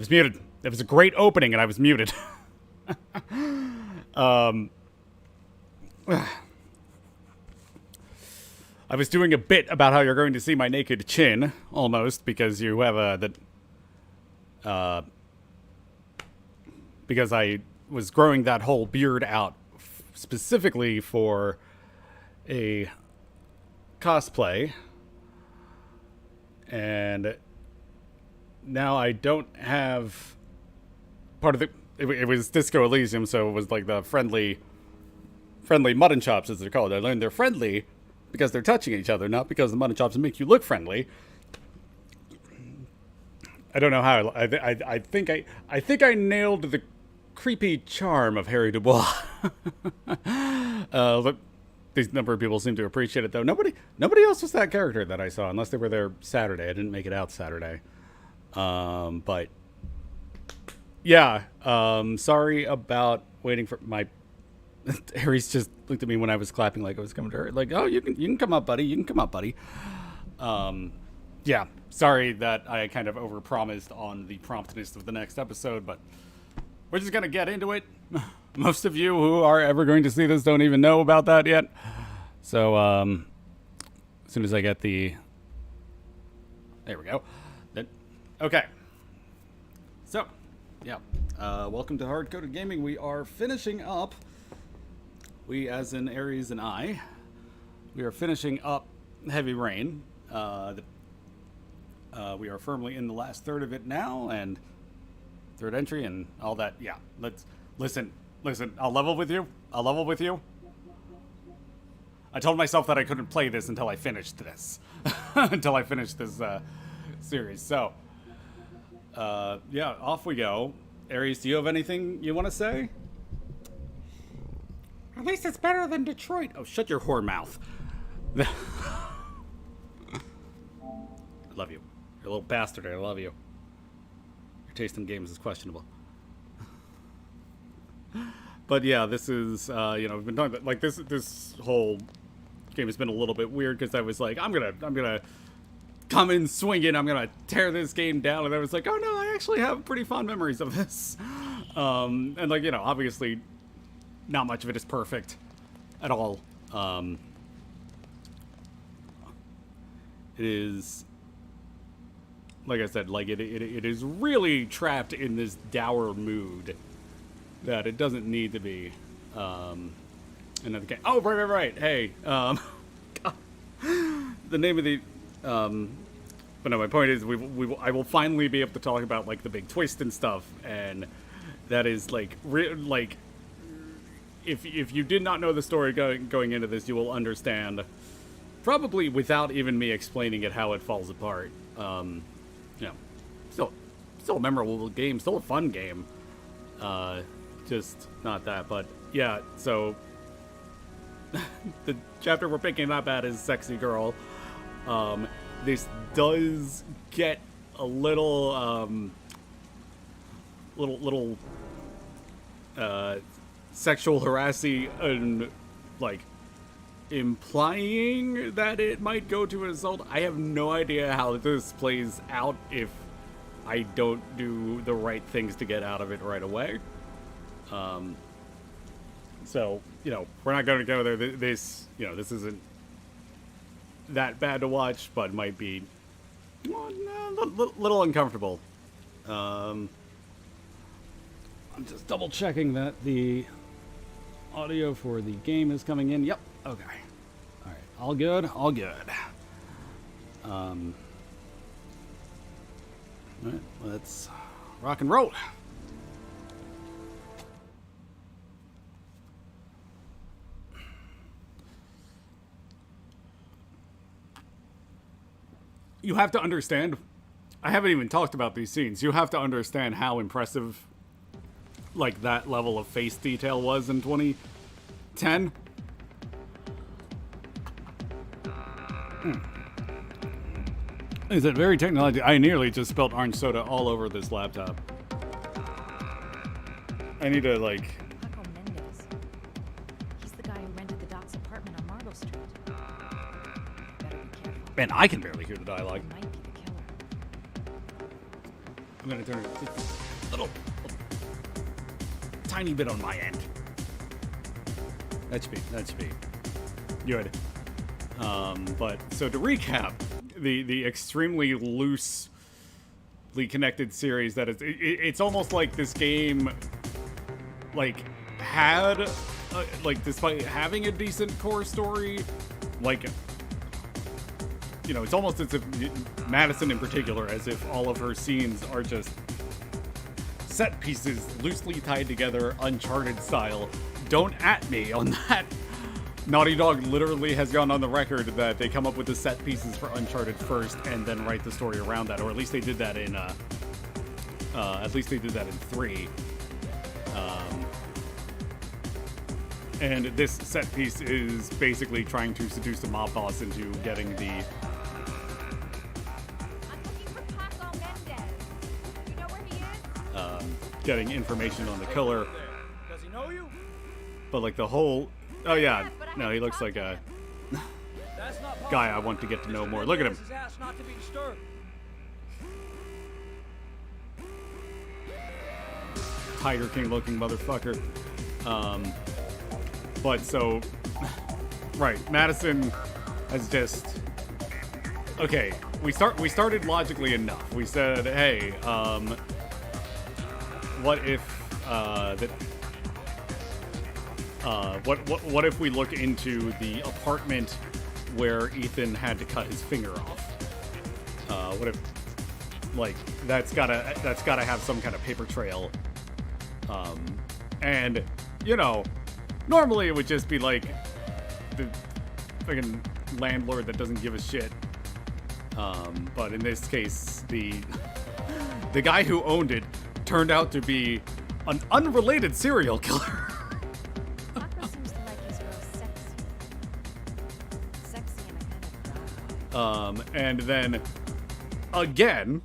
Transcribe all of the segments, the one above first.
was muted. It was a great opening, and I was muted. I was doing a bit about how you're going to see my naked chin, almost, because you have because I was growing that whole beard out specifically for a cosplay. And now I don't have part of the... It was Disco Elysium, so it was like the friendly mutton chops, as they're called. I learned they're friendly because they're touching each other, not because the mutton chops make you look friendly. I don't know how. I think I nailed the creepy charm of Harry Dubois. These number of people seem to appreciate it, though. Nobody else was that character that I saw, unless they were there Saturday. I didn't make it out Saturday. But yeah. Sorry about waiting for my... Harry's just looked at me when I was clapping like I was coming to her. Like, oh, you can come up, buddy. You can come up, buddy. Yeah. Sorry that I kind of overpromised on the promptness of the next episode, but we're just going to get into it. Most of you who are ever going to see this don't even know about that yet. So, as soon as I get the... There we go. Okay. So, yeah. Welcome to HardCoded Gaming. We are finishing up... We, as in Aries and I, we are finishing up Heavy Rain. We are firmly in the last third of it now, and third entry and all that. Yeah, let's listen. I'll level with you. I told myself that I couldn't play this until I finished this, until I finished this series. So, yeah, off we go. Aries, do you have anything you want to say? At least it's better than Detroit. Oh, shut your whore mouth. I love you. You're a little bastard. I love you. Your taste in games is questionable. But yeah, this is, we've been talking about, like, this whole game has been a little bit weird because I was like, I'm gonna come in swinging. I'm gonna tear this game down. And I was like, oh no, I actually have pretty fond memories of this. And like, obviously not much of it is perfect at all. It is, like I said, like it is really trapped in this dour mood that it doesn't need to be. Another game. Oh, right. Hey, God. The name of the, but no, my point is, I will finally be able to talk about like the big twist and stuff, and that is like, if you did not know the story going into this, you will understand, probably without even me explaining it, how it falls apart. Still a memorable game, still a fun game. Just not that, but yeah, so the chapter we're picking up at is Sexy Girl. This does get a little, sexual harassing and, like, implying that it might go to an assault. I have no idea how this plays out if I don't do the right things to get out of it right away. So, we're not going to go there. This isn't that bad to watch, but might be a little uncomfortable. I'm just double checking that the audio for the game is coming in. Yep. Okay. All right. All good. All right. Let's rock and roll. You have to understand, I haven't even talked about these scenes. You have to understand how impressive, like, that level of face detail was in 2010. Is it very technological? I nearly just spilled orange soda all over this laptop. I need to, like... Paco Mendez. He's the guy who rented the Doc's apartment on Marble Street. Better be careful. Man, I can barely hear the dialogue. He might be the killer. I'm gonna turn it just a little tiny bit on my end. That should be good. But so to recap, the extremely loosely connected series that it's almost like this game, like, had, like, despite having a decent core story, like, you know, it's almost as if Madison in particular, as if all of her scenes are just set pieces loosely tied together, Uncharted style. Don't at me on that. Naughty Dog literally has gone on the record that they come up with the set pieces for Uncharted first and then write the story around that, or at least they did that in 3. And this set piece is basically trying to seduce the mob boss into getting the I'm looking for Paco Mendez. You know where he is? getting information on the killer. Does he know you? But like the whole, oh yeah, no, he looks like a That's not possible. guy I want to get to know more. Look at him. Mendez is asked not to be disturbed. Tiger King looking motherfucker. But so, right, Madison has just, okay, we started logically enough. We said, hey, what if what if we look into the apartment where Ethan had to cut his finger off? What if, like, that's gotta have some kind of paper trail. And, you know, normally it would just be like the fucking landlord that doesn't give a shit. But in this case, the guy who owned it turned out to be an unrelated serial killer. Paco seems to like his girls sexy. Sexy in a kind of And then, again,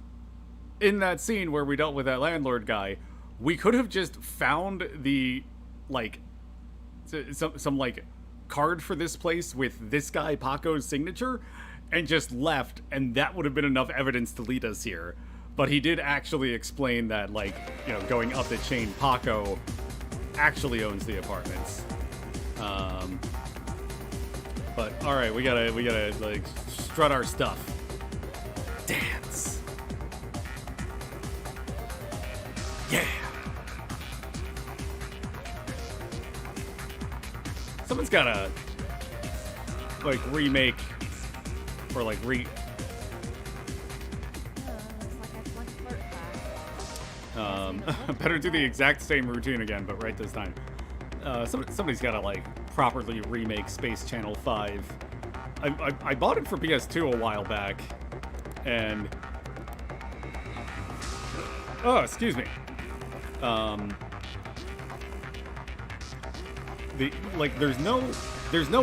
in that scene where we dealt with that landlord guy, we could have just found the, like, some like, card for this place with this guy Paco's signature and just left, and that would have been enough evidence to lead us here. But he did actually explain that, like, you know, going up the chain, Paco actually owns the apartments. But all right, we gotta like strut our stuff. Dance. Yeah. Someone's gotta like remake or like looks like I flunked flirt class. better do the exact same routine again, but right this time. Somebody's gotta like properly remake Space Channel 5. I bought it for PS2 a while back, and oh, excuse me. The like there's no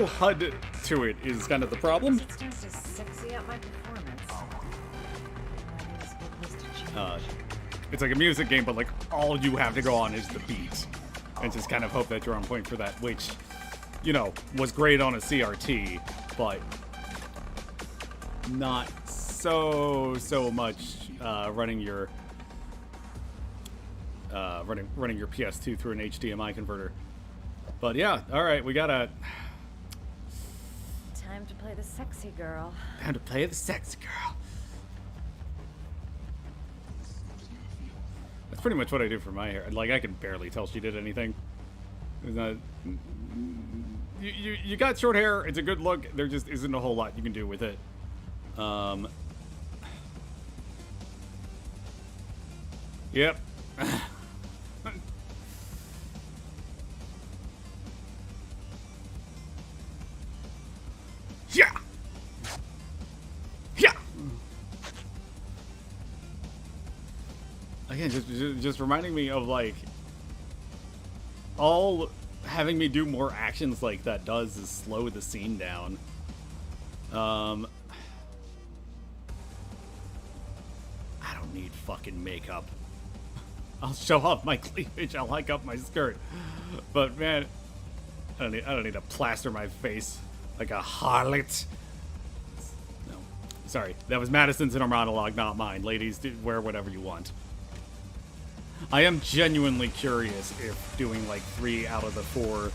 HUD to it is kind of the problem. It's just as sexy at my performance. I need a good list to change. It's like a music game, but like all you have to go on is the beat, and just kind of hope that you're on point for that, which, you know, was great on a CRT, but not so much running your PS2 through an HDMI converter. But yeah, all right, we gotta Time to play the sexy girl. time to play the sexy girl. That's pretty much what I do for my hair. Like, I can barely tell she did anything. It's not, you got short hair. It's a good look. There just isn't a whole lot you can do with it. Yep. Yeah. Yeah. Again, just reminding me of like all having me do more actions like that does is slow the scene down. I don't need fucking makeup. I'll show off my cleavage. I'll hike up my skirt. But man, I don't need to plaster my face like a harlot. No, sorry, that was Madison's inner monologue, not mine. Ladies, wear whatever you want. I am genuinely curious if doing like 3 out of the 4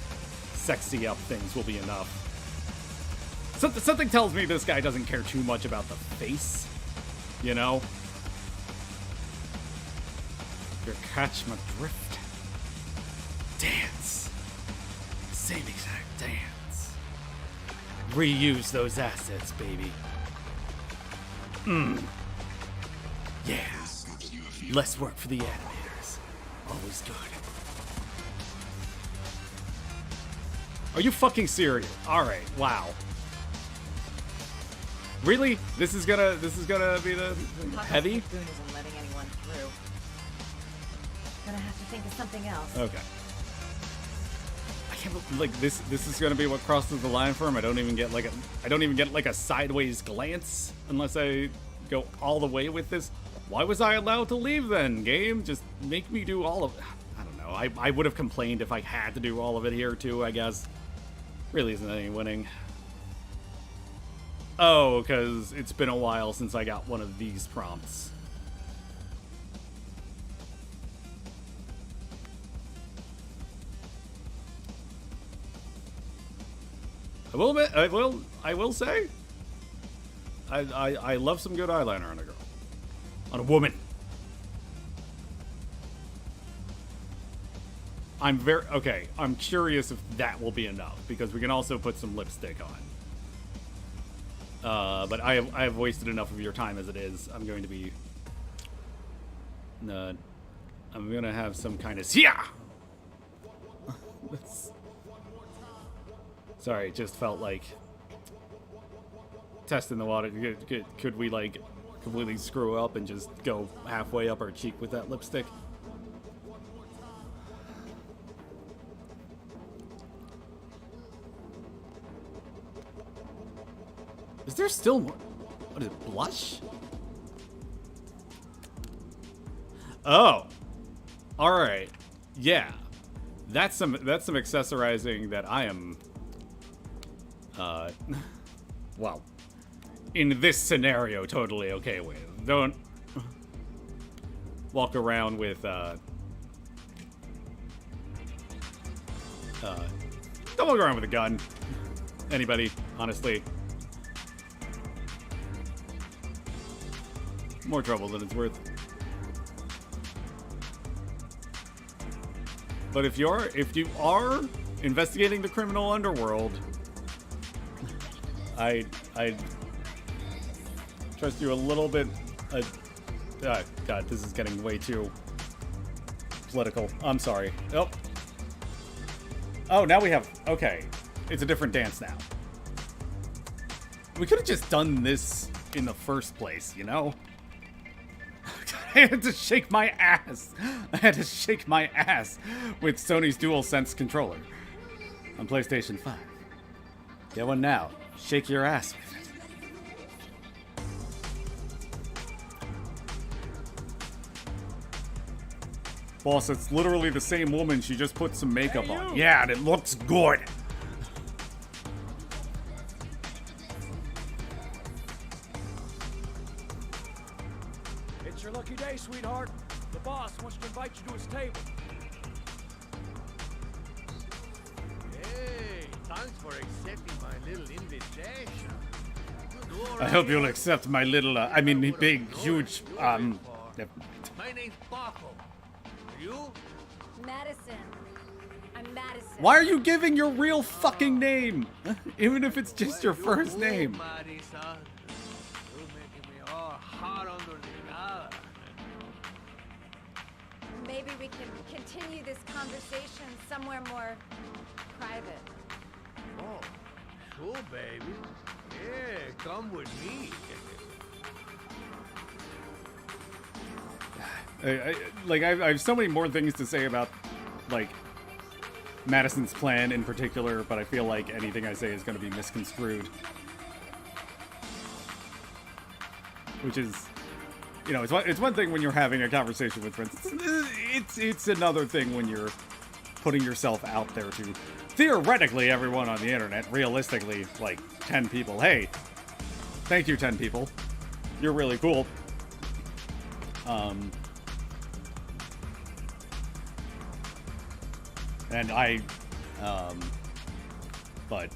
sexy up things will be enough. Something tells me this guy doesn't care too much about the face, you know? You catch my drift. Dance. Same exact dance. Reuse those assets, baby. Yeah. Less work for the animators. Always good. Are you fucking serious? Alright, wow. Really? This is gonna be the heavy? Spoon isn't letting anyone through. Gonna have to think of something else. Okay. I can't like this is gonna be what crosses the line for him. I don't even get like a sideways glance unless I go all the way with this. Why was I allowed to leave then, game? Just make me do all of it. I don't know. I would have complained if I had to do all of it here too, I guess. Really isn't any winning. Oh, because it's been a while since I got one of these prompts. I will say, I love some good eyeliner on a girl. On a woman. I'm curious if that will be enough, because we can also put some lipstick on. But I have wasted enough of your time as it is. I'm going to be... I'm going to have some kind of... Yeah! Sorry, it just felt like... Testing the water. Could we, like, completely screw up and just go halfway up our cheek with that lipstick? Is there still more? What is it, blush? Oh. Alright. Yeah. That's some accessorizing that I am well, in this scenario totally okay with. Don't walk around with don't walk around with a gun. Anybody, honestly. More trouble than it's worth. But if you are investigating the criminal underworld, I trust you a little bit. God, this is getting way too political. I'm sorry. Oh, now we have... Okay. It's a different dance now. We could have just done this in the first place, you know? I had to shake my ass. I had to shake my ass with Sony's DualSense controller on PlayStation 5. Get one now. Shake your ass with it. Boss, it's literally the same woman. She just put some makeup on. Yeah, and it looks good. It's your lucky day, sweetheart. The boss wants to invite you to his table. Hey, thanks for accepting my little invitation. I hope you'll accept my little, I mean, big, huge, My name's Paco. You? Madison. I'm Madison. Why are you giving your real fucking name? Even if it's just your first name. Marisa. You're making me all hot under the collar. Maybe we can continue this conversation somewhere more private. Oh, sure, baby. Yeah, come with me. I have so many more things to say about, like, Madison's plan in particular, but I feel like anything I say is going to be misconstrued. Which is, you know, it's one thing when you're having a conversation with friends. It's another thing when you're putting yourself out there to, theoretically, everyone on the internet, realistically, like, 10 people. Hey, thank you, 10 people. You're really cool. And but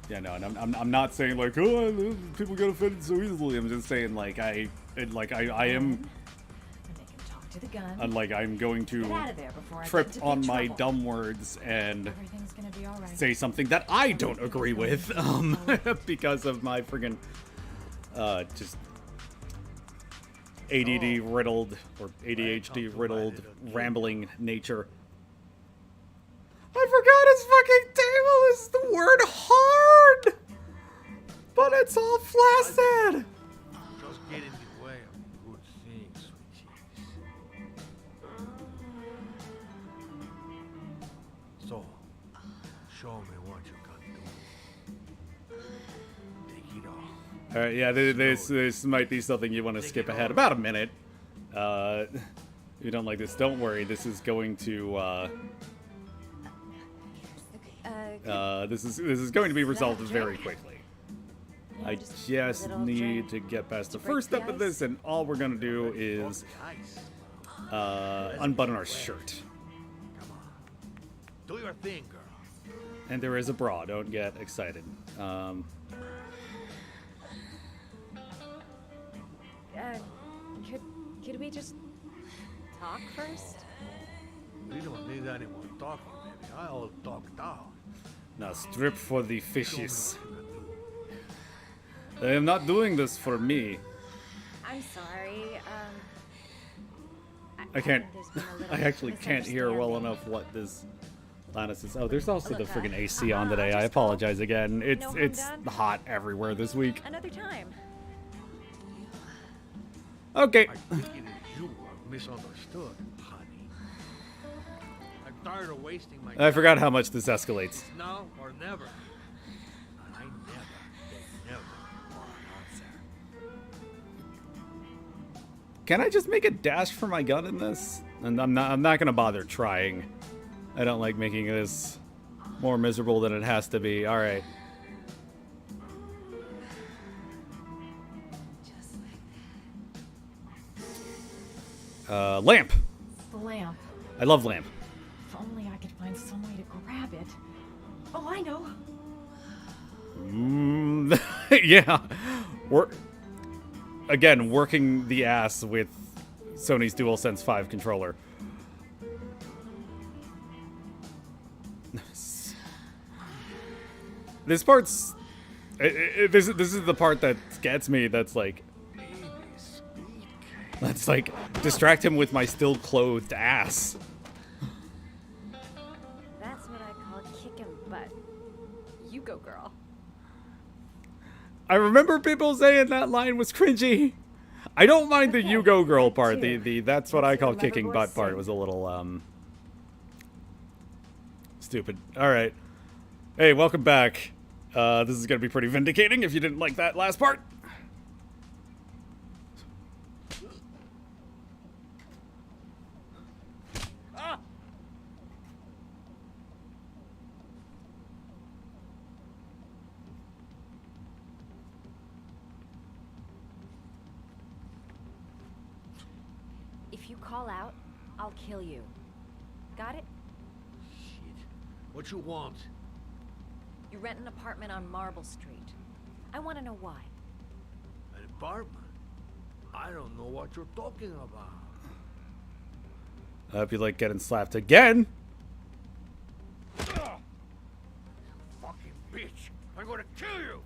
yeah, no, and I'm not saying like, oh, people get offended so easily. I'm just saying like I am. And they can talk to the gun. And like I'm going Get to out of there before I trip get into on big my trouble. dumb words and Everything's gonna be all right. say something that I don't agree with, because of my friggin' just ADD riddled or ADHD riddled rambling nature. I forgot his fucking table is the word hard, but it's all flaccid. Just get in the way of good things, sweet cheeks. So, show me what you can do. Take it off. All right, yeah, this might be something you want to skip ahead about a minute. If you don't like this, don't worry. This is going to this is going to be resolved very quickly. I just need to get past the first step of this, and all we're gonna do is Nice. unbutton our shirt. Come on. Do your thing, girl. And there is a bra. Don't get excited. Could we just talk first? We don't need anyone talking, baby. I all talked out. Now strip for the Show me fishes. what you can do. I am not doing this for me. I'm sorry. I can't. there's been a little I actually can't hear well misunderstanding. enough what this Lannis is. Oh, there's also the Look, friggin' AC uh-huh, on today. I'll I just call. apologize again. It's No harm it's done. hot everywhere this week. Another time. Okay. I think it is you who have misunderstood, honey. I'm tired of wasting my I forgot how much this escalates. now or never. And I never want an answer. Can I just make a dash for my gun in this? And I'm not gonna bother trying. I don't like making this more miserable than it has to be. All right. Just like Lamp. the lamp. I love lamp. If only I could find some way to grab it. Oh, I know. Yeah. Again, working the ass with Sony's DualSense 5 controller. This part's... this is the part that gets me, that's like... Let's like distract him with my still clothed ass. That's what I call kicking butt. You go, girl. I remember people saying that line was cringy. I don't mind the Okay, "you go girl" I part. do. The that's what I call Remember kicking voice butt part sing. was a little stupid. All right. Hey, welcome back. This is gonna be pretty vindicating if you didn't like that last part. If you call out, I'll kill you. Got it? Shit. What you want? You rent an apartment on Marble Street. I want to know why. An apartment? I don't know what you're talking about. I hope you like getting slapped again. Ugh! Fucking bitch! I'm gonna kill you!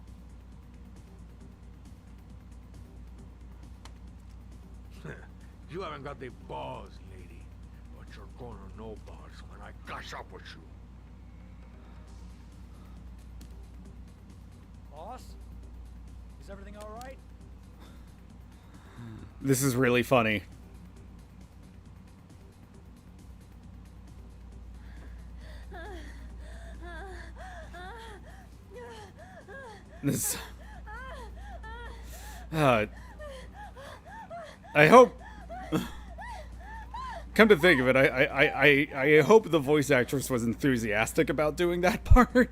You haven't got the balls, lady. But you're gonna know balls when I catch up with you. Boss? Is everything all right? This is really funny. This. I hope. Come to think of it, I hope the voice actress was enthusiastic about doing that part.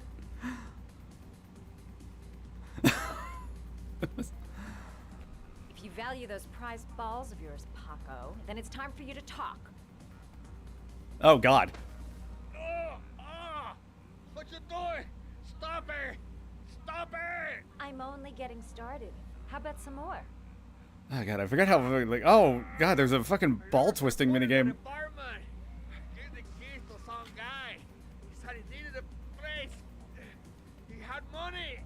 If you value those prized balls of yours, Paco, then it's time for you to talk. Oh, God. What you doing? Stop it! Stop it! I'm only getting started. How about some more? Oh, God, I forgot how, like, oh, God, there's a fucking ball twisting minigame. Give the keys to some guy. He said he needed a place. He had money.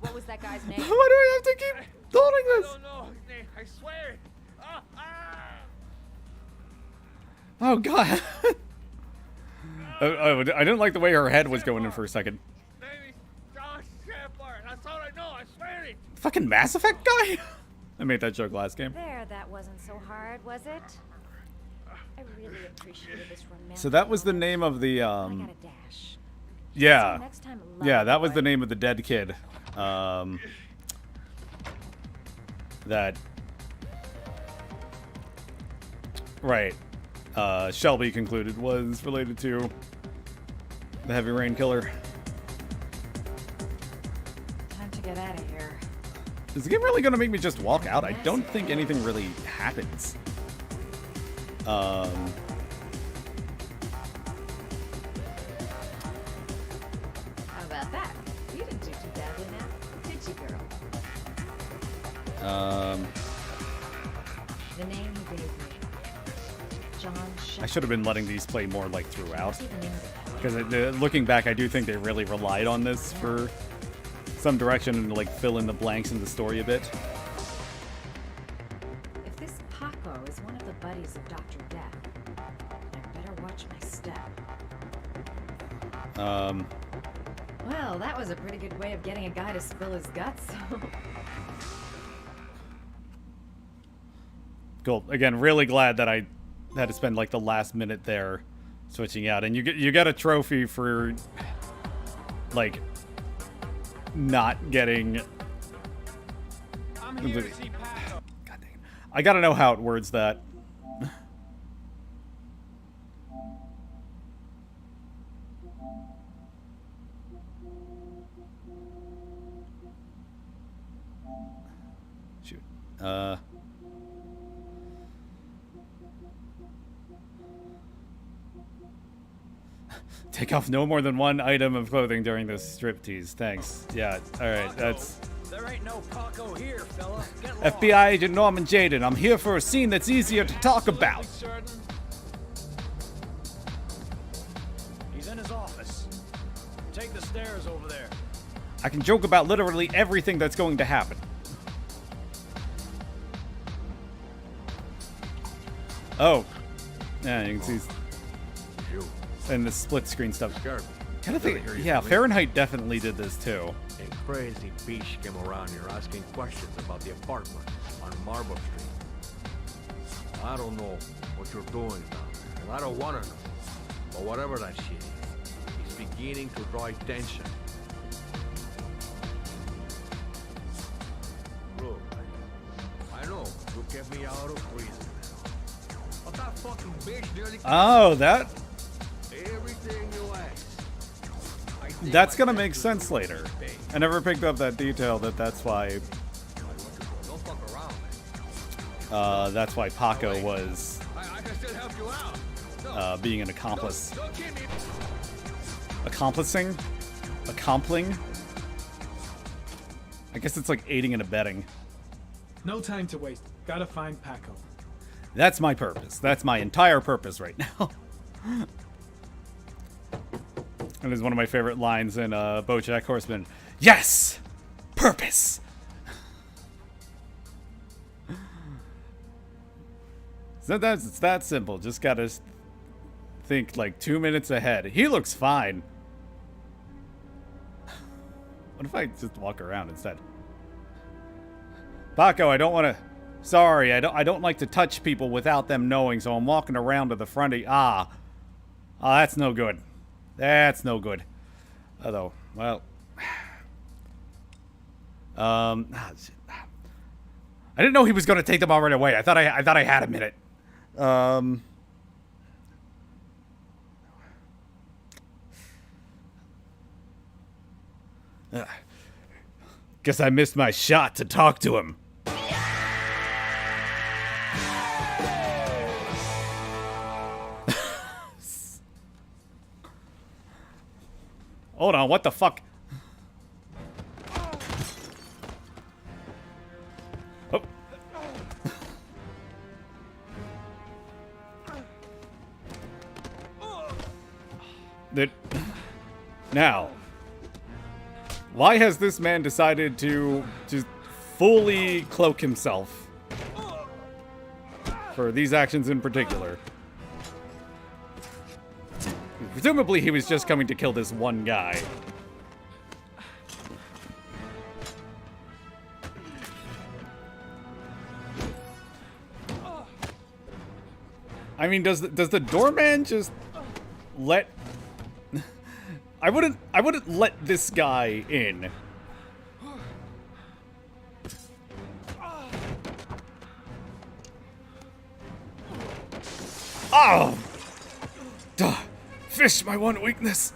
What was that guy's Why name? do I have to keep holding I this? don't know his name. I swear. Oh, God. I didn't like the way her head was going in for a second. Name is John Shepard. That's all I know. I swear it. Fucking Mass Effect guy? I made that joke last game. There, that wasn't so hard, was it? I really appreciated this romantic. So that was the moment. name of the, I got a dash. yeah. So next time, Yeah, that was boy. the name of the dead kid. That. Right. Shelby concluded was related to the Heavy Rain killer. Time to get out of here. Is the game really going to make me just walk out? I don't think anything really happens. How about that? You didn't do too badly now, did you, girl? The name he gave me. John Shepard. I should have been letting these play more like throughout. See the name of the Because looking back, I do think they really relied on this for some direction and to like fill in the blanks in the story a bit. If this Paco is one of the buddies of Dr. Death, I better watch my step. Well, that was a pretty good way of getting a guy to spill his guts. Cool. Again, really glad that I had to spend like the last minute there switching out, and you get a trophy for like not getting. I'm here to see Paco. God dang it. I gotta know how it words that. Shoot. Take off no more than one item of clothing during this striptease. Thanks. Yeah, alright, that's... There ain't no Paco here, fella. Get lost. FBI agent Norman Jaden. I'm here for a scene that's easier to talk about. Certain. He's in his office. Take the stairs over there. I can joke about literally everything that's going to happen. Oh. Yeah, you can see You in the split screen stuff. scared me. Kind of think, Really hear you yeah, coming. Fahrenheit definitely did this too. A crazy bitch came around here asking questions about the apartment on Marble Street. I don't know what you're doing down there, and I don't want to know. But whatever that shit is, it's beginning to draw attention. Look, I know you kept me out of prison now. But that fucking bitch nearly Oh, that everything you asked. I think that's I gonna said make to sense you, later. babe. I never picked up that detail that's why Don't fuck around, man. that's why Paco was I can still help you out. No, being an accomplice. don't kill me. Accomplishing? Accompling? I guess it's like aiding and abetting. No time to waste. Gotta find Paco. That's my purpose. That's my entire purpose right now. And it's one of my favorite lines in BoJack Horseman. Yes! Purpose! So it's that simple. Just gotta think like 2 minutes ahead. He looks fine. What if I just walk around instead? Paco, I don't want to... Sorry, I don't like to touch people without them knowing, so I'm walking around to the front of... Ah, that's no good. That's no good. Although, well... shit. I didn't know he was going to take them all right away. I thought I had a minute. Guess I missed my shot to talk to him. Hold on, what the fuck? Oh. Now, why has this man decided to just fully cloak himself for these actions in particular? Presumably he was just coming to kill this one guy. I mean, does the doorman just let... I wouldn't let this guy in. Oh! Duh. Fish, my one weakness.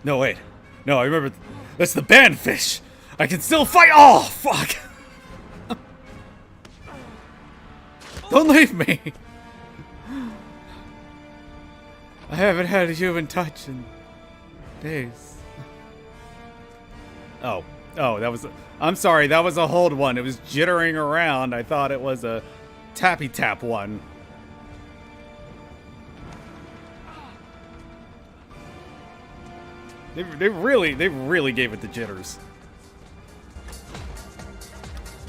No, wait. No, I remember. That's the banned fish. I can still fight. Oh, fuck. Don't leave me. I haven't had a human touch in days. Oh, that was... I'm sorry, that was a hold one. It was jittering around. I thought it was a tappy tap one. They really gave it the jitters.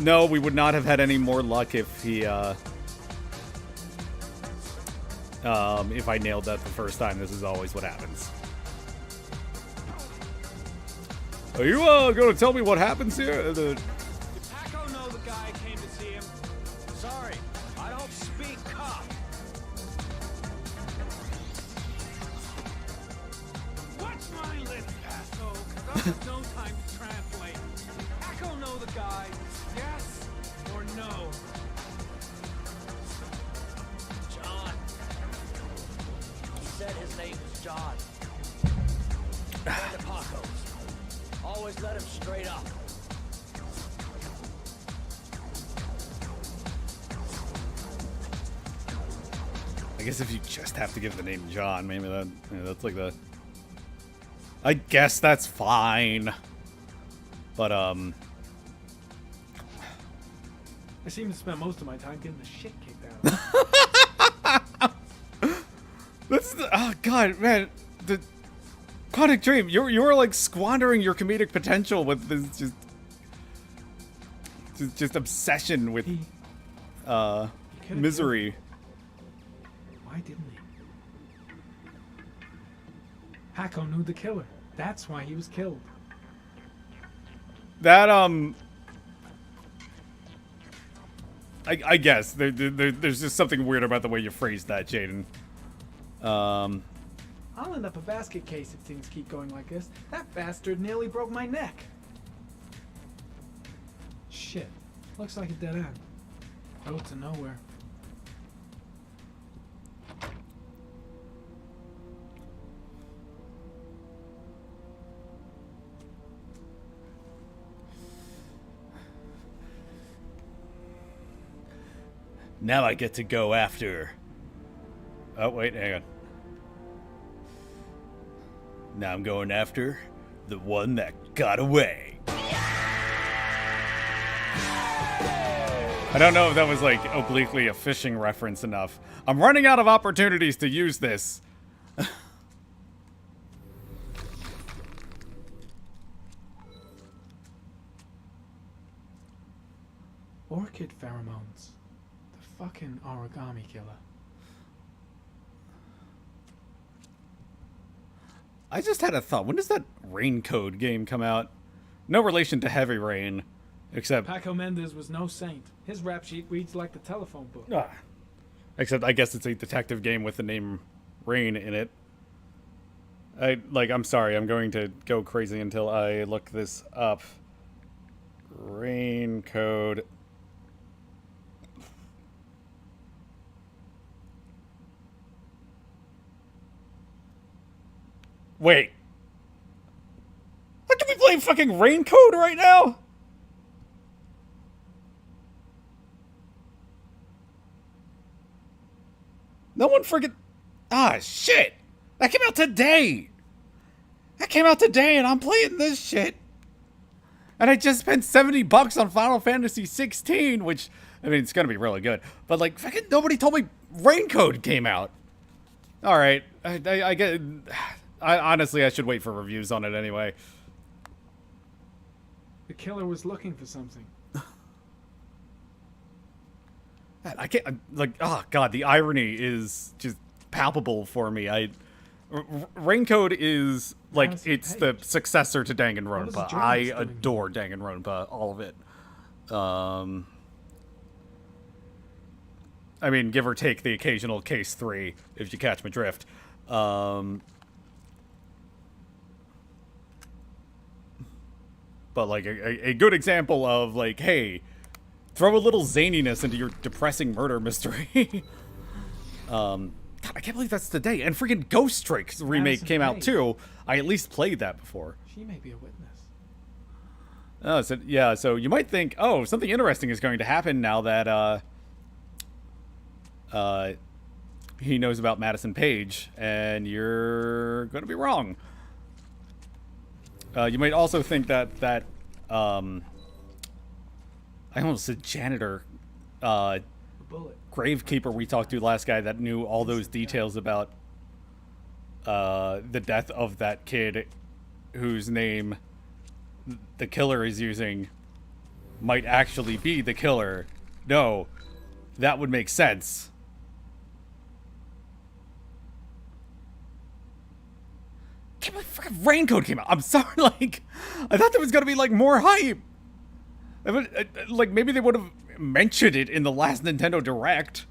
No, we would not have had any more luck if he, if I nailed that the first time. This is always what happens. Are you, gonna tell me what happens here? Did Paco know the guy came to see him? Sorry, I don't speak cop. Watch my lips, Paco, 'cause there's no time to translate. Paco know the guy, yes or no? John. He said his name was John. Friend of Paco's. Always let him straight up. I guess if you just have to give the name John, maybe that's like the... I guess that's fine. But, I seem to spend most of my time getting the shit kicked out. That's the... Oh, God, man. The... Quantic Dream, you're like squandering your comedic potential with this just obsession with He misery. Why didn't he? Paco knew the killer. That's why he was killed. That I guess there's just something weird about the way you phrased that, Jaden. I'll end up a basket case if things keep going like this. That bastard nearly broke my neck. Shit. Looks like a dead end. Road to nowhere. Now I get to go after... Oh, wait, hang on. Now I'm going after the one that got away. I don't know if that was like obliquely a fishing reference enough. I'm running out of opportunities to use this. Orchid pheromones. The fucking origami killer. I just had a thought. When does that Rain Code game come out? No relation to Heavy Rain, except... Paco Mendez was no saint. His rap sheet reads like the telephone book. Except I guess it's a detective game with the name Rain in it. I'm sorry, I'm going to go crazy until I look this up. Rain Code. Wait. What, can we play fucking Rain Code right now? No one forget... Ah, shit! That came out today! That came out today, and I'm playing this shit. And I just spent $70 on Final Fantasy 16, which, I mean, it's gonna be really good. But like, fucking nobody told me Raincoat came out. All right, I get. Honestly, I should wait for reviews on it anyway. The killer was looking for something. I can't, like, oh god, the irony is just palpable for me. Raincoat is like, Madison it's Page. the successor to Danganronpa. was I Jonas doing? adore Danganronpa, all of it. I mean, give or take the occasional case 3, if you catch my drift. But like a good example of like, hey, throw a little zaniness into your depressing murder mystery. God, I can't believe that's today. And freaking Ghost Trick's remake Madison came out Page. too. I at least played that before. She may be a witness. Oh, so yeah, so you might think, oh, something interesting is going to happen now that he knows about Madison Page, and you're going to be wrong. You might also think that I almost said janitor, A bullet. gravekeeper we talked to last guy that knew all those details about the death of that kid whose name the killer is using might actually be the killer. No, that would make sense. Can't believe freaking Raincoat came out. I'm sorry, like, I thought there was gonna be like more hype. Like maybe they would have mentioned it in the last Nintendo Direct.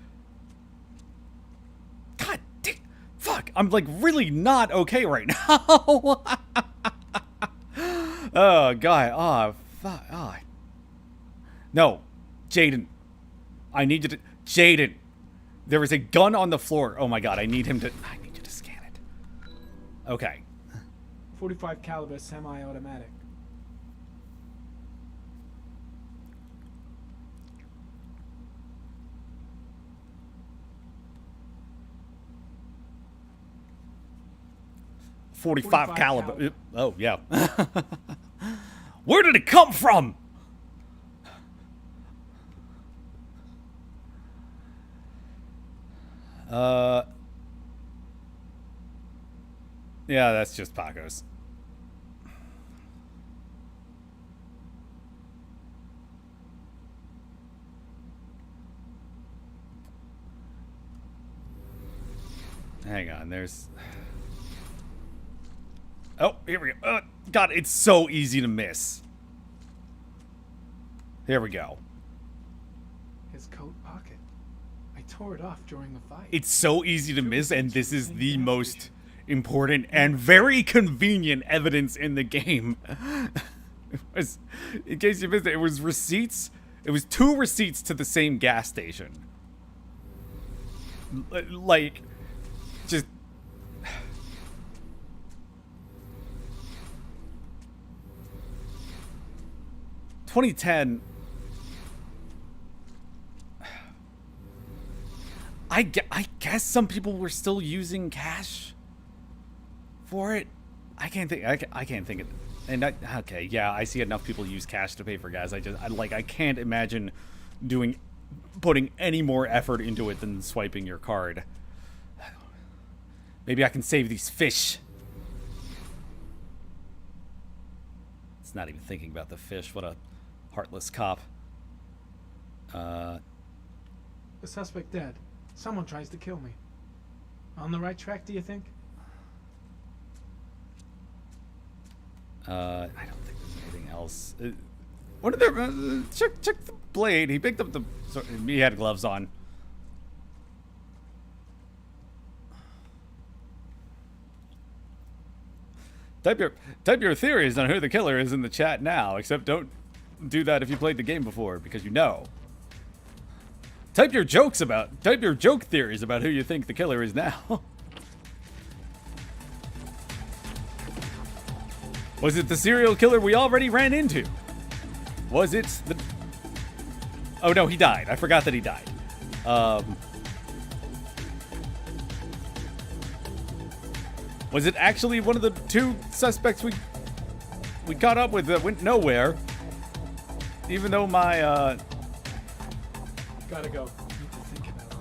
God damn, fuck, I'm like really not okay right now. Oh god, oh fuck, oh. No, Jaden, I need you to, Jaden, there is a gun on the floor. Oh my god, I need you to scan it. Okay. 45 caliber semi-automatic. .45 caliber. caliber. Oh yeah. Where did it come from? Yeah, that's just Paco's. Hang on, there's... Oh, here we go. God, it's so easy to miss. Here we go. His coat pocket. I tore it off during the fight. It's so easy to miss, and this is the most important and very convenient evidence in the game. It was, in case you missed it, it was receipts. It was 2 receipts to the same gas station. Like, just... ...2010... I guess some people were still using cash for it. I can't think it. And okay, yeah, I see enough people use cash to pay for gas. I can't imagine putting any more effort into it than swiping your card. Maybe I can save these fish. It's not even thinking about the fish. What a heartless cop. The suspect dead. Someone tries to kill me. On the right track, do you think? I don't think there's anything else. What are there? Check the blade. He picked up the. Sorry, he had gloves on. Type your theories on who the killer is in the chat now. Except don't do that if you played the game before, because you know. Type your joke theories about who you think the killer is now. Was it the serial killer we already ran into? Was it the... Oh no, he died. I forgot that he died. Was it actually one of the two suspects we caught up with that went nowhere? Even though my Gotta go. Need to think about all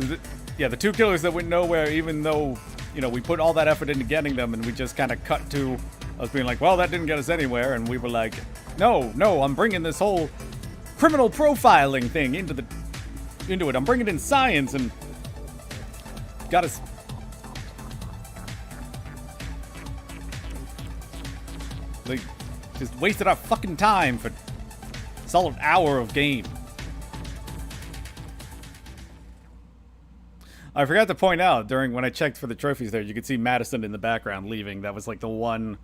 this. yeah, the two killers that went nowhere, even though, you know, we put all that effort into getting them, and we just kind of cut to us being like, well, that didn't get us anywhere, and we were like, no, I'm bringing this whole criminal profiling thing into it. I'm bringing in science and got us. Like, just wasted our fucking time for a solid hour of game. I forgot to point out when I checked for the trophies there, you could see Madison in the background leaving. That was like the one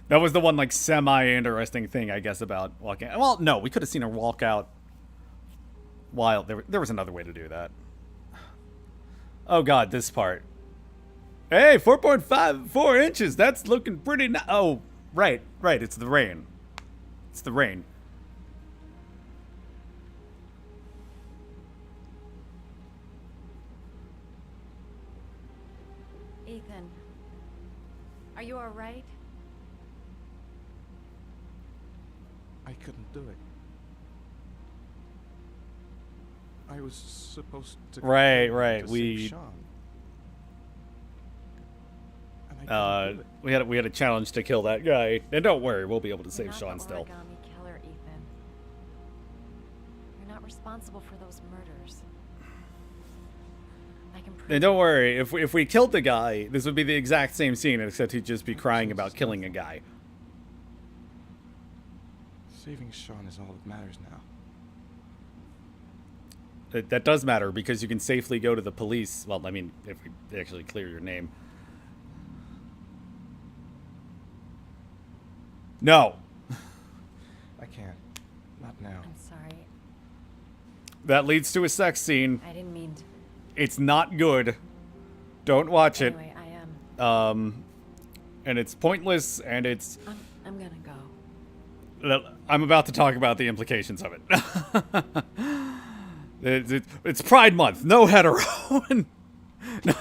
like semi-interesting thing, I guess, about walking. Well, no, we could have seen her walk out while there was another way to do that. Oh god, this part. Hey, 4.54 inches. That's looking pretty oh, right. It's the rain. It's the rain. Ethan, are you all right? I couldn't do it. I was supposed to Right. to We save Sean. And I couldn't do it. we had a challenge to kill that guy. And don't worry, we'll be able to You're save not Sean the still. origami killer, Ethan. You're not responsible for those murders. I can prove And don't worry, if we killed the guy, this would be the exact same scene, except he'd just be crying about killing a guy. Saving Sean is all that matters now. That does matter, because you can safely go to the police. Well, I mean, if we actually clear your name. No. I can't. Not now. I'm sorry. That leads to a sex scene. I didn't mean to. It's not good. Don't watch it. Anyway, I am. And it's pointless, and it's... I'm gonna go. I'm about to talk about the implications of it. It's Pride Month. No hetero. No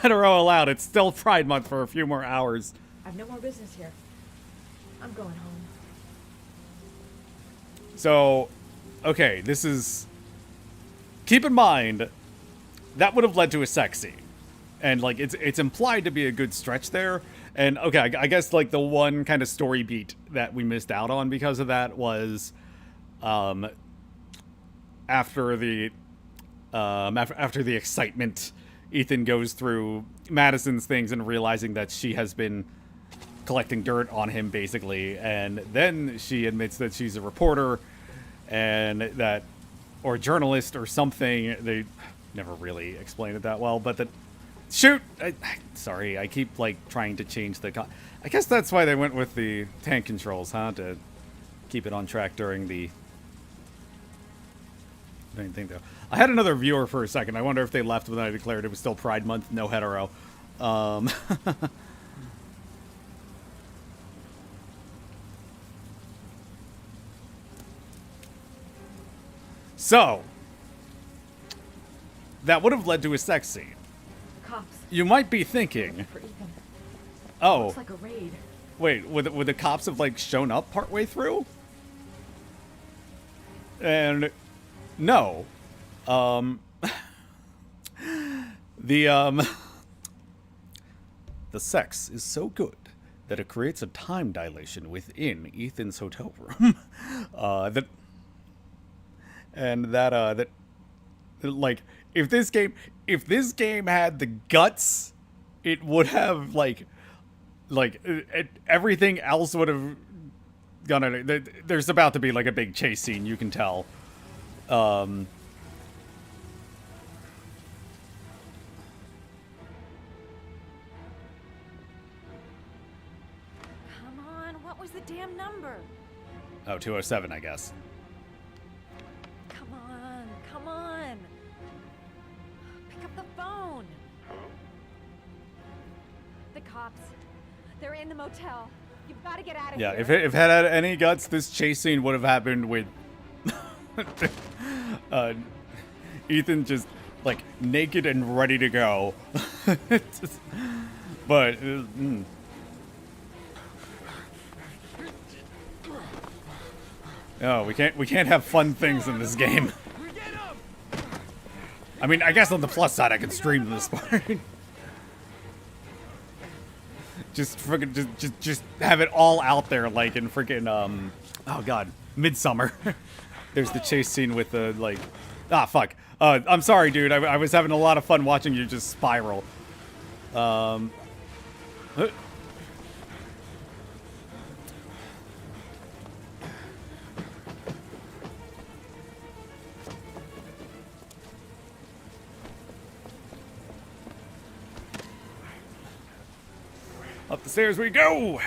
hetero allowed. It's still Pride Month for a few more hours. I've no more business here. I'm going home. So, okay, this is... Keep in mind, that would have led to a sex scene. And, like, it's implied to be a good stretch there. And, okay, I guess, like, the one kind of story beat that we missed out on because of that was... after the excitement, Ethan goes through Madison's things and realizing that she has been collecting dirt on him, basically, and then she admits that she's a reporter and that, or a journalist or something. They never really explained it that well, but that shoot, sorry, I keep like trying to change the I guess that's why they went with the tank controls, huh, to keep it on track during the... I didn't think though. I had another viewer for a second. I wonder if they left when I declared it was still Pride Month, no hetero. So, that would have led to a sex scene. Cops. You might be thinking, For Ethan. oh, Looks like a raid. wait, would the cops have like shown up partway through? And no, the sex is so good that it creates a time dilation within Ethan's hotel room. Like, if this game had the guts, it would have everything else would have gone. There's about to be like a big chase scene, you can tell. Come on, what was the damn number? Oh, 207, I guess. Come on. Pick up the phone. The cops. They're in the motel. You've got to get out of Yeah, here. if it had any guts, this chase scene would have happened with Ethan just like naked and ready to go. But oh, we can't have fun things in this game. I mean, I guess on the plus side, I can stream this part. Just freaking, just have it all out there, like in freaking oh god, Midsummer. There's the chase scene with the like, fuck. I'm sorry, dude. I was having a lot of fun watching you just spiral. Up the stairs we go!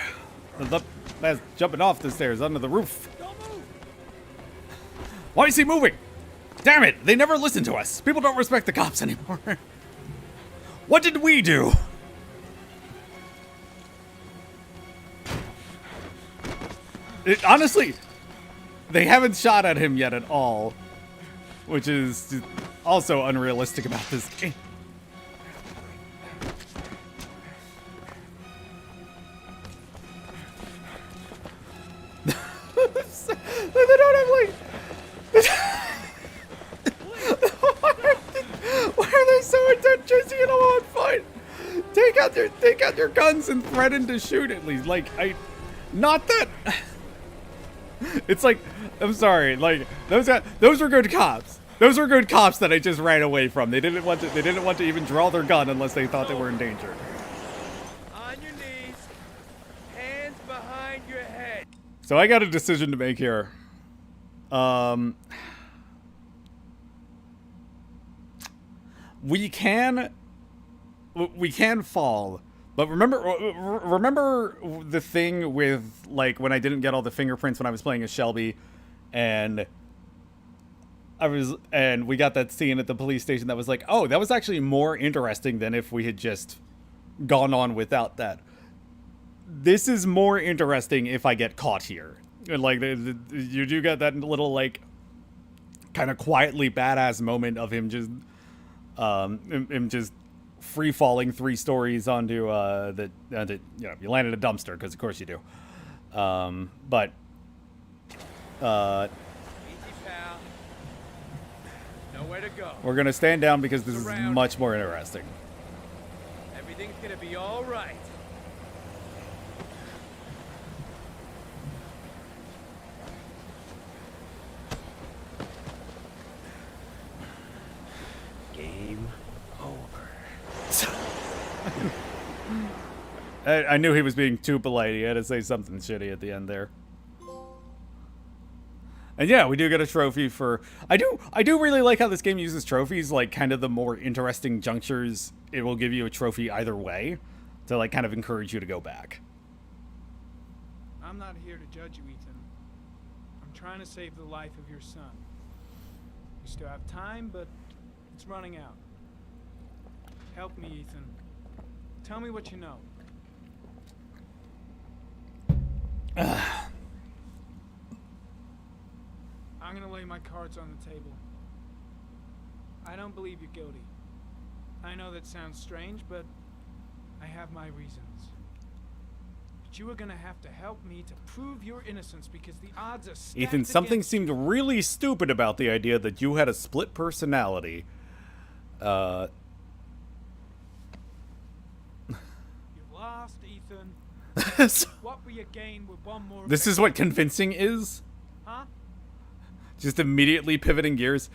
That's jumping off the stairs, onto the roof. Why is he moving? Damn it! They never listen to us. People don't respect the cops anymore. What did we do? Honestly, they haven't shot at him yet at all, which is also unrealistic about this game. They don't have like. Why are they so intent chasing it all on fight? Take out your guns and threaten to shoot at least. Like not that. It's like, I'm sorry, like those were good cops. Those were good cops that I just ran away from. They didn't want to even draw their gun unless they thought they were in danger. On your knees, hands behind your head. So I got a decision to make here. We can fall, but remember the thing with like when I didn't get all the fingerprints when I was playing as Shelby, and we got that scene at the police station that was like, oh, that was actually more interesting than if we had just gone on without that. This is more interesting if I get caught here. And like you do get that little like kind of quietly badass moment of him just free falling 3 stories onto the you know, you land in a dumpster because of course you do. But Easy, pal. Nowhere to go. we're gonna stand down because this is much more interesting. Everything's gonna be all right. Game over. I knew he was being too polite. He had to say something shitty at the end there. And yeah, we do get a trophy for... I do really like how this game uses trophies, like kind of the more interesting junctures. It will give you a trophy either way to like kind of encourage you to go back. I'm not here to judge you, Ethan. I'm trying to save the life of your son. You still have time, but it's running out. Help me, Ethan. Tell me what you know. I'm gonna lay my cards on the table. I don't believe you're guilty. I know that sounds strange, but I have my reasons. But you are gonna have to help me to prove your innocence because the odds are stacked Ethan, something against seemed really stupid about the idea that you had a split personality. you. You've lost, Ethan. What will you gain with one more? This is what convincing is? Huh? Just immediately pivoting gears.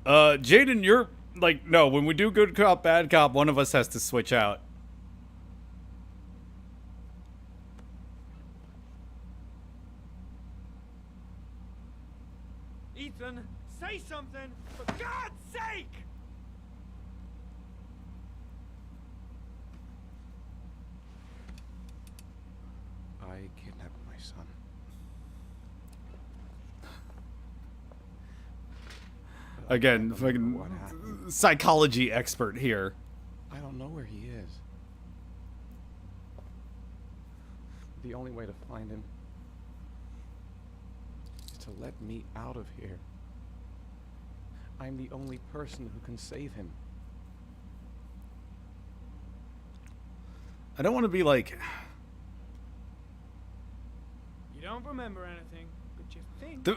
Jaden, you're like, no, when we do good cop, bad cop, one of us has to switch out. Ethan, say something, for God's sake! I kidnapped my son. Again, I don't know what fucking happened. psychology expert here. I don't know where he is. The only way to find him is to let me out of here. I'm the only person who can save him. I don't want to be like... You don't remember anything, but you think.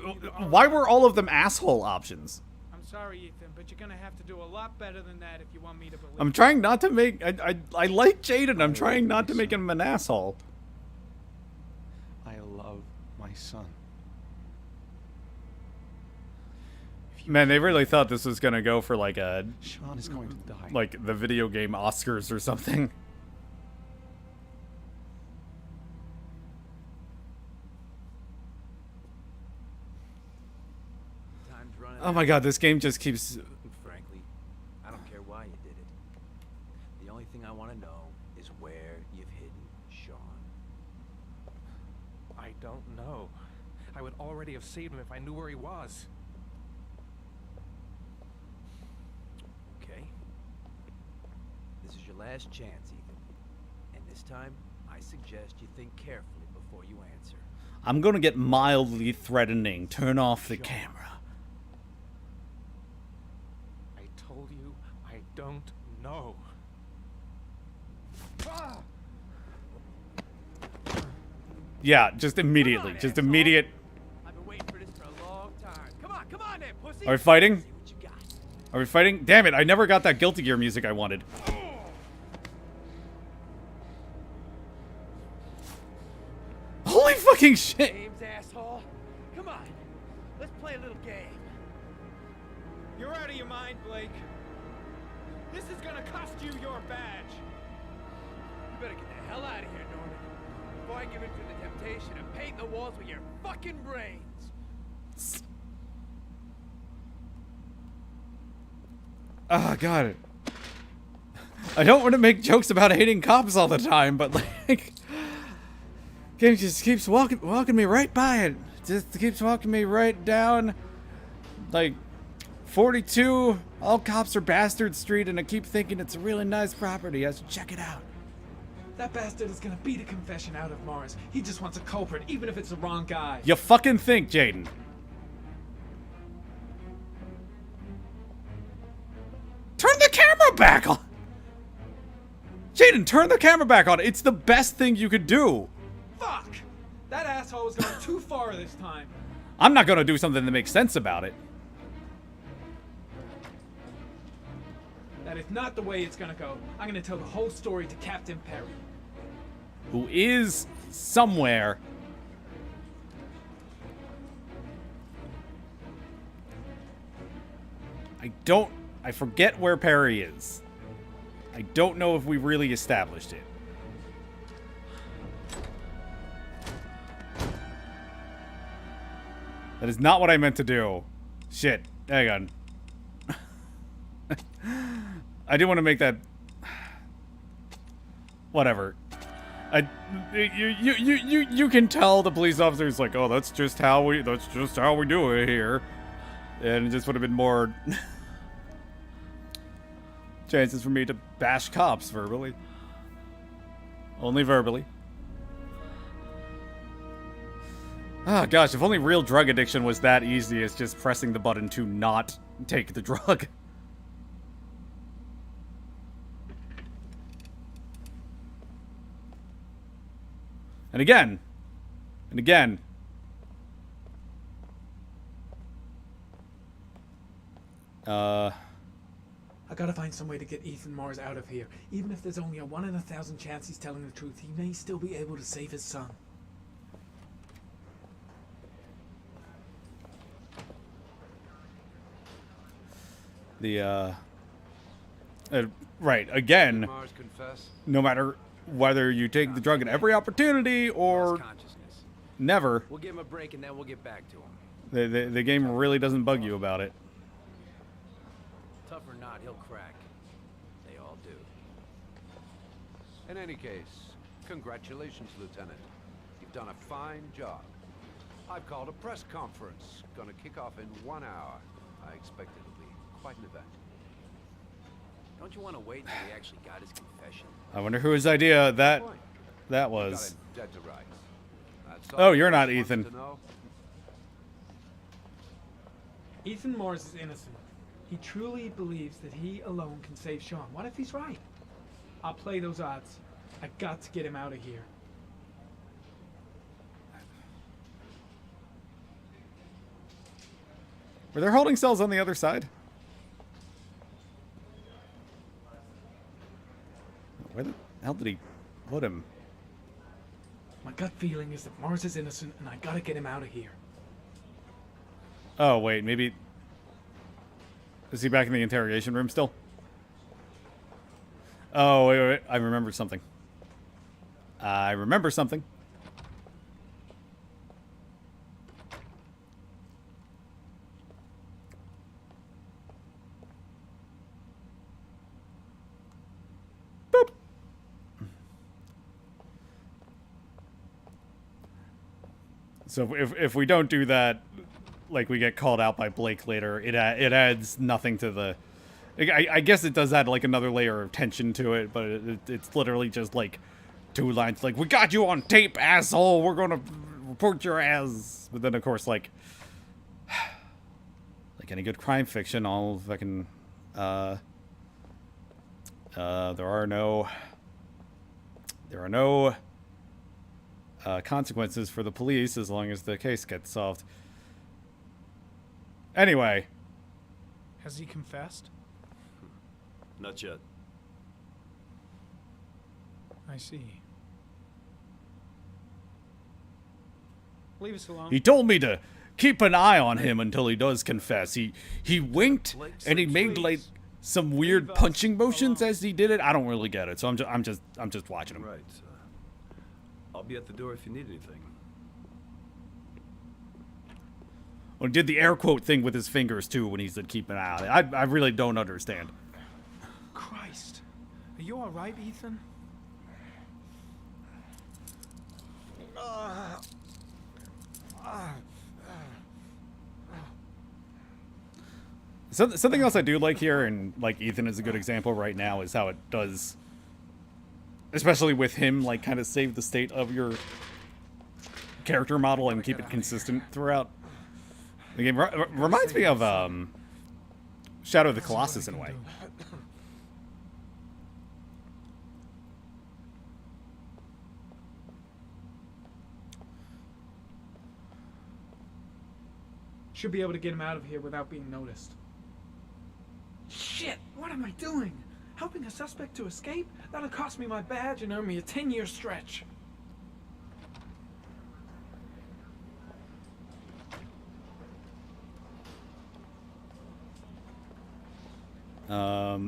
Why were all of them asshole options? I'm sorry, Ethan, but you're gonna have to do a lot better than that if you want me to believe. I'm trying not to make... I like Jaden. I'm trying not to make him an asshole. I love my son. Man, they really thought this was going to go for like a... Sean is going to die. Like the video game Oscars or something. Time's running Oh my god, this game just keeps... Frankly, I don't care why you did it. The only thing I want to know is where you've hidden Sean. I don't know. I would already have saved him if I knew where he was. Okay? This is your last chance, Ethan. And this time, I suggest you think carefully before you answer. I'm going to get mildly threatening. Turn off the camera. I told you I don't know. Yeah, just immediately. Just immediate... I've been waiting for this for a long time. Come on there, pussy! Are we fighting? See what you got. Are we fighting? Damn it, I never got that Guilty Gear music I wanted. Holy fucking shit! Games, asshole. Come on. Let's play a little game. You're out of your mind, Blake. This is gonna cost you your badge. You better get the hell out of here, Norman. Before I give in to the temptation of painting the walls with your fucking brains. Oh, God. I don't want to make jokes about hating cops all the time, but like... Game just keeps walking me right by it. Just keeps walking me right down, like, 42, all cops are Bastard Street, and I keep thinking it's a really nice property. I should check it out. That bastard is gonna beat a confession out of Morris. He just wants a culprit, even if it's the wrong guy. You fucking think, Jaden. Turn the camera back on! Jaden, turn the camera back on. It's the best thing you could do. Fuck! That asshole was going too far this time. I'm not gonna do something that makes sense about it. That is not the way it's gonna go. I'm gonna tell the whole story to Captain Perry. Who is somewhere. I forget where Perry is. I don't know if we really established it. That is not what I meant to do. Shit. Hang on. I didn't want to make that... Whatever. You can tell the police officer's like, oh, that's just how we do it here. And it just would have been more chances for me to bash cops verbally. Only verbally. Ah, gosh, if only real drug addiction was that easy as just pressing the button to not take the drug. And again. And again. I gotta find some way to get Ethan Mars out of here. Even if there's only a 1 in 1,000 chance he's telling the truth, he may still be able to save his son. Right, again, Mars confess. no matter whether you take the drug at every opportunity or Lost consciousness. never, We'll give him a break and then we'll get back to him. the game really doesn't bug you about it. Tough or not, he'll crack. They all do. In any case, congratulations, Lieutenant. You've done a fine job. I've called a press conference. Gonna kick off in 1 hour. I expect it'll be quite an event. Don't you want to wait until he actually got his confession? I wonder whose idea that Point. was. Got him dead to rights. That's Oh, all you're I not wanted Ethan. to know. Ethan Mars is innocent. He truly believes that he alone can save Sean. What if he's right? I'll play those odds. I got to get him out of here. Were there holding cells on the other side? Where the hell did he put him? My gut feeling is that Mars is innocent, and I gotta get him out of here. Oh, wait, maybe... Is he back in the interrogation room still? Oh, wait. I remember something. I remember something. Boop. So if we don't do that, like we get called out by Blake later, it adds nothing to the... I guess it does add like another layer of tension to it, but it's literally just like 2 lines like, we got you on tape, asshole, we're gonna report your ass. But then of course, like any good crime fiction, all fucking there are no consequences for the police as long as the case gets solved. Anyway. Has he confessed? Not yet. I see. Leave us alone. He told me to keep an eye on him until he does confess. He winked and he made like some weird punching motions as he did it. I don't really get it, so I'm just watching him. Right. I'll be at the door if you need anything. Well, he did the air quote thing with his fingers too when he said keep an eye on it. I really don't understand. Christ. Are you alright, Ethan? Something else I do like here, and like Ethan is a good example right now, is how it does, especially with him, like kind of save the state of your character model and keep it consistent throughout. The game reminds me of Shadow of the Colossus in a way. Should be able to get him out of here without being noticed. Shit! What am I doing? Helping a suspect to escape? That'll cost me my badge and earn me a 10-year stretch. I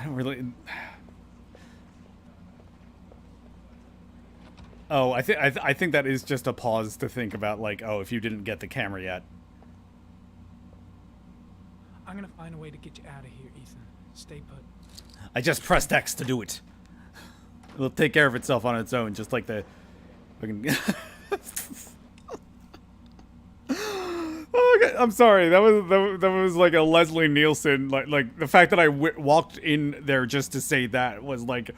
don't really... Oh, I think that is just a pause to think about, like, oh, if you didn't get the camera yet. I'm gonna find a way to get you out of here, Ethan. Stay put. I just pressed X to do it. It'll take care of itself on its own, just like the fucking... Oh, okay. I'm sorry. That was like a Leslie Nielsen. Like the fact that I walked in there just to say that was like,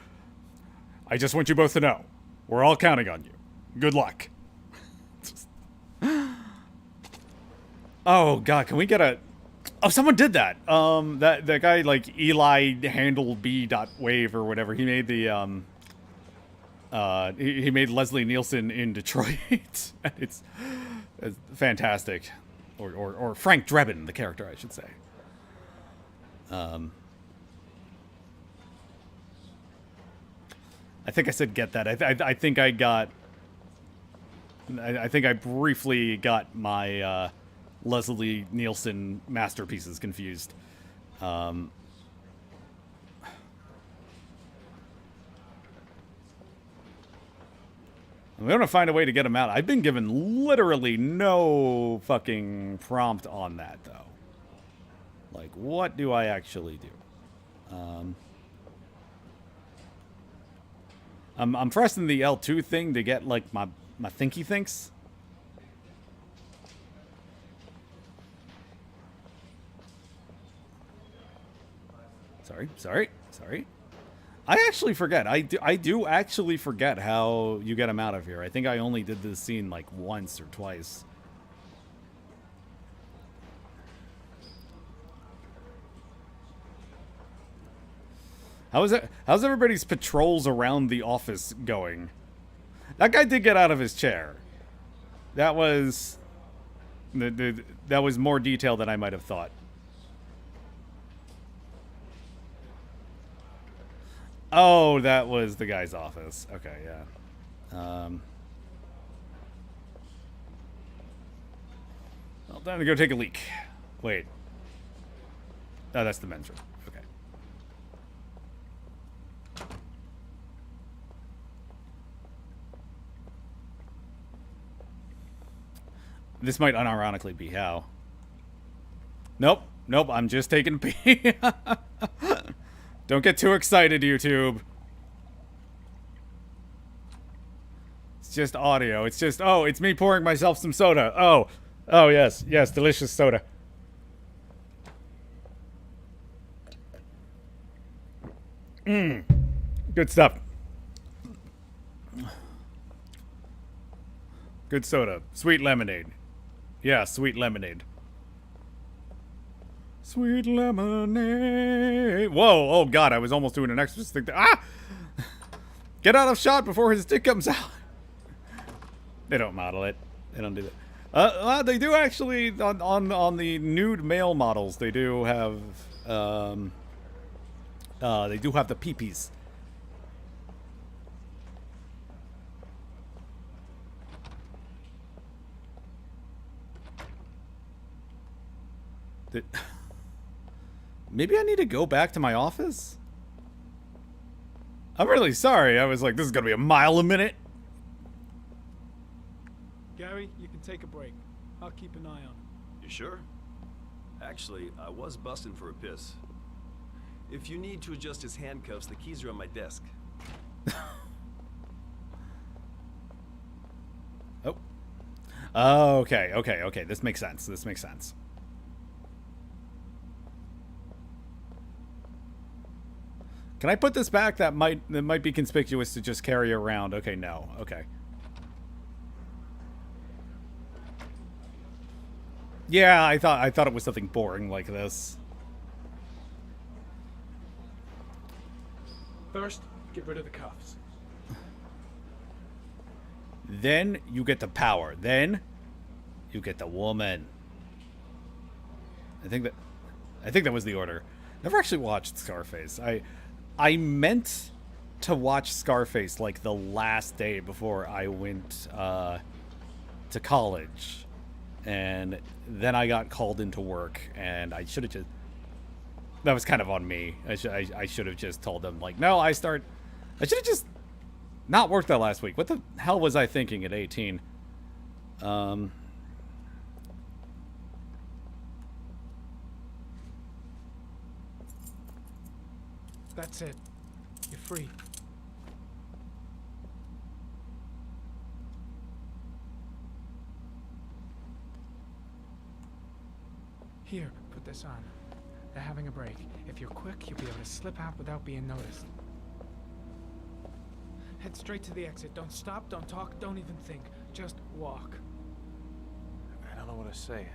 I just want you both to know, we're all counting on you. Good luck. Oh God, can we get a? Oh, someone did that. That guy like Eli Handle B. Wave or whatever. He made the he made Leslie Nielsen in Detroit. it's fantastic. Or Frank Drebin, the character, I should say. I think I said get that. I think I got... I think I briefly got my Leslie Nielsen masterpieces confused. I'm going to find a way to get him out. I've been given literally no fucking prompt on that, though. Like, what do I actually do? I'm pressing the L2 thing to get, like, my thinky thinks. Sorry. I actually forget. I do actually forget how you get him out of here. I think I only did this scene like once or twice. How's everybody's patrols around the office going? That guy did get out of his chair. That was that was more detail than I might have thought. Oh, that was the guy's office. Okay, yeah. Well, time to go take a leak. Wait. Oh, that's the men's room. Okay. This might unironically be how. Nope. Nope, I'm just taking a pee. Don't get too excited, YouTube. It's just audio. It's just, oh, it's me pouring myself some soda. Oh. Oh, yes. Yes, delicious soda. Good stuff. Good soda. Sweet lemonade. Yeah, sweet lemonade. Sweet lemonade. Whoa, oh god, I was almost doing an exorcist thing. Ah! Get out of shot before his dick comes out. They don't model it. They don't do that. They do actually, on the nude male models, they do have, the peepees. Maybe I need to go back to my office? I'm really sorry. I was like, this is gonna be a mile a minute. Gary, you can take a break. I'll keep an eye on him. You sure? Actually, I was busting for a piss. If you need to adjust his handcuffs, the keys are on my desk. Oh. Oh, okay, okay, okay. This makes sense. This makes sense. Can I put this back? That might be conspicuous to just carry around. Okay, no. Okay. Yeah, I thought it was something boring like this. First, get rid of the cuffs. Then you get the power. Then you get the woman. I think that was the order. Never actually watched Scarface. I meant to watch Scarface like the last day before I went to college. And then I got called into work, and I should have just... That was kind of on me. I should have just told them, like, no, I should have just not worked that last week. What the hell was I thinking at 18? That's it. You're free. Here, put this on. They're having a break. If you're quick, you'll be able to slip out without being noticed. Head straight to the exit. Don't stop, don't talk, don't even think. Just walk. I don't know what to say.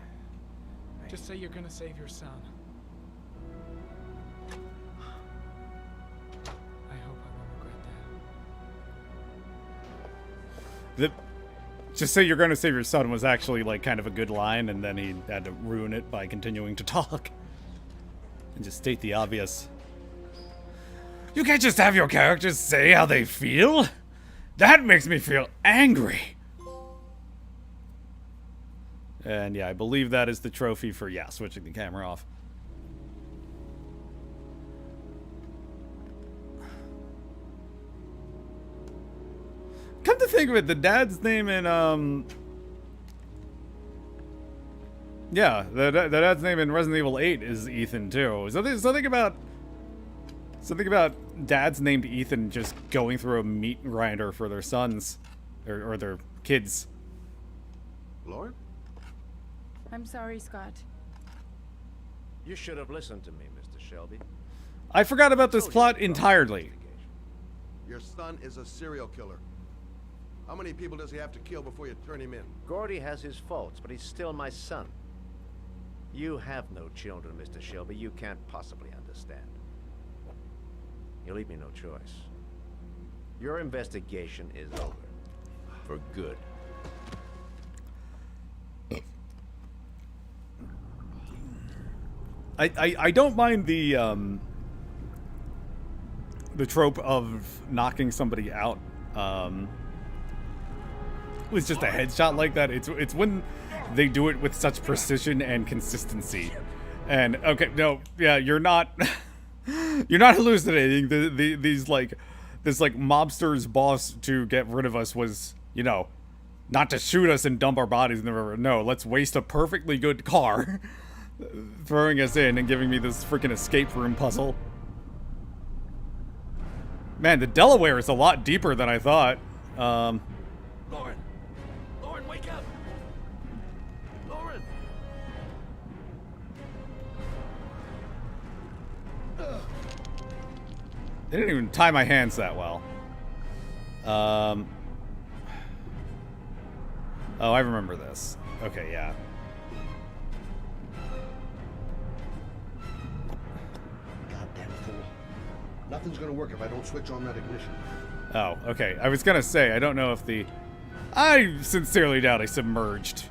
Just say you're gonna save your son. I hope I won't regret that. Just say you're going to save your son was actually like kind of a good line, and then he had to ruin it by continuing to talk. And just state the obvious. You can't just have your characters say how they feel. That makes me feel angry. And yeah, I believe that is the trophy for, yeah, switching the camera off. Come to think of it, the dad's name in, yeah, the dad's name in Resident Evil 8 is Ethan, too. Something about dads named Ethan just going through a meat grinder for their sons, or their kids. Lord? I'm sorry, Scott. You should have listened to me, Mr. Shelby. I forgot about this plot entirely. Your son is a serial killer. How many people does he have to kill before you turn him in? Gordy has his faults, but he's still my son. You have no children, Mr. Shelby. You can't possibly understand. You leave me no choice. Your investigation is over. For good. I don't mind the trope of knocking somebody out with just a headshot like that. It's when they do it with such precision and consistency. And okay, no, yeah, you're not you're not hallucinating. This mobster's boss to get rid of us was, you know, not to shoot us and dump our bodies in the river. No, let's waste a perfectly good car throwing us in and giving me this freaking escape room puzzle. Man, the Delaware is a lot deeper than I thought. Lauren! Lauren, wake up! Lauren! They didn't even tie my hands that well. Oh, I remember this. Okay, yeah. Goddamn fool. Nothing's gonna work if I don't switch on that ignition. Oh, okay. I was gonna say, I don't know if the... I sincerely doubt a submerged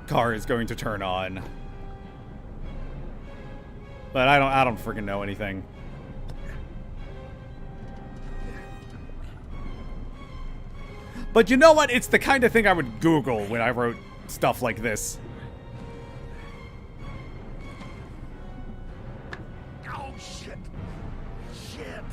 car is going to turn on. But I don't freaking know anything. But you know what? It's the kind of thing I would Google when I wrote stuff like this. Oh, shit! Shit!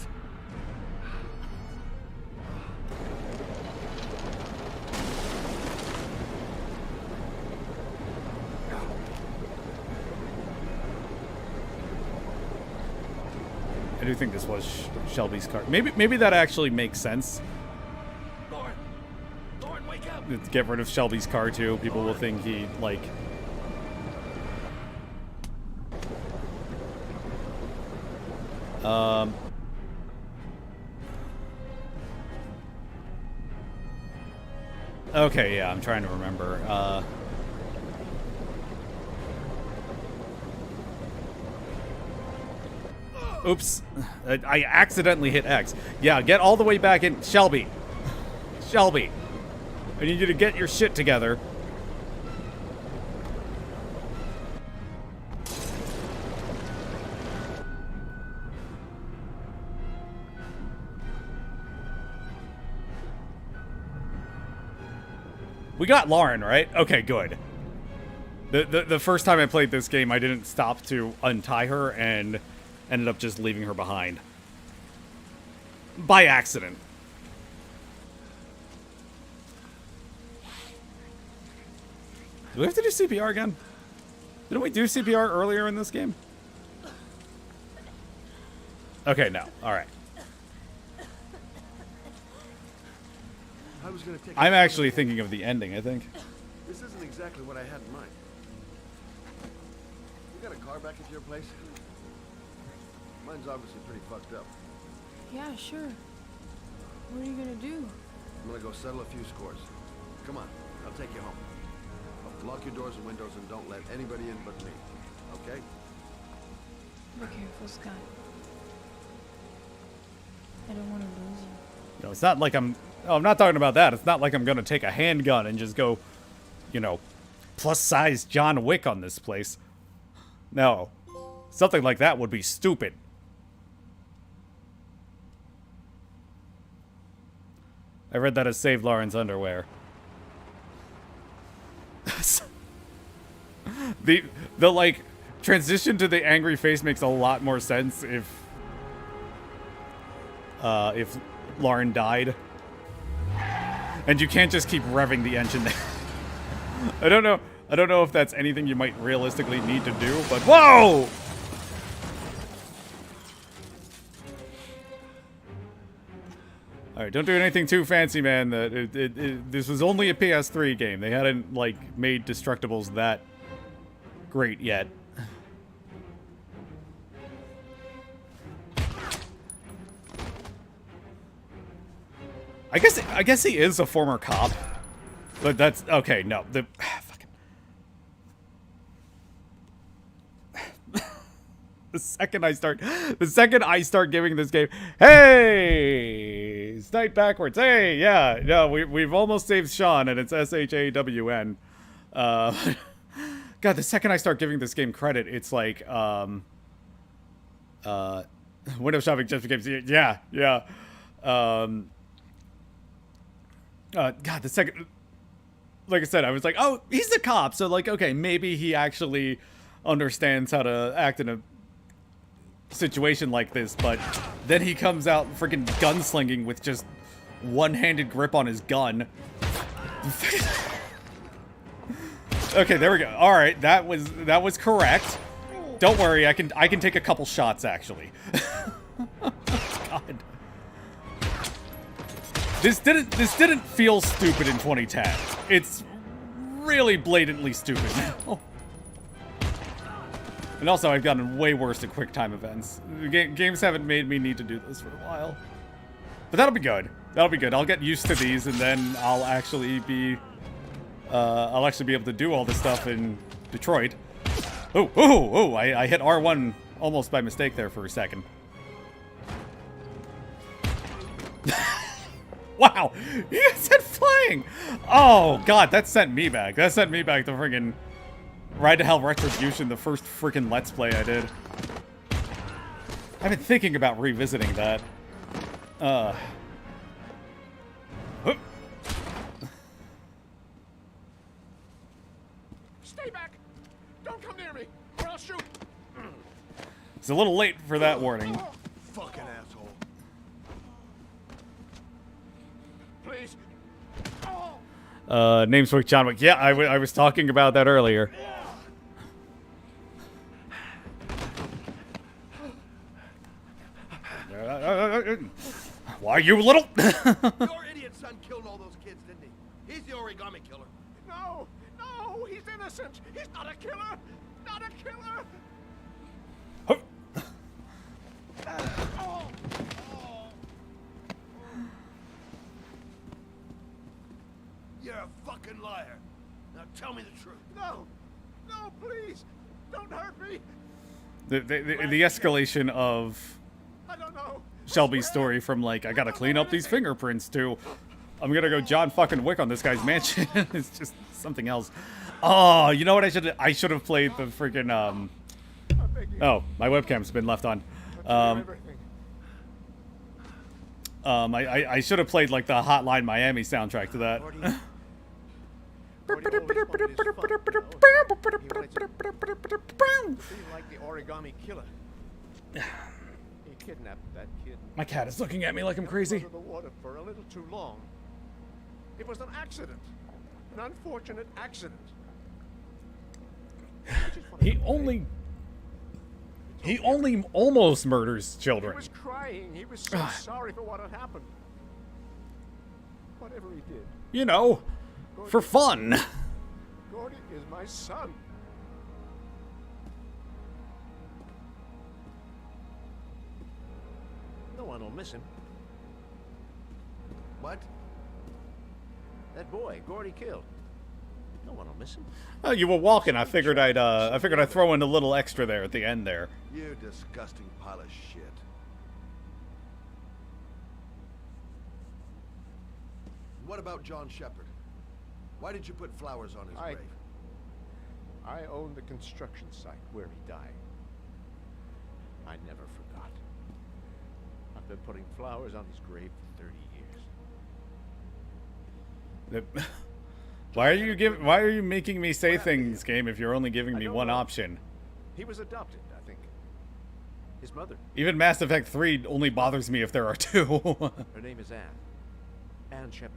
I do think this was Shelby's car. Maybe that actually makes sense. Lauren, wake up! To get rid of Shelby's car too. People will think he, like... Okay, yeah, I'm trying to remember. Oops. I accidentally hit X. Yeah, get all the way back in. Shelby. Shelby. I need you to get your shit together. We got Lauren, right? Okay, good. The first time I played this game, I didn't stop to untie her and ended up just leaving her behind. By accident. Do we have to do CPR again? Didn't we do CPR earlier in this game? Okay, no. Alright. I was gonna take I'm actually thinking of the ending, I think. This isn't exactly what I had in mind. You got a car back at your place? Mine's obviously pretty fucked up. Yeah, sure. What are you gonna do? I'm gonna go settle a few scores. Come on, I'll take you home. Lock your doors and windows and don't let anybody in but me. Okay? Be careful, Scott. I don't want to lose you. No, it's not like I'm... Oh, I'm not talking about that. It's not like I'm gonna take a handgun and just go, you know, plus-size John Wick on this place. No. Something like that would be stupid. I read that as Save Lauren's underwear. the like transition to the angry face makes a lot more sense if Lauren died. And you can't just keep revving the engine there. I don't know if that's anything you might realistically need to do, but whoa! Alright, don't do anything too fancy, man. This was only a PS3 game. They hadn't, like, made Destructibles that great yet. I guess he is a former cop. But that's... Okay, no. Fucking... The second I start giving this game, hey, snipe backwards. Hey, yeah, no, we've almost saved Sean, and it's SHAWN. God, the second I start giving this game credit, it's like, window shopping just games. Yeah. God, the second, like I said, I was like, oh, he's a cop, so like, okay, maybe he actually understands how to act in a situation like this, but then he comes out freaking gunslinging with just one-handed grip on his gun. Okay, there we go. All right, that was correct. Don't worry, I can take a couple shots actually. God. This didn't feel stupid in 2010. It's really blatantly stupid now. And also, I've gotten way worse at quick time events. Games haven't made me need to do this for a while. But that'll be good. That'll be good. I'll get used to these, and then I'll actually be able to do all this stuff in Detroit. Oh! I hit R1 almost by mistake there for a second. Wow! You said flying! Oh, God, that sent me back. That sent me back to friggin' Ride to Hell Retribution, the first freaking Let's Play I did. I've been thinking about revisiting that. Stay back! Don't come near me, or I'll shoot! It's a little late for that warning. Fucking asshole. Please. Name's Wick John Wick. Yeah, I was talking about that earlier. Why, you little... Your idiot son killed all those kids, didn't he? He's the origami killer. No, he's innocent. He's not a killer. Not a killer. You're a fucking liar. Now tell me the truth. No, please, don't hurt me. The escalation of I don't know. Shelby's story from like, I gotta clean up these fingerprints to, I'm gonna go John fucking Wick on this guy's mansion. It's just something else. Oh, you know what I should have played the freaking oh, my webcam's been left on. I should have played like the Hotline Miami soundtrack to that. Like the origami killer. He kidnapped that kid. My cat is looking at me like I'm crazy. Under the water for a little too long. It was an accident. An unfortunate accident. He only almost murders He children. was crying. He was so sorry for what had happened. Whatever he did. You know, for fun. Gordy is my son. No one will miss him. What? That boy, Gordy killed. No one will miss him. Oh, you were walking. I figured I'd throw in a little extra there at the end there. You disgusting pile of shit. What about John Shepard? Why did you put flowers on his grave? I own the construction site where he died. I never forgot. I've been putting flowers on his grave for 30 years. Why are you making me say things, game, if you're only giving me one option? He was adopted, I think. His mother. Even Mass Effect 3 only bothers me if there are two. Her name is Anne. Anne Shepard.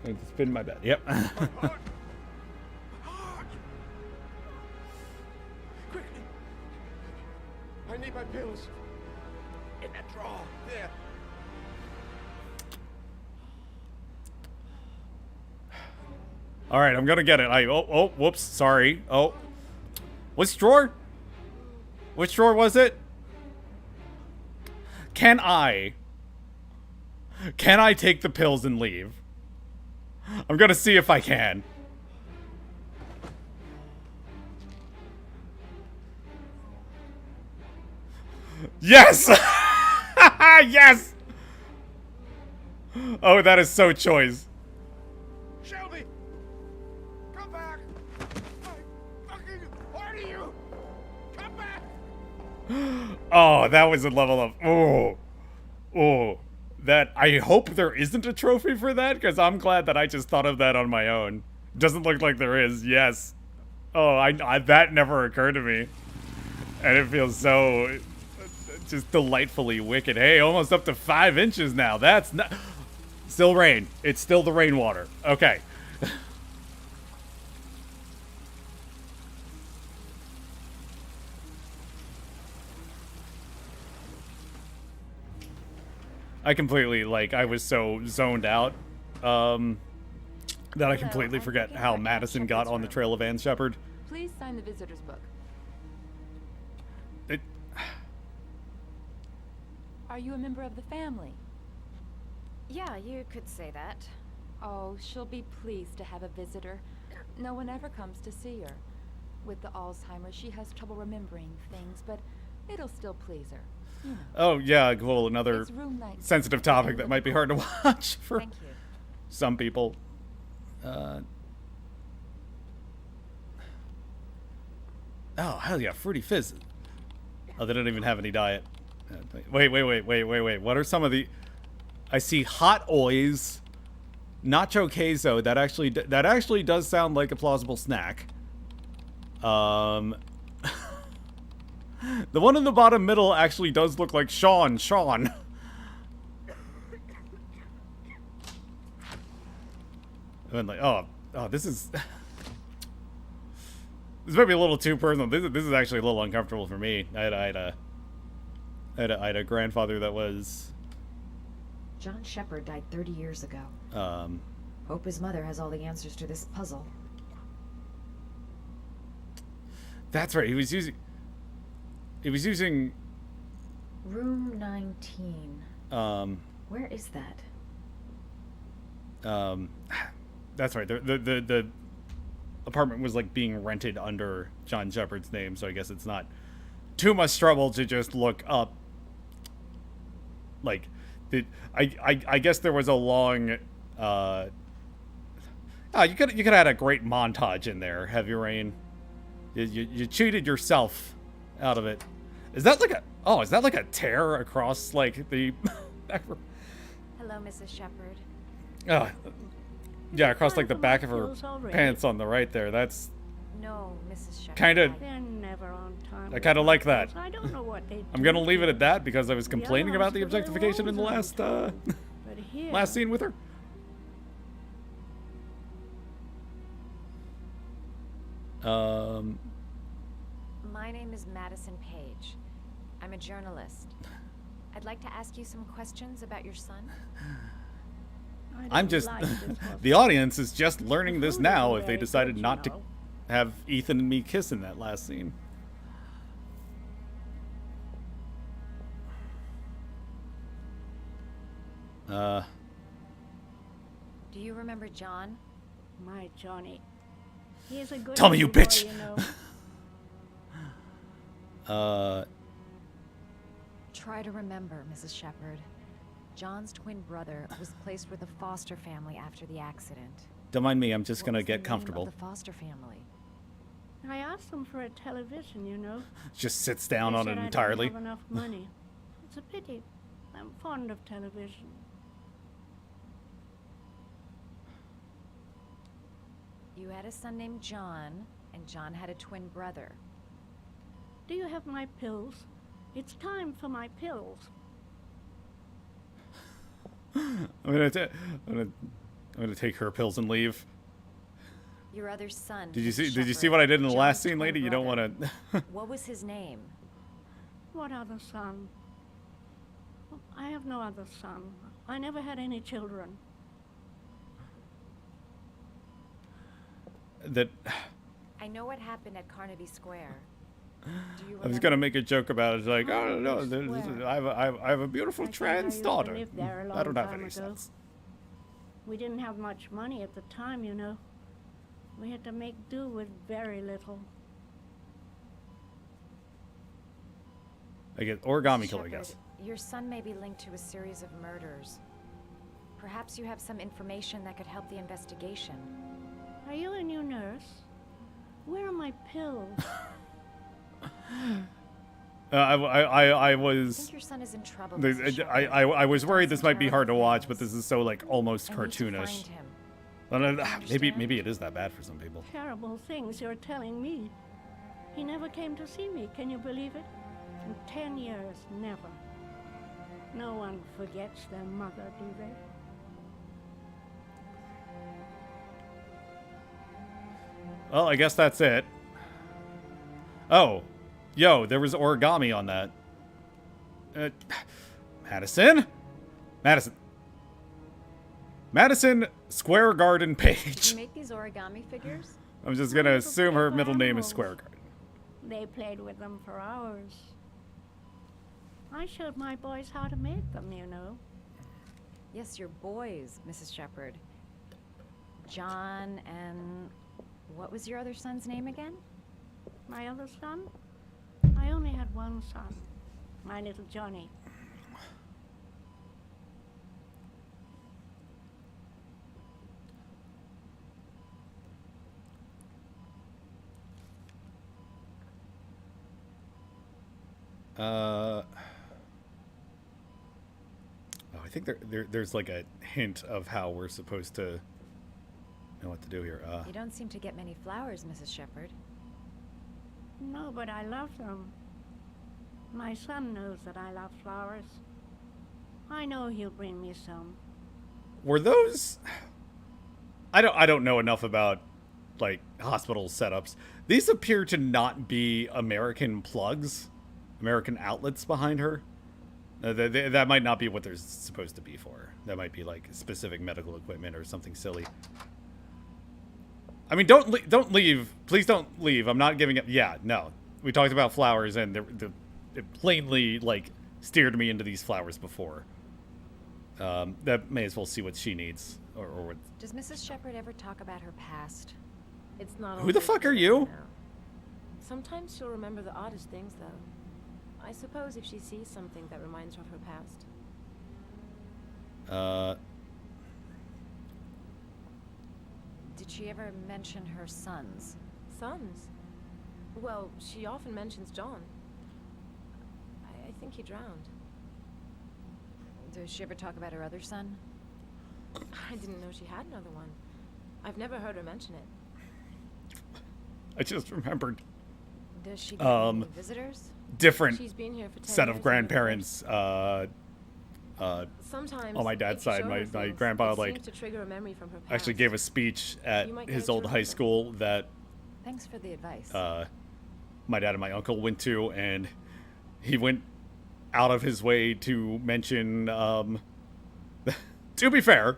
I just spin my bed. Yep. Quickly. I need my pills. In that drawer. There. All right, I'm gonna get it. Oh, whoops, sorry. Oh, which drawer? Which drawer was it? Can I take the pills and leave? I'm gonna see if I can. Yes! Yes! Oh, that is so choice. Shelby! Come back! I fucking order you! Come back! Oh, that was a level of... Oh. Oh. That... I hope there isn't a trophy for that, because I'm glad that I just thought of that on my own. Doesn't look like there is. Yes. Oh, I that never occurred to me. And it feels so... just delightfully wicked. Hey, almost up to 5 inches now. That's not... Still rain. It's still the rainwater. Okay. I completely, like, I was so zoned out, that I completely forget how Madison got on the trail of Ann Shepard. Please sign the visitor's book. It... Are you a member of the family? Yeah, you could say that. Oh, she'll be pleased to have a visitor. No one ever comes to see her. With the Alzheimer's, she has trouble remembering things, but it'll still please her. You know. Oh, yeah, cool. Another It's room 19. sensitive topic that might be hard to watch for Thank you. some people. Oh, hell yeah, Fruity Fizz. Oh, they don't even have any diet. Wait. What are some of the... I see Hot Oys, Nacho Queso. That actually does sound like a plausible snack. The one in the bottom middle actually does look like Sean. And like, oh, this is... This might be a little too personal. This is actually a little uncomfortable for me. I had a grandfather that was... John Shepard died 30 years ago. Hope his mother has all the answers to this puzzle. That's right. He was using... Room 19. Where is that? That's right. The apartment was like being rented under John Shepard's name, so I guess it's not too much trouble to just look up. Like, I guess there was a long. You could have had a great montage in there, Heavy Rain. You cheated yourself out of it. Is that like a tear across like the? Hello, Mrs. Shepard. Yeah, across like the back of her pants on the right there. That's No, Mrs. Shepard. kind of. They're never on time. I kind of like that. I don't know what they do. I'm gonna leave it at that because I was complaining about the objectification in the last But here, last scene with her. My name is Madison Page. I'm a journalist. I'd like to ask you some questions about your son. I'm just... the audience is just learning this now if they decided not to have Ethan and me kiss in that last scene. Do you remember John? My Johnny. He is a good Tell me, you little boy, bitch! you know. Try to remember, Mrs. Shepard. John's twin brother was placed with a foster family after the accident. Don't mind me, I'm just What gonna was the get name comfortable. of the foster family? I asked them for a television, you know. Just sits down They on said it I entirely. don't have enough money. It's a pity. I'm fond of television. You had a son named John, and John had a twin brother. Do you have my pills? It's time for my pills. I'm gonna take her pills and leave. Your other son. Did you see Shepard, what I did in the John's last scene, twin lady? You don't brother. want to. What was his name? What other son? I have no other son. I never had any children. That I know what happened at Carnaby Square. Do you I was remember? gonna make a joke about it. It's like, oh no, Swear. I have a beautiful I think I trans used to daughter. live there a I don't long have time any ago. sense. We didn't have much money at the time, you know. We had to make do with very little. I get origami killer, I guess. Your son may be linked to a series of murders. Perhaps you have some information that could help the investigation. Are you a new nurse? Where are my pills? I I was. think your son is in trouble. I was worried this might be hard to watch, but this is so like almost cartoonish. Maybe it is that bad for some people. Terrible things you're telling me. He never came to see me, can you believe it? In 10 years, never. No one forgets their mother, do they? Well, I guess that's it. Oh. Yo, there was origami on that. Madison? Madison Square Garden Did Page. you make these origami figures? I'm just gonna assume her middle name is Square Garden. They played with them for hours. I showed my boys how to make them, you know. Yes, your boys, Mrs. Shepherd. John and... what was your other son's name again? My other son? I only had one son. My little Johnny. Oh, I think there's like a hint of how we're supposed to know what to do here. You don't seem to get many flowers, Mrs. Shepherd. No, but I love them. My son knows that I love flowers. I know he'll bring me some. Were those... I don't know enough about, like, hospital setups. These appear to not be American plugs. American outlets behind her. That might not be what they're supposed to be for. That might be, like, specific medical equipment or something silly. I mean, don't leave. Please don't leave. I'm not giving up. Yeah, no. We talked about flowers, and it plainly, like, steered me into these flowers before. That may as well see what she needs. Or what... Does Mrs. Shepherd ever talk about her past? It's not. Who the fuck are you? Sometimes she'll remember the oddest things, though. I suppose if she sees something that reminds her of her past. Did she ever mention her sons? Sons? Well, she often mentions John. I think he drowned. Does she ever talk about her other son? I didn't know she had another one. I've never heard her mention it. I just remembered. Does she get any visitors? Different She's been here for 10 set of years grandparents. Sometimes on my dad's side, my grandpa like to trigger a memory from her past. actually gave a speech at his old high school that Thanks for the advice. My dad and my uncle went to, and he went out of his way to mention to be fair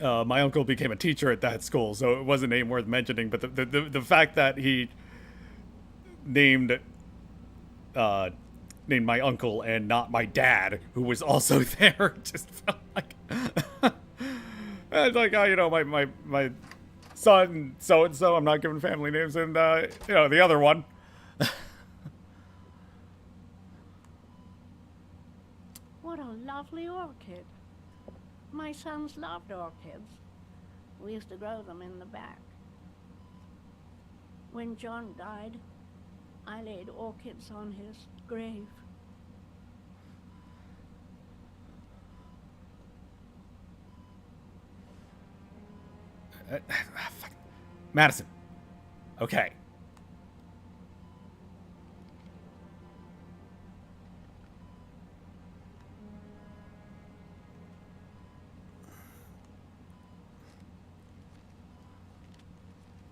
my uncle became a teacher at that school, so it was a name worth mentioning, but the fact that he named my uncle and not my dad, who was also there, just felt like it's like, oh, you know, my son so and so. I'm not giving family names, and you know, the other one. What a lovely orchid. My sons loved orchids. We used to grow them in the back. When John died, I laid orchids on his grave. Madison. Okay.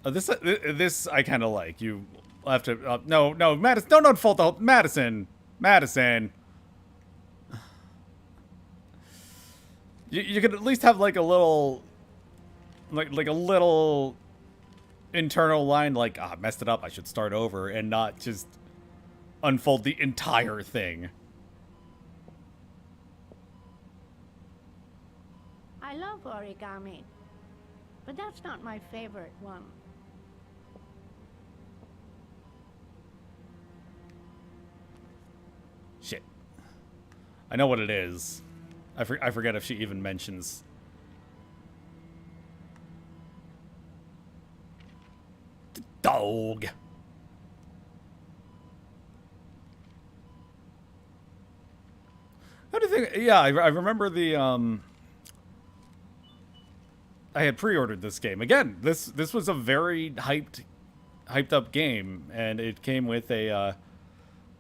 This I kind of like. You have to no, Madison, don't fault the whole Madison. You could at least have like a little like a little internal line like, I messed it up, I should start over, and not just unfold the entire thing. I love origami, but that's not my favorite one. Shit. I know what it is. I forget if she even mentions. The dog. How do you think? Yeah, I remember the I had pre-ordered this game. Again, this was a very hyped up game, and it came with a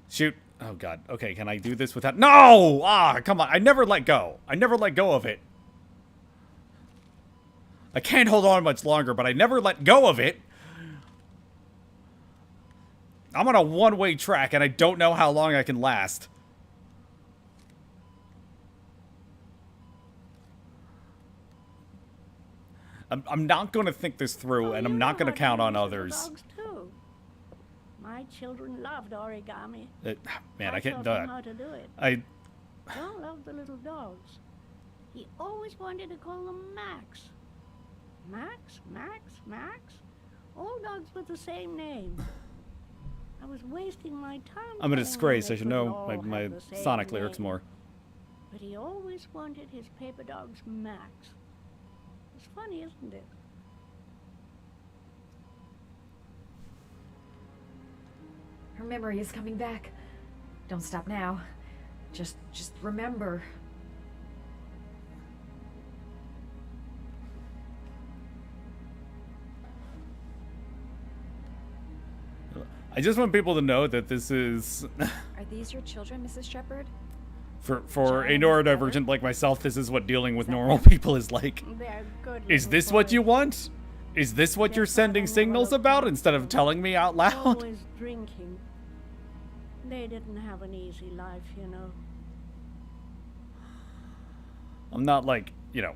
shoot. Oh god. Okay, can I do this without? No! Ah, come on. I never let go. I never let go of it. I can't hold on much longer, but I never let go of it. I'm on a one-way track, and I don't know how long I can last. I'm not going to think this through, and I'm not going to count on others. Dogs too. My children loved origami. Man, I can't taught do them it. how to do it. John loved the little dogs. He always wanted to call them Max. Max, Max, Max. All dogs with the same name. I was wasting my time. I'm a telling him disgrace. they I should could know all my have the same Sonic lyrics name. more. But he always wanted his paper dogs Max. It's funny, isn't it? Her memory is coming back. Don't stop now. Just remember. I just want people to know that this is Are these your children, Mrs. Shepherd? for a neurodivergent like myself, this is what dealing with normal people is like. They're good Is little this what you boys. want? Is this what you're sending signals about instead of telling me out loud? Always drinking. They didn't have an easy life, you know. I'm not like, you know.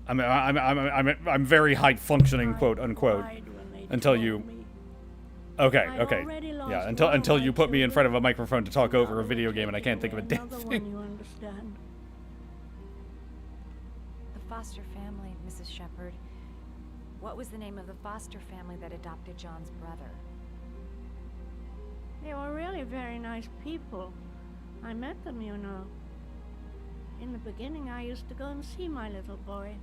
I'm very high functioning, quote unquote, until you. Okay, okay, yeah. Until you put me in front of a microphone to talk over a video game, and I can't think of a damn Another thing. one, you understand. The foster family, Mrs. Shepherd. What was the name of the foster family that adopted John's brother? They were really very nice people. I met them, you know. In the beginning, I used to go and see my little boy.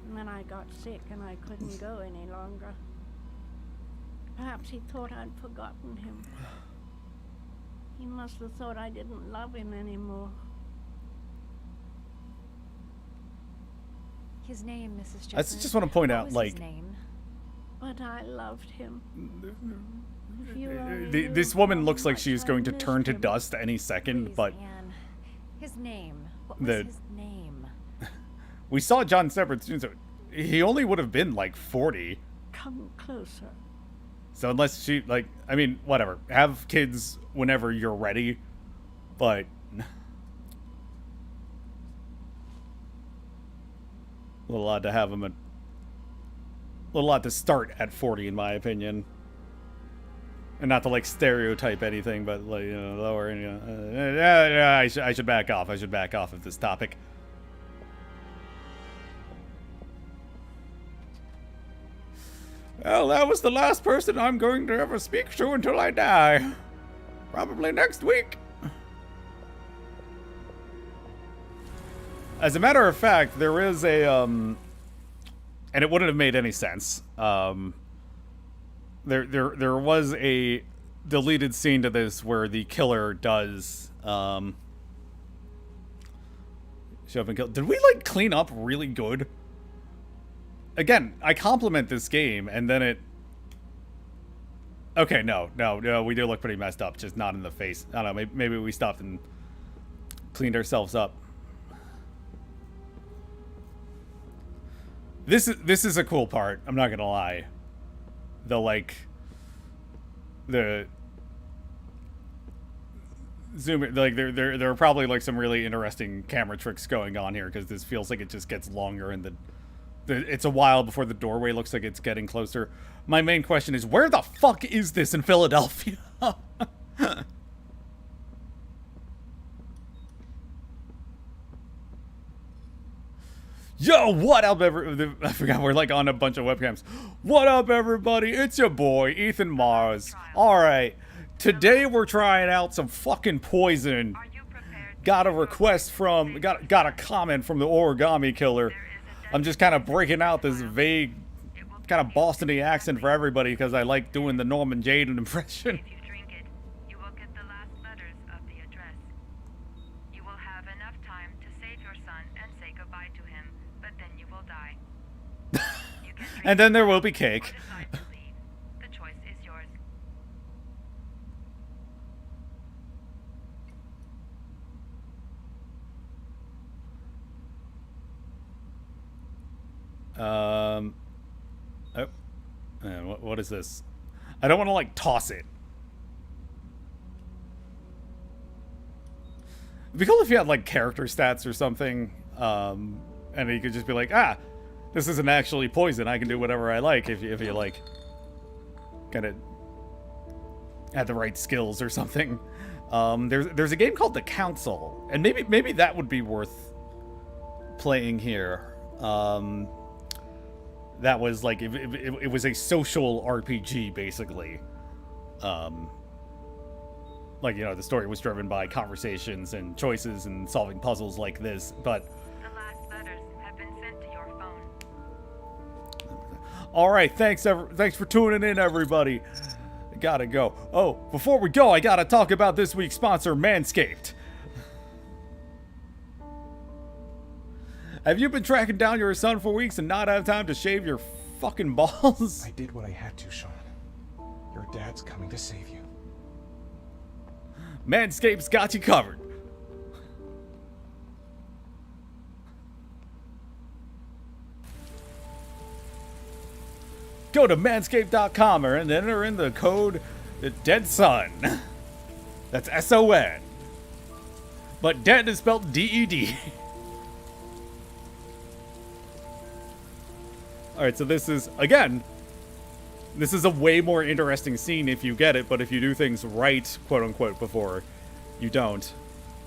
And then I got sick and I couldn't go any longer. Perhaps he thought I'd forgotten him. He must have thought I didn't love him anymore. His name, Mrs. Shepherd. I just want to point What out, was like, his name? But I loved him. If you only knew this how woman looks like much she's I going to missed turn to him. dust any second, Please, but Anne. His name. What was the his name? we saw John Shepherd soon, so he only would have been like 40. Come closer. So unless she, like, I mean, whatever. Have kids whenever you're ready, but a little odd to have them a little odd to start at 40, in my opinion. And not to, like, stereotype anything, but, like, you know, lower, you know, yeah, I should back off. I should back off of this topic. Well, that was the last person I'm going to ever speak to until I die. Probably next week. As a matter of fact, there is a, and it wouldn't have made any sense. There was a deleted scene to this where the killer does, show up and kill. Did we, like, clean up really good? Again, I compliment this game, and then it... Okay, no, we do look pretty messed up, just not in the face. I don't know, maybe we stopped and cleaned ourselves up. This is a cool part, I'm not gonna lie. The zoom, like, there are probably, like, some really interesting camera tricks going on here, because this feels like it just gets longer, and it's a while before the doorway looks like it's getting closer. My main question is, where the fuck is this in Philadelphia? Yo, what up, I forgot we're like on a bunch of webcams. What up, everybody? It's your boy, Ethan Mars. Alright, today we're trying out some fucking poison. Got a request from, got a comment from the Origami Killer. I'm just kind of breaking out this vague, kind of Boston-y accent for everybody because I like doing the Norman Jayden impression. And then there will be cake. The choice is yours. What is this? I don't want to like toss it. It'd be cool if you had like character stats or something, and you could just be like, ah, this isn't actually poison. I can do whatever I like if you like, kind of had the right skills or something. There's a game called The Council, and maybe that would be worth playing here. That was like it was a social RPG basically. Like, you know, the story was driven by conversations and choices and solving puzzles like this, but The last letters have been sent to your phone. all right, thanks for tuning in, everybody. I gotta go. Oh, before we go, I gotta talk about this week's sponsor, Manscaped. Have you been tracking down your son for weeks and not have time to shave your fucking balls? I did what I had to, Sean. Your dad's coming to save you. Manscaped's got you covered. Go to manscaped.com and enter in the code DEADSON. That's S-O-N. But dead is spelled D-E-D. Alright, so this is, again, this is a way more interesting scene if you get it, but if you do things right, quote-unquote, before you don't.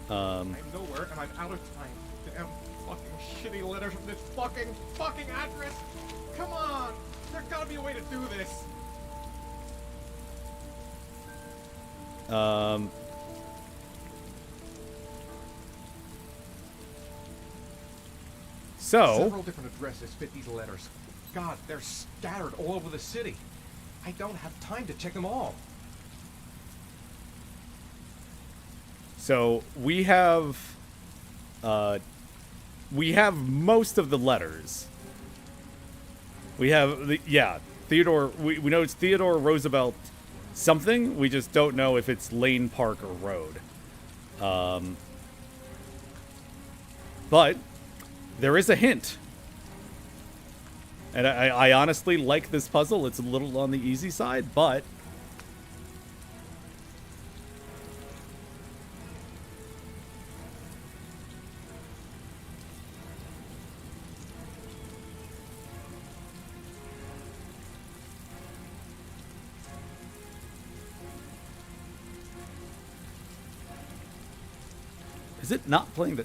I'm nowhere, and I'm out of time. Damn fucking shitty letters from this fucking address. Come on! There's gotta be a way to do this. So Several different addresses fit these letters. God, they're scattered all over the city. I don't have time to check them all. So we have most of the letters. We have Theodore. We know it's Theodore Roosevelt something. We just don't know if it's Lane Park or Road. But there is a hint. And I honestly like this puzzle. It's a little on the easy side, but is it not playing the...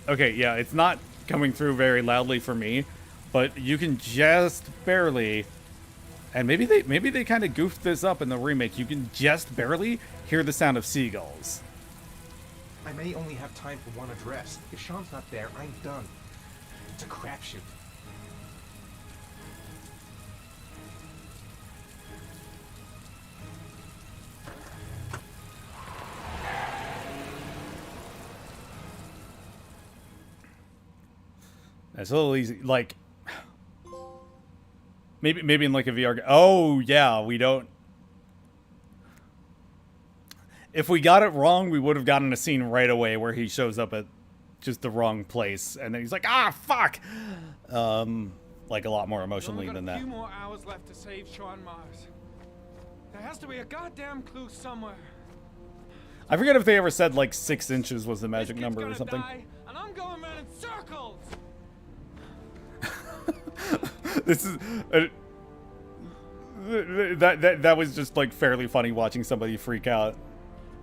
Okay, yeah, it's not coming through very loudly for me, but you can just barely, and maybe they kind of goofed this up in the remake. You can just barely hear the sound of seagulls. I may only have time for one address. If Sean's not there, I'm done. It's a crapshoot. It's a little easy, like maybe in like a VR. Oh yeah, we don't. If we got it wrong, we would have gotten a scene right away where he shows up at just the wrong place, and then he's like, ah, fuck. Like a lot more emotionally than that. A few more hours left to save Sean Mars. There has to be a goddamn clue somewhere. I forget if they ever said like 6 inches was the magic number or something. And I'm going around in circles. This is That was just like fairly funny watching somebody freak out.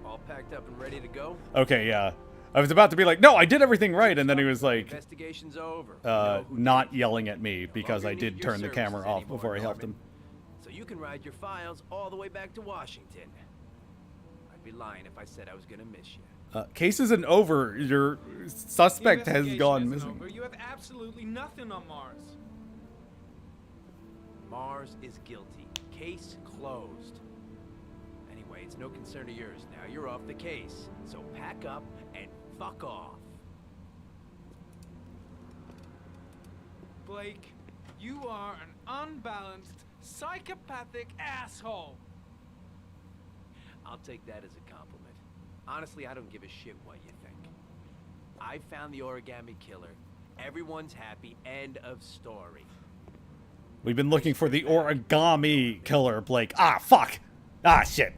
All packed up and ready to go? Okay, yeah. I was about to be like, no, I did everything right, and then he was like, Investigation's over. not yelling at me because I did turn the camera off before I helped him. So you can ride your files all the way back to Washington. I'd be lying if I said I was gonna miss you. Case isn't over. Your suspect has gone missing. Over. You have absolutely nothing on Mars. Mars is guilty. Case closed. Anyway, it's no concern of yours now. You're off the case. So pack up and fuck off. Blake, you are an unbalanced, psychopathic asshole. I'll take that as a compliment. Honestly, I don't give a shit what you think. I found the origami killer. Everyone's happy. End of story. We've been looking for the origami killer, Blake. Ah, fuck. Ah, shit.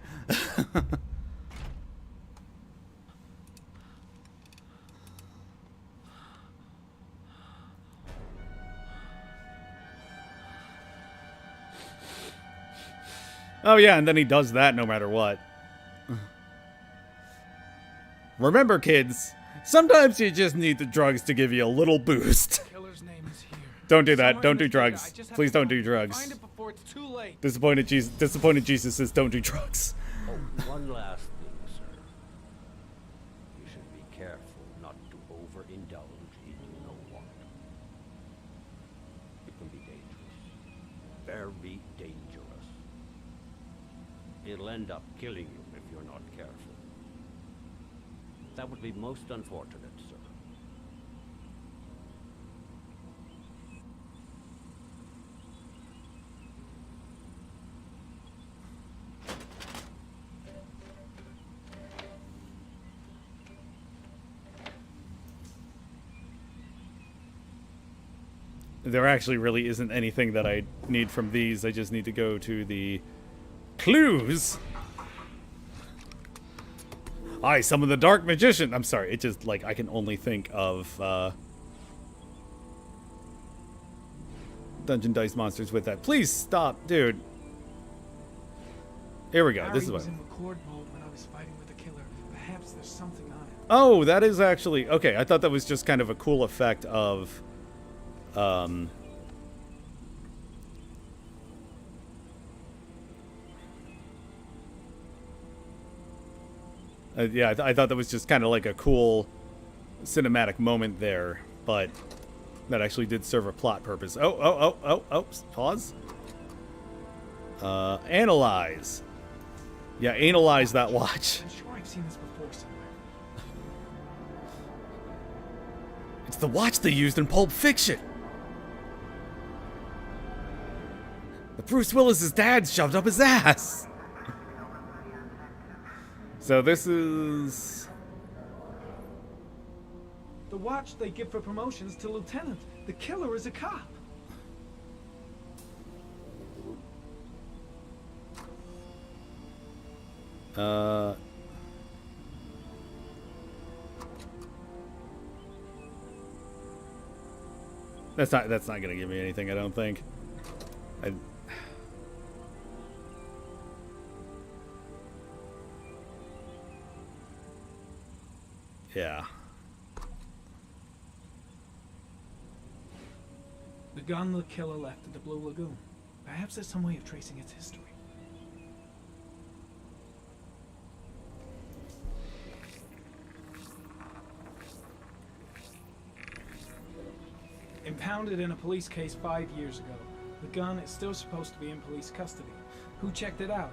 Oh, yeah, and then he does that no matter what. Remember, kids, sometimes you just need the drugs to give you a little boost. Killer's name is here. Don't do that. Somewhere Don't in do this data. drugs. I just have Please to don't do drugs. Find it before it's too late. Disappointed Jesus says don't do drugs. Oh, one last thing, sir. You should be careful not to overindulge in you know what. It can be dangerous. Very dangerous. It'll end up killing you if you're not careful. That would be most unfortunate, sir. There actually really isn't anything that I need from these. I just need to go to the clues. I summon the Dark Magician. I'm sorry, it just, like, I can only think of, Dungeon Dice Monsters with that. Please stop, dude. Here we go. This is what. was in record mode when I was fighting with the killer. Perhaps there's something on it. Oh, that is actually... Okay, I thought that was just kind of a cool effect of... yeah, I thought that was just kind of like a cool cinematic moment there, but that actually did serve a plot purpose. Oh, pause. Analyze. Yeah, analyze that watch. I'm sure I've seen this before somewhere. It's the watch they used in Pulp Fiction. The Bruce Willis's dad shoved up his ass. So this is... The watch they give for promotions to lieutenant. The killer is a cop. That's not gonna give me anything, I don't think. Yeah. The gun the killer left at the Blue Lagoon. Perhaps there's some way of tracing its history. Impounded in a police case 5 years ago. The gun is still supposed to be in police custody. Who checked it out?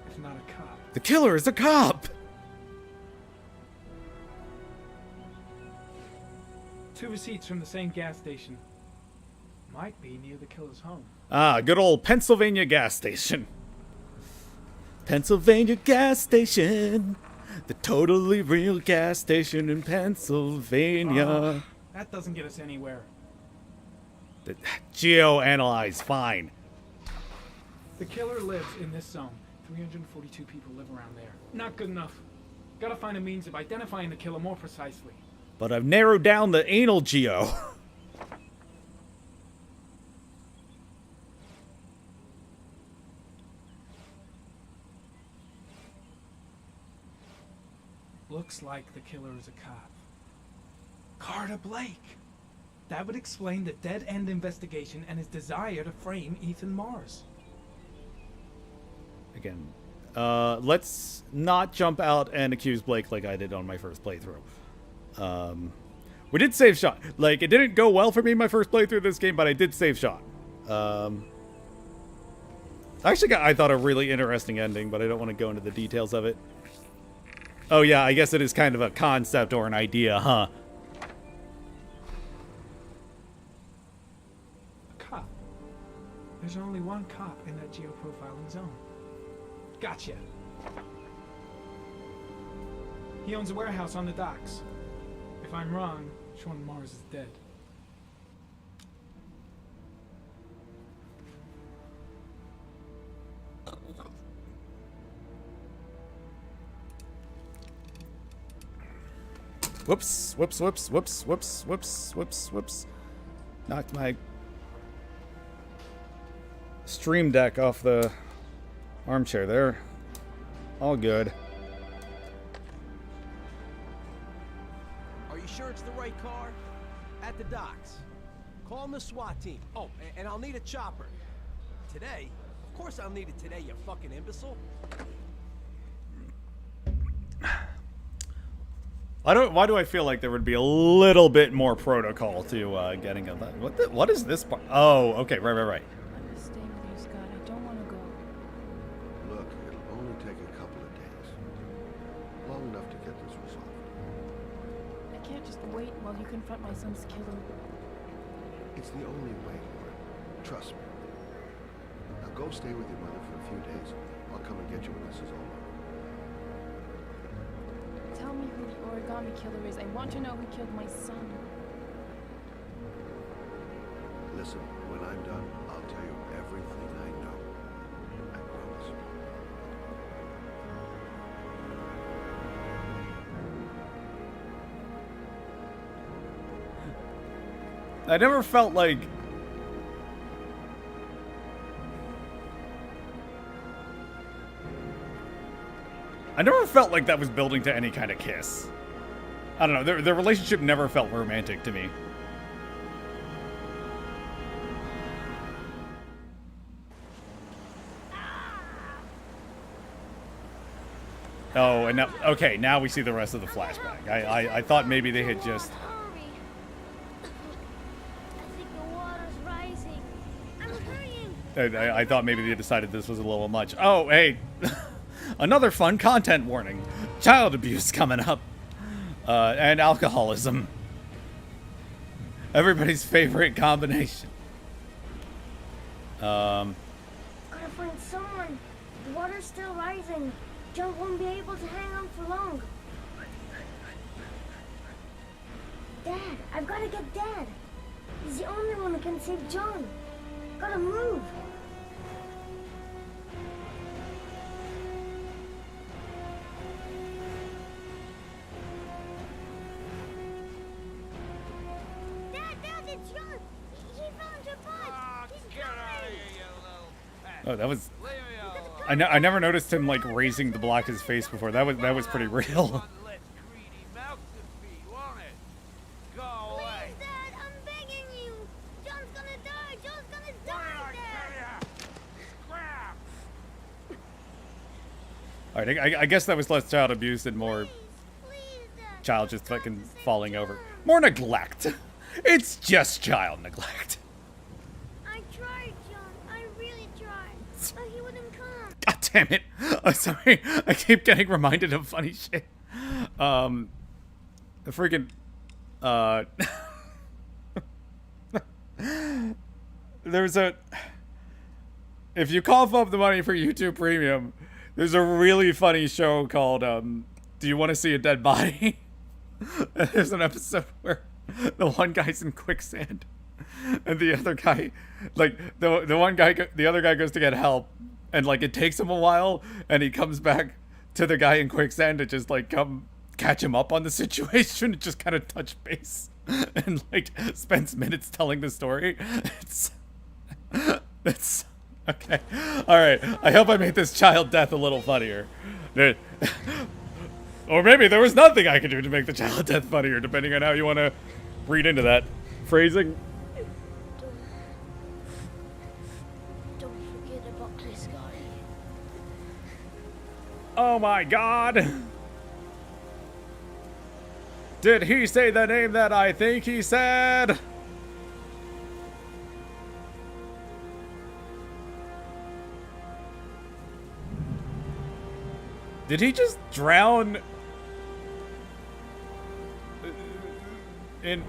If not a cop. The killer is a cop! 2 receipts from the same gas station. Might be near the killer's home. Ah, good old Pennsylvania gas station. Pennsylvania gas station. The totally real gas station in Pennsylvania. That doesn't get us anywhere. The geo-analyze, fine. The killer lives in this zone. 342 people live around there. Not good enough. Gotta find a means of identifying the killer more precisely. But I've narrowed down the anal geo. looks like the killer is a cop. Carter Blake! That would explain the dead-end investigation and his desire to frame Ethan Mars. Again, let's not jump out and accuse Blake like I did on my first playthrough. We did save Sean. Like, it didn't go well for me my first playthrough of this game, but I did save Sean. I actually got, I thought, a really interesting ending, but I don't want to go into the details of it. Oh yeah, I guess it is kind of a concept or an idea, huh? A cop. There's only one cop in that geoprofiling zone. Gotcha. He owns a warehouse on the docks. If I'm wrong, Sean Mars is dead. Whoops, whoops, whoops, whoops, whoops, whoops, whoops, whoops. Knocked my stream deck off the armchair there. All good. Are you sure it's the right car? At the docks. Call the SWAT team. Oh, and I'll need a chopper. Today? Of course I'll need it today, you fucking imbecile. Why do I feel like there would be a little bit more protocol to getting a... What is this part? Oh, okay, right. I'm gonna stay with you, Scott. I don't want to go. Look, it'll only take a couple of days. Long enough to get this resolved. I can't just wait while you confront my son's killer. It's the only way, Lauren. Trust me. Now go stay with your mother for a few days. I'll come and get you when this is over. Tell me who the origami killer is. I want to know who killed my son. Listen, when I'm done, I'll tell you everything I know. I promise. I never felt like... I never felt like that was building to any kind of kiss. I don't know, their relationship never felt romantic to me. Oh, and now, okay, now we see the rest of the flashback. I thought maybe they had just... I thought maybe they decided this was a little much. Oh, hey, another fun content warning. Child abuse coming up. And alcoholism. Everybody's favorite combination. Gotta find someone. The water's still rising. John won't be able to hang on for long. Dad, I've gotta get Dad. He's the only one who can save John. Gotta move. Dad, it's John. He found your butt. He's Get out of here, you little... Oh, that was... I never noticed him, like, raising to block his face before. That was pretty real. Go away. Please, Dad, I'm begging you. John's gonna die. John's gonna die, Dad. Alright, I guess that was less child abuse and more child just fucking falling over. More neglect. It's just child neglect. I tried, John. I really tried. But he wouldn't come. God damn it. I'm sorry. I keep getting reminded of funny shit. The freaking... There's a... If you cough up the money for YouTube Premium, there's a really funny show called, Do You Want to See a Dead Body? There's an episode where the one guy's in quicksand, and the other guy, like, the other guy goes to get help, and, like, it takes him a while, and he comes back to the guy in quicksand to just, like, come catch him up on the situation and just kind of touch base and, like, spends minutes telling the story. It's okay. All right. I hope I made this child death a little funnier. Or maybe there was nothing I could do to make the child death funnier, depending on how you want to read into that phrasing. Don't forget about this guy. Oh my god! Did he say the name that I think he said? Did he just drown in...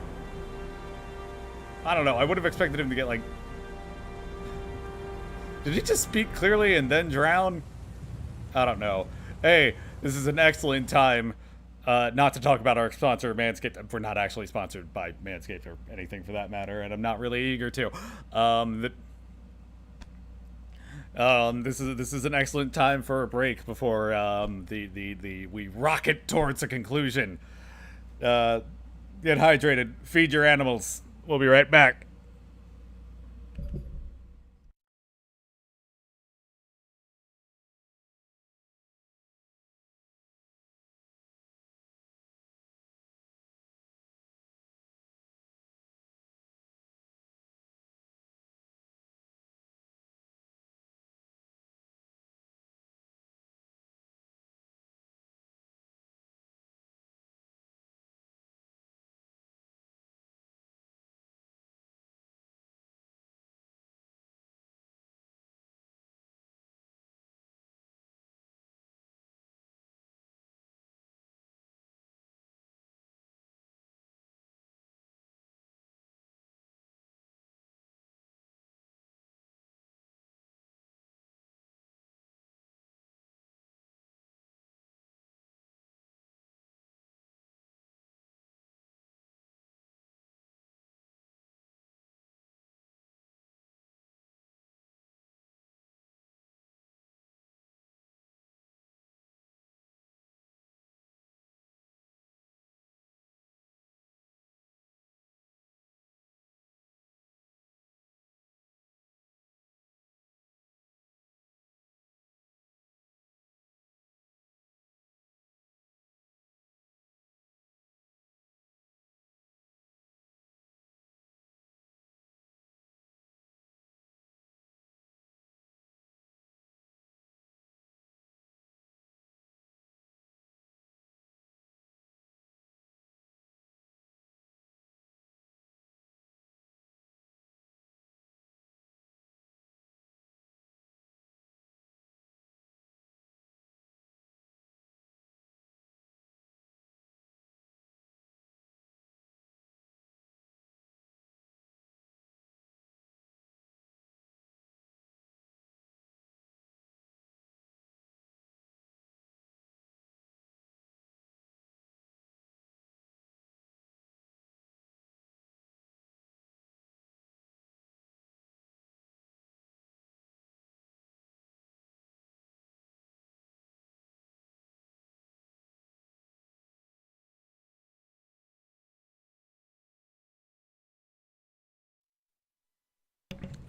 I don't know, I would have expected him to get like... Did he just speak clearly and then drown? I don't know. Hey, this is an excellent time not to talk about our sponsor, Manscaped. We're not actually sponsored by Manscaped or anything for that matter, and I'm not really eager to. This is an excellent time for a break before we rocket towards a conclusion. Get hydrated, feed your animals. We'll be right back.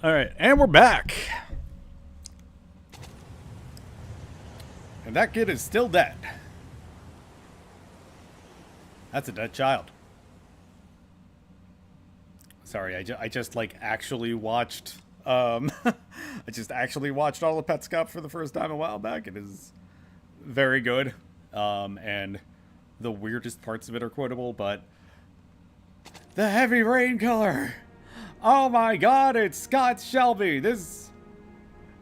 All right, and we're back. And that kid is still dead. That's a dead child. Sorry, I just like actually watched I just actually watched all of Petscop for the first time a while back. It is very good. And the weirdest parts of it are quotable, but the heavy rain killer. Oh my god, it's Scott Shelby. This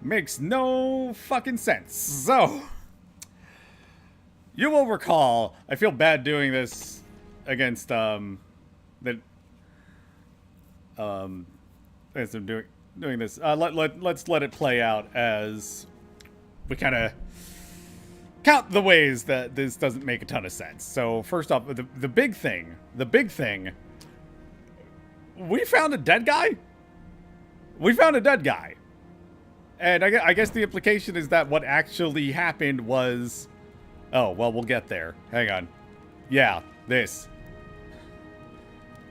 makes no fucking sense. So, you will recall, I feel bad doing this against, as I'm doing this. Let's let it play out as we kind of count the ways that this doesn't make a ton of sense. So, first off, the big thing, we found a dead guy? We found a dead guy. And I guess the implication is that what actually happened was... Oh, well, we'll get there. Hang on. Yeah, this.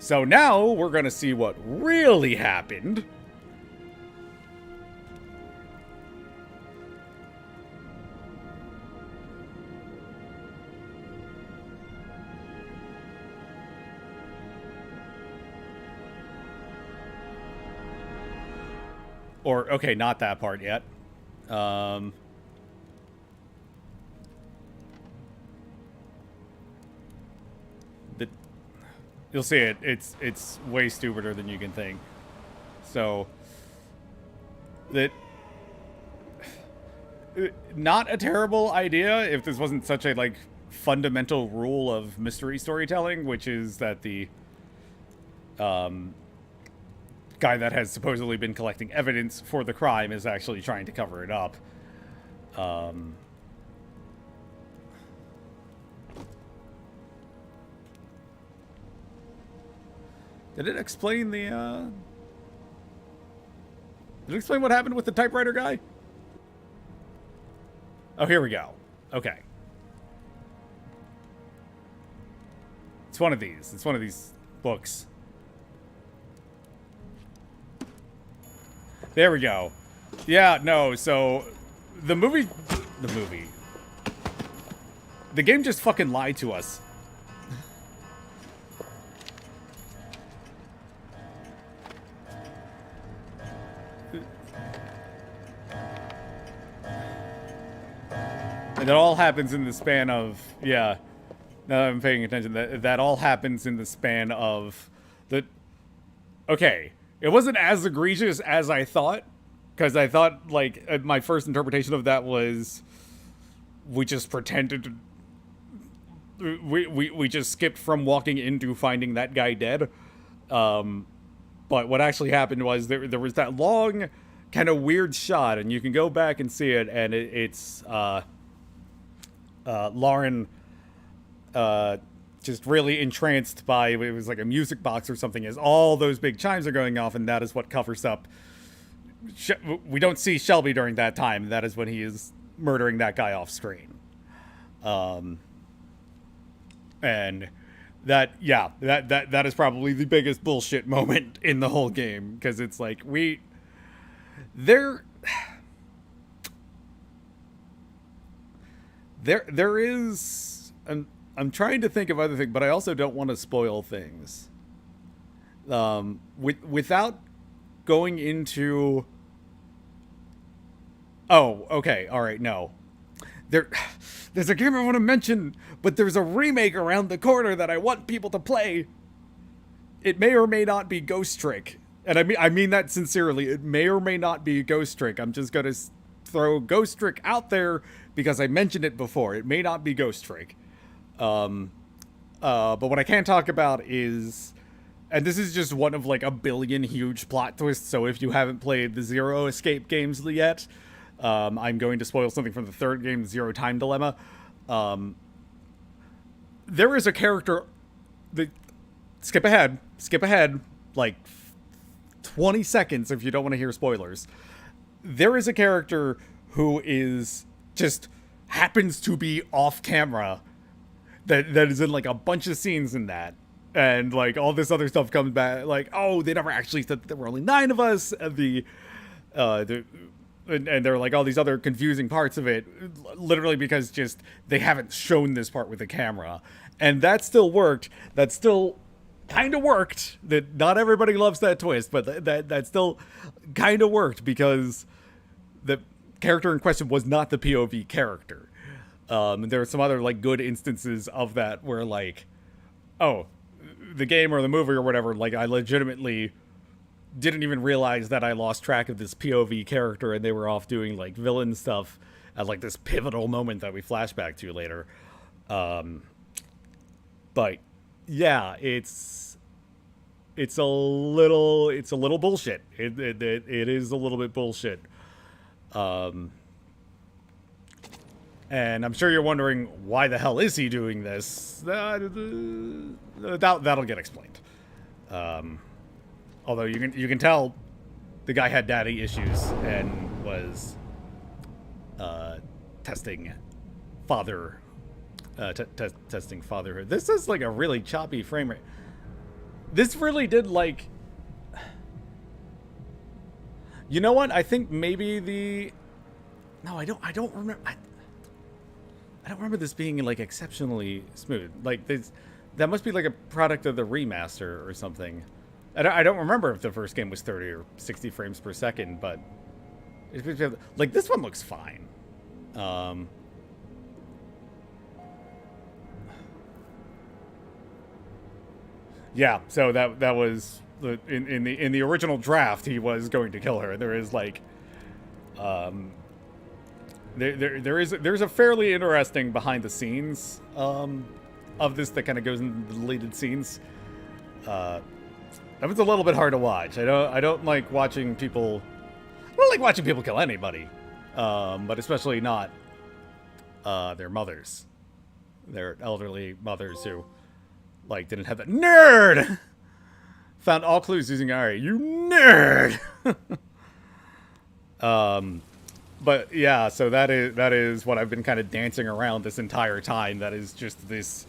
So now we're going to see what really happened. Or, okay, not that part yet. You'll see it. It's way stupider than you can think. So, not a terrible idea if this wasn't such a, like, fundamental rule of mystery storytelling, which is that the guy that has supposedly been collecting evidence for the crime is actually trying to cover it up. Did it explain the, Did it explain what happened with the typewriter guy? Oh, here we go. Okay. It's one of these. It's one of these books. There we go. Yeah, no, so the game just fucking lied to us. And it all happens in the span of, yeah, now that I'm paying attention, that all happens in the span of okay, it wasn't as egregious as I thought, because I thought, like, my first interpretation of that was we just pretended to, we just skipped from walking into finding that guy dead. But what actually happened was there was that long, kind of weird shot, and you can go back and see it, and it's Lauren just really entranced by, it was like a music box or something, as all those big chimes are going off, and that is what covers up. We don't see Shelby during that time. That is when he is murdering that guy off screen. And that, yeah, that is probably the biggest bullshit moment in the whole game, because it's like, there is, I'm trying to think of other things, but I also don't want to spoil things. Without going into, oh, okay, all right, no. There's a game I want to mention, but there's a remake around the corner that I want people to play. It may or may not be Ghost Trick. And I mean that sincerely. It may or may not be Ghost Trick. I'm just going to throw Ghost Trick out there because I mentioned it before. It may not be Ghost Trick. But what I can talk about is, and this is just one of like a billion huge plot twists, so if you haven't played the Zero Escape games yet, I'm going to spoil something from the third game, Zero Time Dilemma. There is a character that, skip ahead, like 20 seconds if you don't want to hear spoilers. There is a character who is just happens to be off camera that is in like a bunch of scenes in that, and like all this other stuff comes back, like, oh, they never actually said that there were only 9 of us, and and there are like all these other confusing parts of it, literally because just they haven't shown this part with the camera, and that still worked. That still kind of worked. That not everybody loves that twist, but that still kind of worked because the character in question was not the POV character. And there are some other like good instances of that where like, oh, the game or the movie or whatever, like I legitimately didn't even realize that I lost track of this POV character and they were off doing like villain stuff at like this pivotal moment that we flash back to later. But yeah, it's a little bullshit. It is a little bit bullshit. And I'm sure you're wondering, why the hell is he doing this? That'll get explained. Although you can tell the guy had daddy issues and was testing testing fatherhood. This is like a really choppy frame rate. This really did like, you know what? I think maybe no, I don't remember. I don't remember this being like exceptionally smooth. Like that must be like a product of the remaster or something. I don't remember if the first game was 30 or 60 frames per second, but Like, this one looks fine. Yeah, so that was in the original draft, he was going to kill her. There is like, there's a fairly interesting behind the scenes of this that kind of goes into the deleted scenes. That was a little bit hard to watch. I don't like watching people. I don't like watching people kill anybody, but especially not their mothers, their elderly mothers who like didn't have that nerd. Found all clues using Ari. You nerd. But yeah, so that is what I've been kind of dancing around this entire time. That is just this,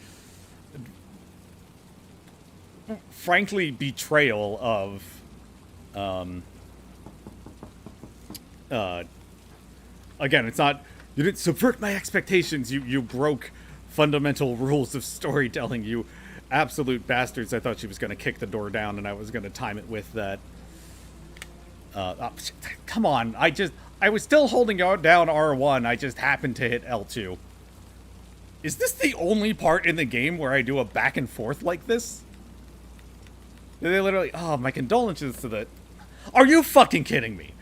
frankly, betrayal of, again, it's not, you didn't subvert my expectations. You broke fundamental rules of storytelling. You absolute bastards. I thought she was going to kick the door down and I was going to time it with that. Come on. I was still holding down R1. I just happened to hit L2. Is this the only part in the game where I do a back and forth like this? They literally, oh, my condolences to the, are you fucking kidding me?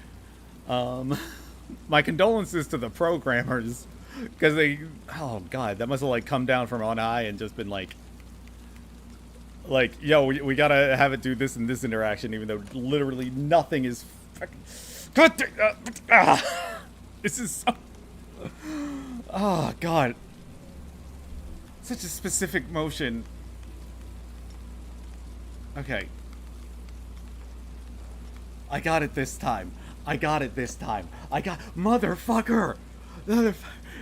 My condolences to the programmers, because they, oh god, that must have like come down from on high and just been like, yo, we gotta have it do this and this interaction, even though literally nothing is fucking, this is so, oh god, such a specific motion. Okay, I got it this time. I got it this time. Motherfucker!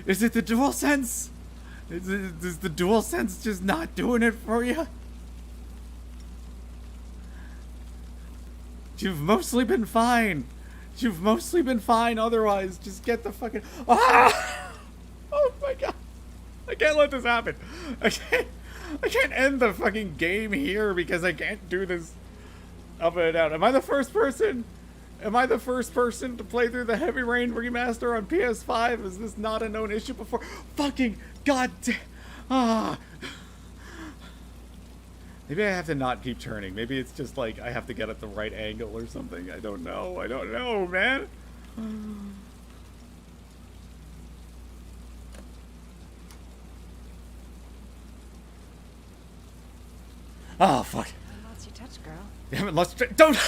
Is it the DualSense? Is the DualSense just not doing it for you? You've mostly been fine. You've mostly been fine otherwise. Just get the fucking... Ah! Oh my god. I can't let this happen. I can't end the fucking game here because I can't do this up and down. Am I the first person? Am I the first person to play through the Heavy Rain remaster on PS5? Is this not a known issue before? Fucking goddamn. Ah. Maybe I have to not keep turning. Maybe it's just like I have to get at the right angle or something. I don't know. I don't know, man. Oh, fuck. I lost your touch, girl. You haven't lost... Don't...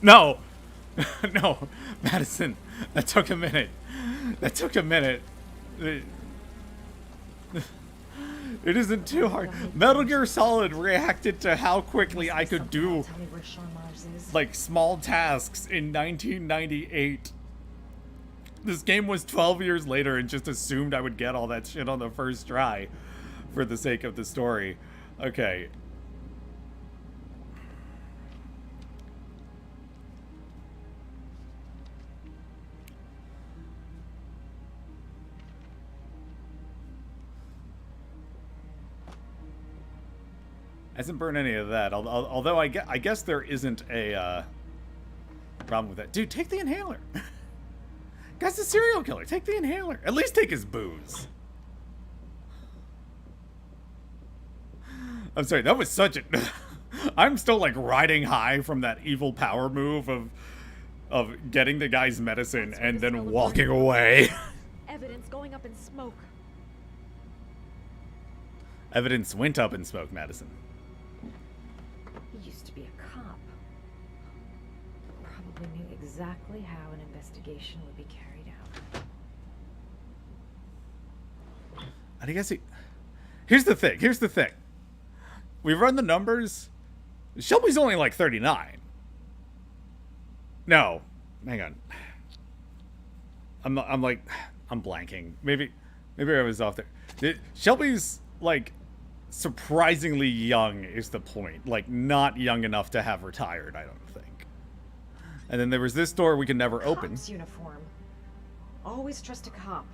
No. No. Madison, that took a minute. That took a minute. It isn't too hard. Metal Gear Solid reacted to how quickly I could do like small tasks in 1998. This game was 12 years later and just assumed I would get all that shit on the first try for the sake of the story. Okay. Hasn't burned any of that, although I guess there isn't a problem with that. Dude, take the inhaler. Guy's a serial killer. Take the inhaler. At least take his booze. I'm sorry, that was such a... I'm still like riding high from that evil power move of getting the guy's medicine and then walking away. Evidence going up in smoke. Evidence went up in smoke, Madison. He used to be a cop. Probably knew exactly how an investigation would be carried out. I guess he... Here's the thing. We run the numbers. Shelby's only like 39. No. Hang on. I'm blanking. Maybe I was off there. Shelby's like surprisingly young is the point. Like not young enough to have retired, I don't think. And then there was this door we could never open. Cop's uniform. Always trust a cop.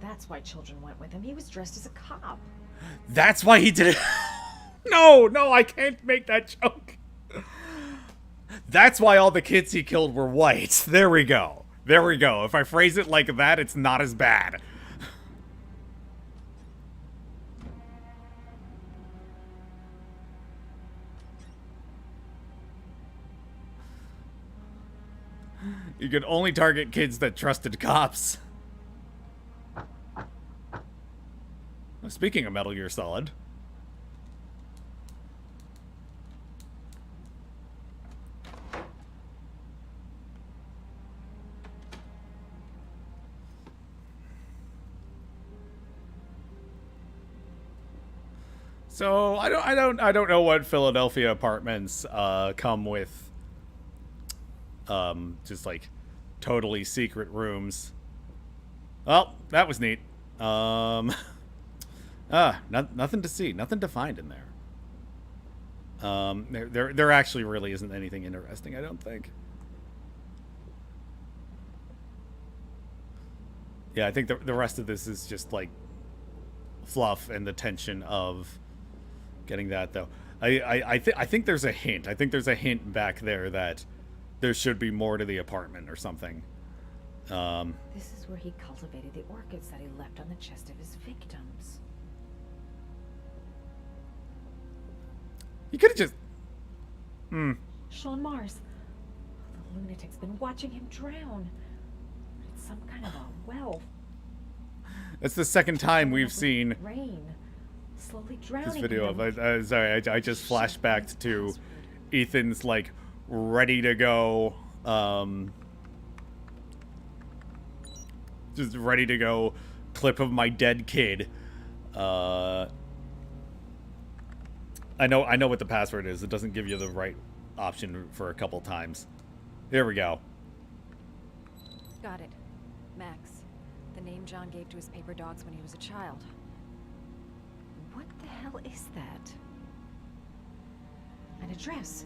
That's why children went with him. He was dressed as a cop. That's why he did it. No, I can't make that joke. That's why all the kids he killed were white. There we go. There we go. If I phrase it like that, it's not as bad. You could only target kids that trusted cops. Speaking of Metal Gear Solid. So I don't know what Philadelphia apartments come with. Just like totally secret rooms. Well, that was neat. Nothing to see, nothing to find in there. There actually really isn't anything interesting, I don't think. Yeah, I think the rest of this is just like fluff and the tension of getting that, though. I think there's a hint. I think there's a hint back there that there should be more to the apartment or something. This is where he cultivated the orchids that he left on the chest of his victims. You could have just... Sean Mars. The lunatic's been watching him drown. It's some kind of a well. That's the second time we've seen rain. Slowly drowning this video him. of... sorry, I just flashed back to Ethan's, like, ready to go... just ready to go clip of my dead kid. I know what the password is. It doesn't give you the right option for a couple times. There we go. Got it. Max. The name John gave to his paper dogs when he was a child. What the hell is that? An address.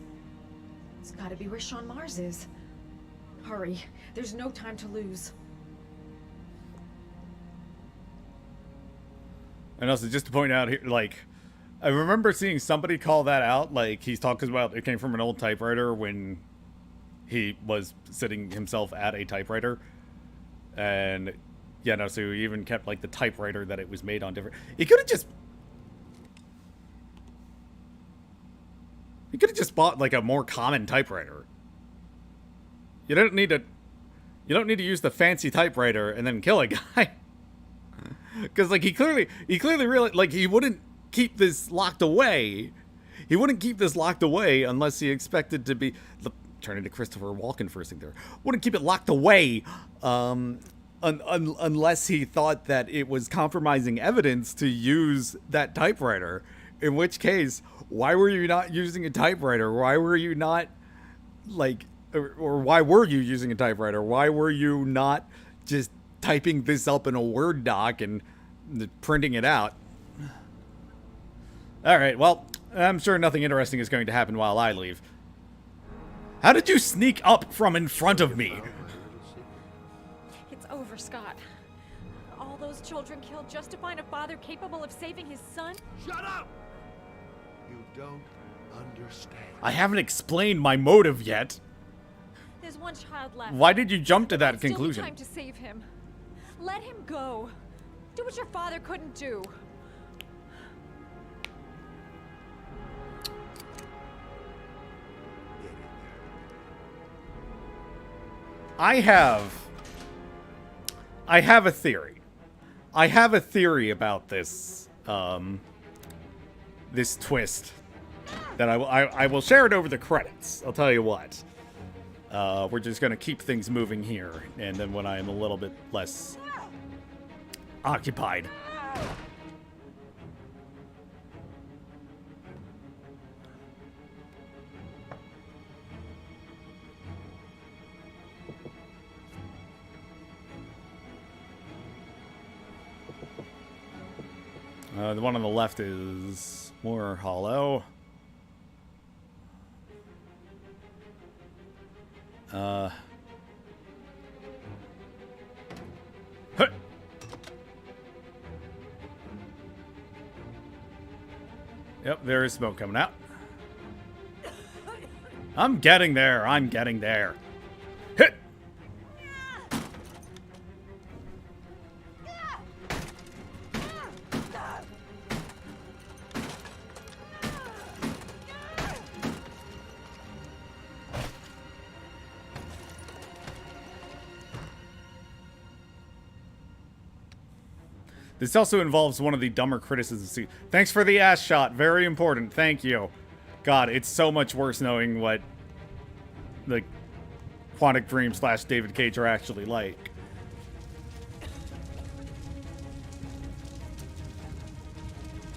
It's gotta be where Sean Mars is. Hurry. There's no time to lose. And also, just to point out here, like, I remember seeing somebody call that out. Like, he's talking about it came from an old typewriter when he was sitting himself at a typewriter. And, yeah, no, so he even kept, like, the typewriter that it was made on different... He could have just bought, like, a more common typewriter. You don't need to use the fancy typewriter and then kill a guy. Because, like, he clearly realized, like, he wouldn't keep this locked away. He wouldn't keep this locked away unless he expected to be... Turn into Christopher Walken for a second there. Wouldn't keep it locked away unless he thought that it was compromising evidence to use that typewriter. In which case, why were you not using a typewriter? Why were you not, like... Or why were you using a typewriter? Why were you not just typing this up in a Word doc and printing it out? Alright, well, I'm sure nothing interesting is going to happen while I leave. How did you sneak up from in front of me? It's over, Scott. All those children killed just to find a father capable of saving his son? Shut up! You don't understand. I haven't explained my motive yet. There's one child left. Why did you jump to that Still conclusion? time to save him. Let him go. Do what your father couldn't do. I have a theory. I have a theory about this, this twist that I will share it over the credits. I'll tell you what. We're just gonna keep things moving here, and then when I am a little bit less occupied. The one on the left is more hollow. Yep, there is smoke coming out. I'm getting there. I'm getting there. Hit! This also involves one of the dumber criticisms. Thanks for the ass shot. Very important. Thank you. God, it's so much worse knowing what the Quantic Dream / David Cage are actually like.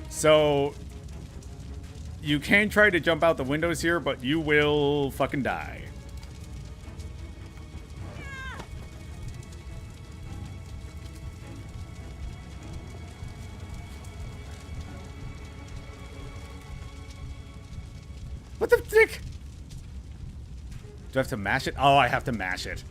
So, you can try to jump out the windows here, but you will fucking die. What the dick? Do I have to mash it? Oh, I have to mash it.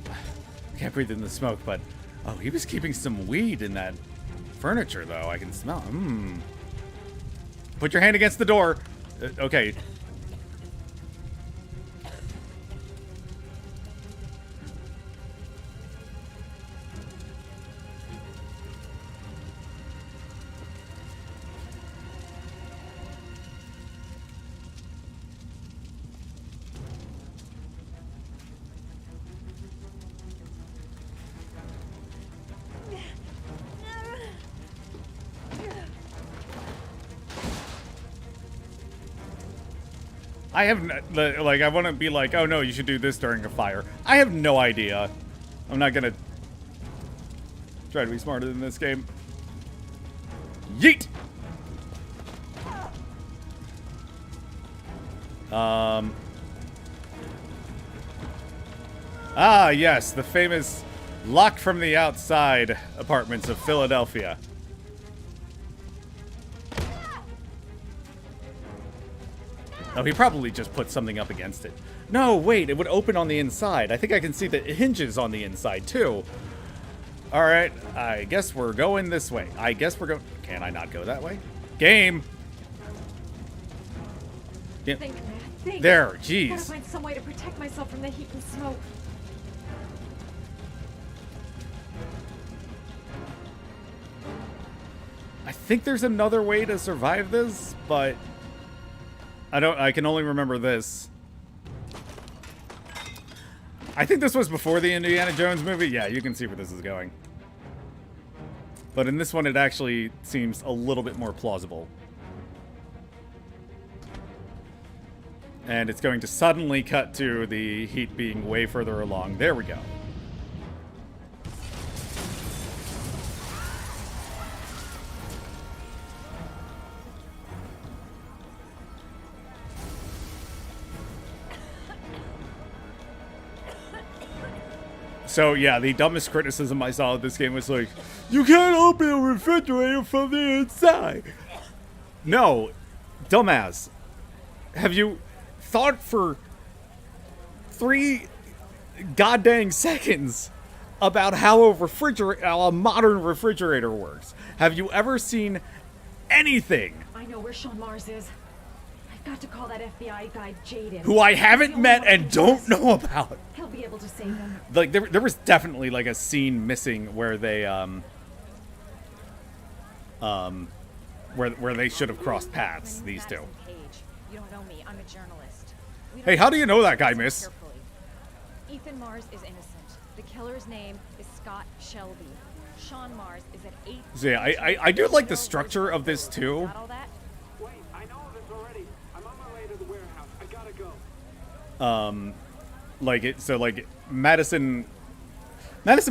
I can't breathe in the smoke, but... Oh, he was keeping some weed in that furniture, though. I can smell. Put your hand against the door. Okay. I have, like, I want to be like, oh no, you should do this during a fire. I have no idea. I'm not gonna try to be smarter than this game. Yeet! Ah, yes, the famous locked from the outside apartments of Philadelphia. Oh, he probably just put something up against it. No, wait, it would open on the inside. I think I can see the hinges on the inside, too. Alright, I guess we're going this way. I guess we're going... Can I not go that way? Game! Yeah. Think, man, think. There, jeez. Gotta find some way to protect myself from the heat and smoke. I think there's another way to survive this, but... I can only remember this. I think this was before the Indiana Jones movie. Yeah, you can see where this is going. But in this one, it actually seems a little bit more plausible. And it's going to suddenly cut to the heat being way further along. There we go. So, yeah, the dumbest criticism I saw of this game was like, you can't open a refrigerator from the inside. No, dumbass. Have you thought for 3 goddamn seconds about how a modern refrigerator works? Have you ever seen anything? I know where Sean Mars is. I've got to call that FBI guy Jaden. Who I haven't met and don't know about. He'll be able to save him. Like, there was definitely, like, a scene missing where they, where they should have crossed paths, these two. You don't know me. I'm a journalist. Hey, how do you know that guy, miss? Ethan Mars is innocent. The killer's name is Scott Shelby. Sean Mars is at 8. So yeah, I do like the structure of this too. Wait, I know this already. I'm on my way to the warehouse. I gotta go. Like Madison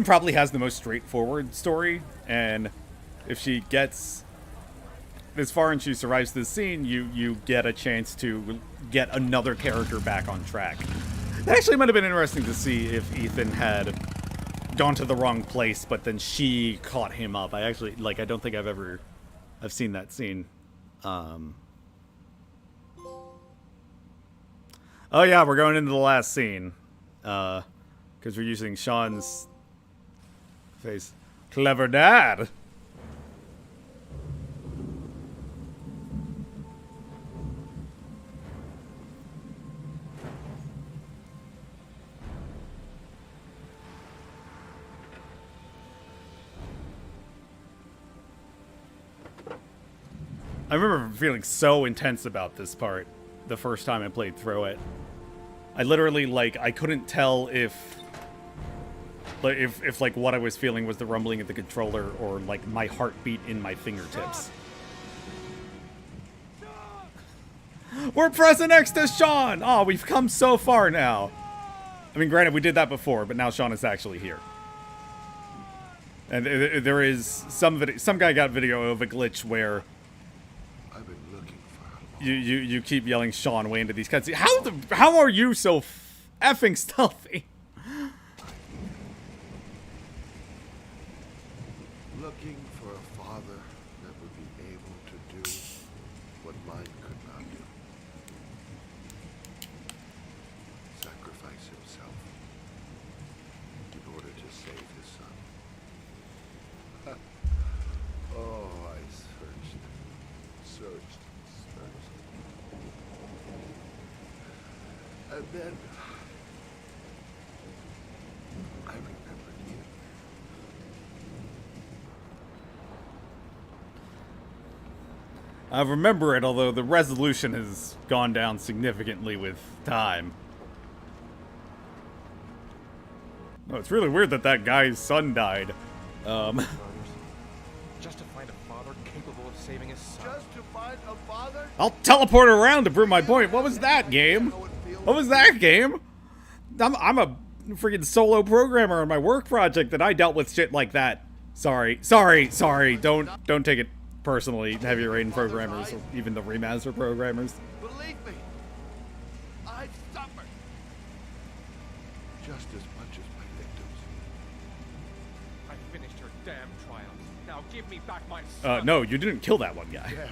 probably has the most straightforward story, and if she gets this far and she survives this scene, you get a chance to get another character back on track. That actually might have been interesting to see if Ethan had gone to the wrong place, but then she caught him up. I don't think I've seen that scene. Oh yeah, we're going into the last scene. Because we're using Sean's face. Clever dad. I remember feeling so intense about this part the first time I played through it. I literally, like, I couldn't tell if like what I was feeling was the rumbling of the controller or like my heartbeat in my fingertips. We're pressing X to Sean! Oh, we've come so far now. I mean, granted, we did that before, but now Sean is actually here. And there is some guy got video of a glitch where you keep yelling Sean way into these cutscenes. How are you so effing stealthy? Looking for a father that would be able to do what mine could not do. Sacrifice himself in order to save his son. Oh, I searched. And then I remembered you. I remember it, although the resolution has gone down significantly with time. Oh, it's really weird that that guy's son died. Just to find a father capable of saving his son. Just to find a father? I'll teleport around to prove my point. What was that, game? What was that, game? I'm a freaking solo programmer on my work project, and I dealt with shit like that. Sorry. Don't take it personally, Heavy Rain programmers, or even the remaster programmers. Believe me, I suffered just as much as my victims. I finished your damn trials. Now give me back my son. No, you didn't kill that one guy. Yeah.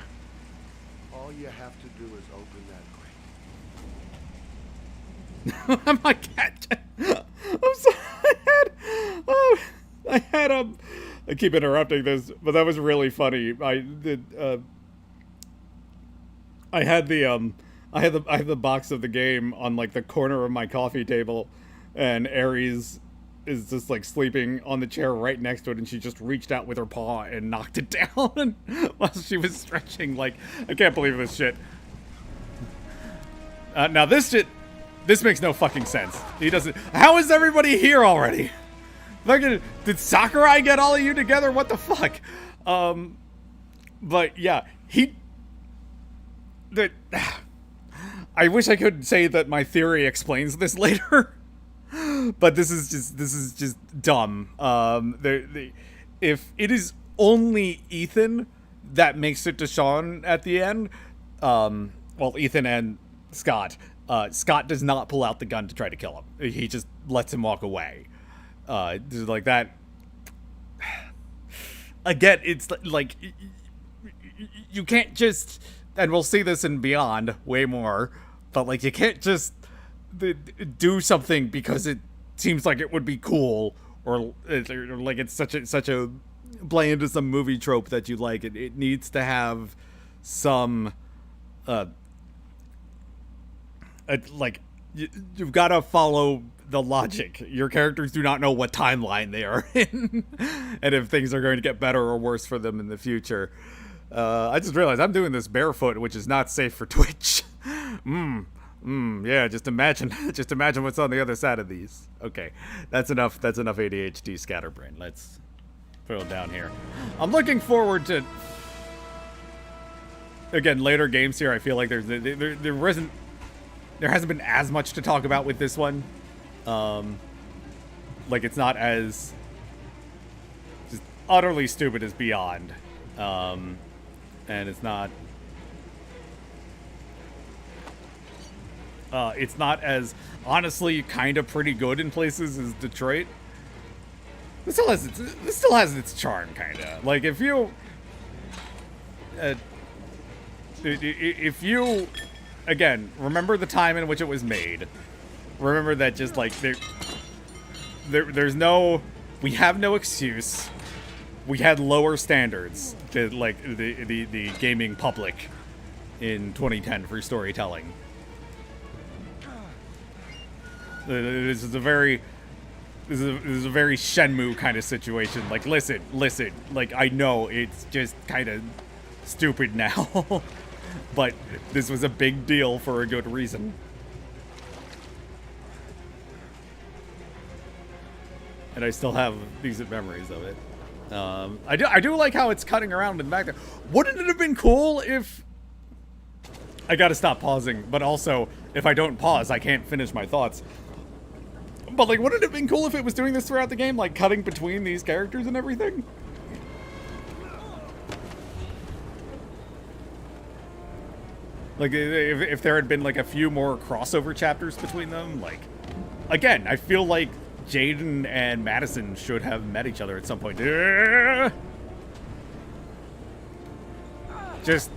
All you have to do is open that grave. My cat. I'm sorry. I keep interrupting this, but that was really funny. I had the box of the game on like the corner of my coffee table, and Aries is just like sleeping on the chair right next to it, and she just reached out with her paw and knocked it down while she was stretching. Like, I can't believe this shit. Now this makes no fucking sense. He doesn't. How is everybody here already? Fucking, did Sakurai get all of you together? What the fuck? But yeah, I wish I could say that my theory explains this later, but this is just dumb. If it is only Ethan that makes it to Sean at the end, well, Ethan and Scott. Scott does not pull out the gun to try to kill him. He just lets him walk away. Like that. Again, it's like you can't just, and we'll see this in Beyond way more, but like you can't just do something because it seems like it would be cool, or like it's such a play into some movie trope that you like. It needs to have some like you've got to follow the logic. Your characters do not know what timeline they are in, and if things are going to get better or worse for them in the future. I just realized I'm doing this barefoot, which is not safe for Twitch. Yeah, just imagine what's on the other side of these. Okay, that's enough ADHD scatterbrain. Let's throw it down here. I'm looking forward to, again, later games here. I feel like there hasn't been as much to talk about with this one. Like it's not as just utterly stupid as Beyond, and it's not as honestly kind of pretty good in places as Detroit. This still has its charm, kind of. Like if you again remember the time in which it was made. Remember that just like we have no excuse. we had lower standards to, like, the gaming public in 2010 for storytelling. This is a very Shenmue kind of situation. Like, listen, like, I know it's just kind of stupid now, but this was a big deal for a good reason. And I still have decent memories of it. I do like how it's cutting around in the back there. Wouldn't it have been cool if... I gotta stop pausing, but also, if I don't pause, I can't finish my thoughts. But, like, wouldn't it have been cool if it was doing this throughout the game? Like, cutting between these characters and everything? Like, if there had been, like, a few more crossover chapters between them, like... Again, I feel like Jaden and Madison should have met each other at some point. Just...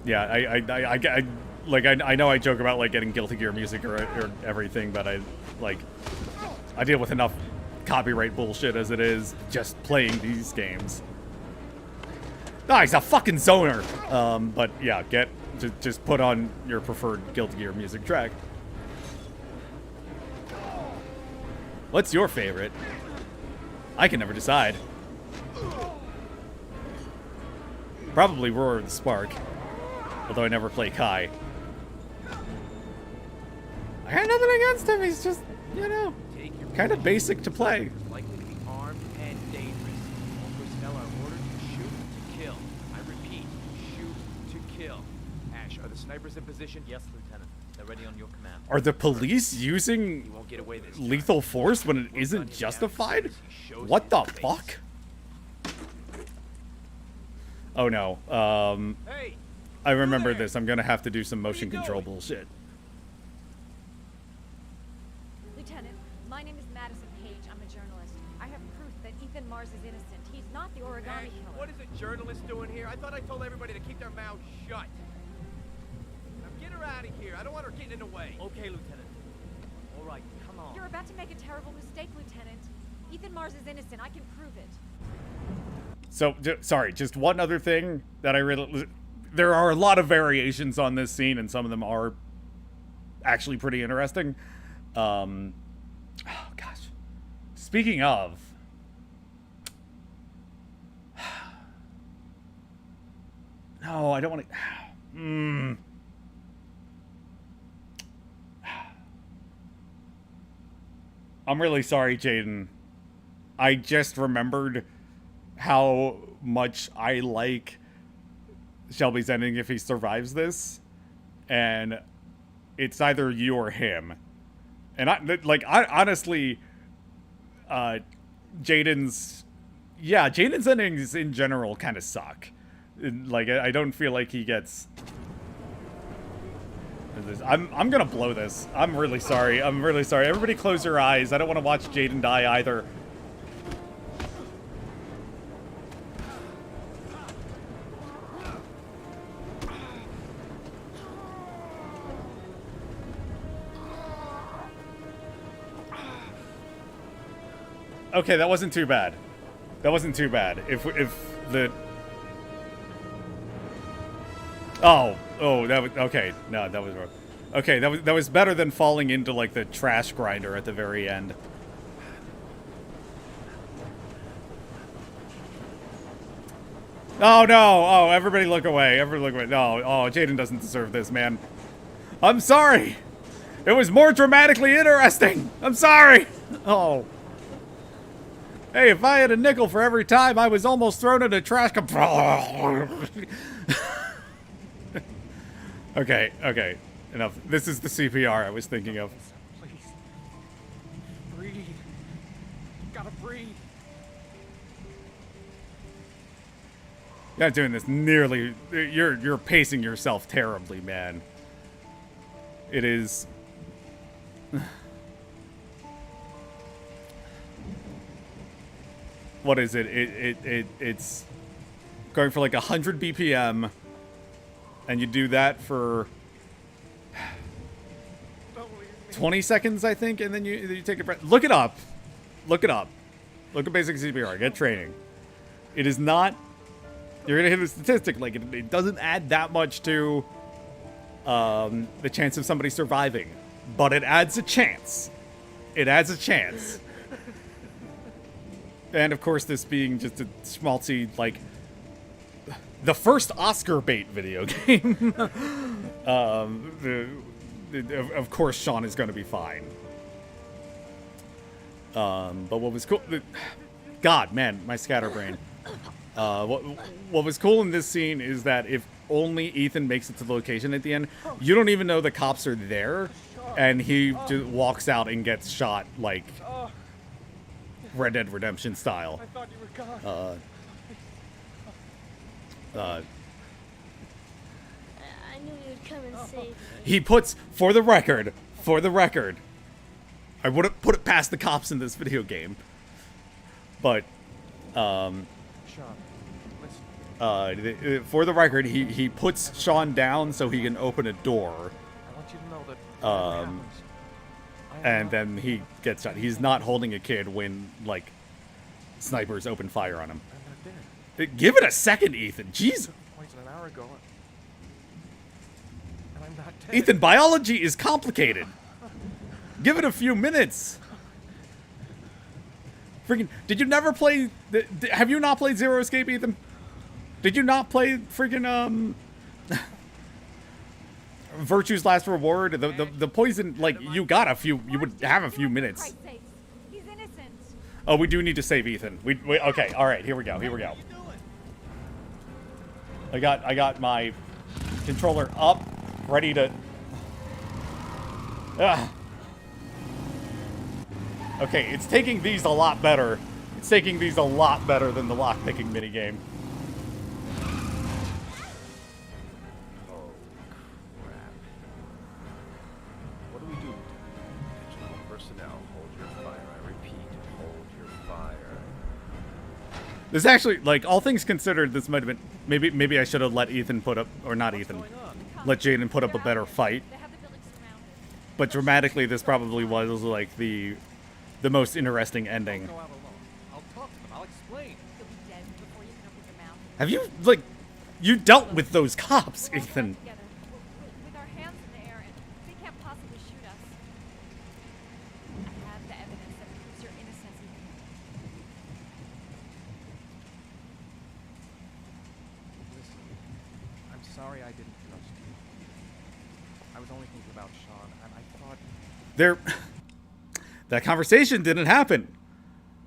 Yeah, I know I joke about, like, getting Guilty Gear music or everything, but I deal with enough copyright bullshit as it is just playing these games. Ah, he's a fucking zoner! But yeah, just put on your preferred Guilty Gear music track. What's your favorite? I can never decide. Probably Roar of the Spark. Although I never play Kai. I got nothing against him, he's just, you know, kind of basic to play. Likely to be armed and dangerous. All personnel are ordered to shoot to kill. I repeat, shoot to kill. Ash, are the snipers in position? Yes, Lieutenant. They're ready on your command. Are the police using lethal force when it isn't justified? What the fuck? Oh no. Hey! I remember this. I'm gonna have to do some motion control bullshit. Lieutenant, my name is Madison Page. I'm a journalist. I have proof that Ethan Mars is innocent. He's not the origami killer. What is a journalist doing here? I thought I told everybody to keep their mouths shut. Now get her out of here. I don't want her getting in the way. Okay, Lieutenant. All right, come on. You're about to make a terrible mistake, Lieutenant. Ethan Mars is innocent. I can prove it. So, sorry, just one other thing that I really... There are a lot of variations on this scene, and some of them are actually pretty interesting. Oh, gosh. Speaking of... No, I don't want to... I'm really sorry, Jaden. I just remembered how much I like Shelby's ending if he survives this, and it's either you or him. And I honestly, Jaden's endings in general kind of suck. Like, I don't feel like he gets... I'm gonna blow this. I'm really sorry. I'm really sorry. Everybody close your eyes. I don't want to watch Jaden die either. Okay, that wasn't too bad. That wasn't too bad. If the... Oh, that was... Okay, no, that was wrong. Okay, that was better than falling into, like, the trash grinder at the very end. Oh, no! Oh, everybody look away. Everybody look away. No, oh, Jaden doesn't deserve this, man. I'm sorry! It was more dramatically interesting! I'm sorry! Oh... Hey, if I had a nickel for every time I was almost thrown in a trash Okay, enough. This is the CPR I was thinking of. Please. Breathe. You gotta breathe. You're not doing this nearly... You're pacing yourself terribly, man. It is... What is it? It's going for like 100 BPM, and you do that for 20 seconds, I think, and then you take a breath. Look it up. Look it up. Look at basic CPR. Get training. It is not... You're going to hit a statistic. Like, it doesn't add that much to the chance of somebody surviving. But it adds a chance. It adds a chance. And, of course, this being just a schmaltzy, like... The first Oscar bait video game. Of course, Sean is going to be fine. But what was cool... God, man, my scatterbrain. What was cool in this scene is that if only Ethan makes it to the location at the end, you don't even know the cops are there, and he just walks out and gets shot, like, Red Dead Redemption style. I thought you were gone. I knew you'd come and save me. He puts, for the record, I wouldn't put it past the cops in this video game, but, Sean, for the record, he puts Sean down so he can open a door, I want you to know that whatever happens, and then he gets shot. He's not holding a kid when, like, snipers open fire on him. I'm not dead. Give it a second, Ethan. Jeez. Poison an hour ago, and I'm not dead. Ethan, biology is complicated. Give it a few minutes. Freaking, did you never play... Have you not played Zero Escape, Ethan? Did you not play freaking, Virtue's Last Reward? The poison, like, you got a few... You would have a few minutes. He's innocent. Oh, we do need to save Ethan. We okay, alright, here we go, I got my controller up, ready to... Okay, it's taking these a lot better. It's taking these a lot better than the lockpicking minigame. Oh, crap. What do we do? Attention all personnel, hold your fire. I repeat, hold your fire. This actually, like, all things considered, this might have been... Maybe I should have let Ethan put up... Or not Ethan. Let Jaden put up a better fight. But dramatically, this probably was, like, the most interesting ending. I'll talk to them. I'll explain. You'll be dead before you can open your mouth. Have you, like... You dealt with those cops, Ethan. Together, with our hands in the air, and they can't possibly shoot us. I have the evidence that proves your innocence. Listen, I'm sorry I didn't trust you. I was only thinking about Sean, and I thought... That conversation didn't happen.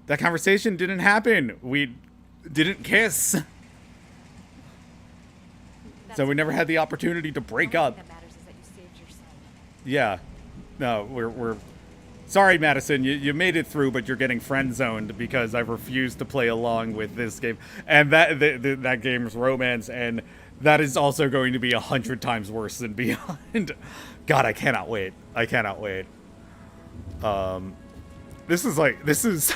That conversation didn't happen. We didn't kiss. So we never had the opportunity to break up. That matters is that you saved your son. Yeah. No, we're sorry, Madison. You made it through, but you're getting friend zoned because I refused to play along with this game. And that game's romance, and that is also going to be 100 times worse than Beyond. God, I cannot wait. I cannot wait. This is like this is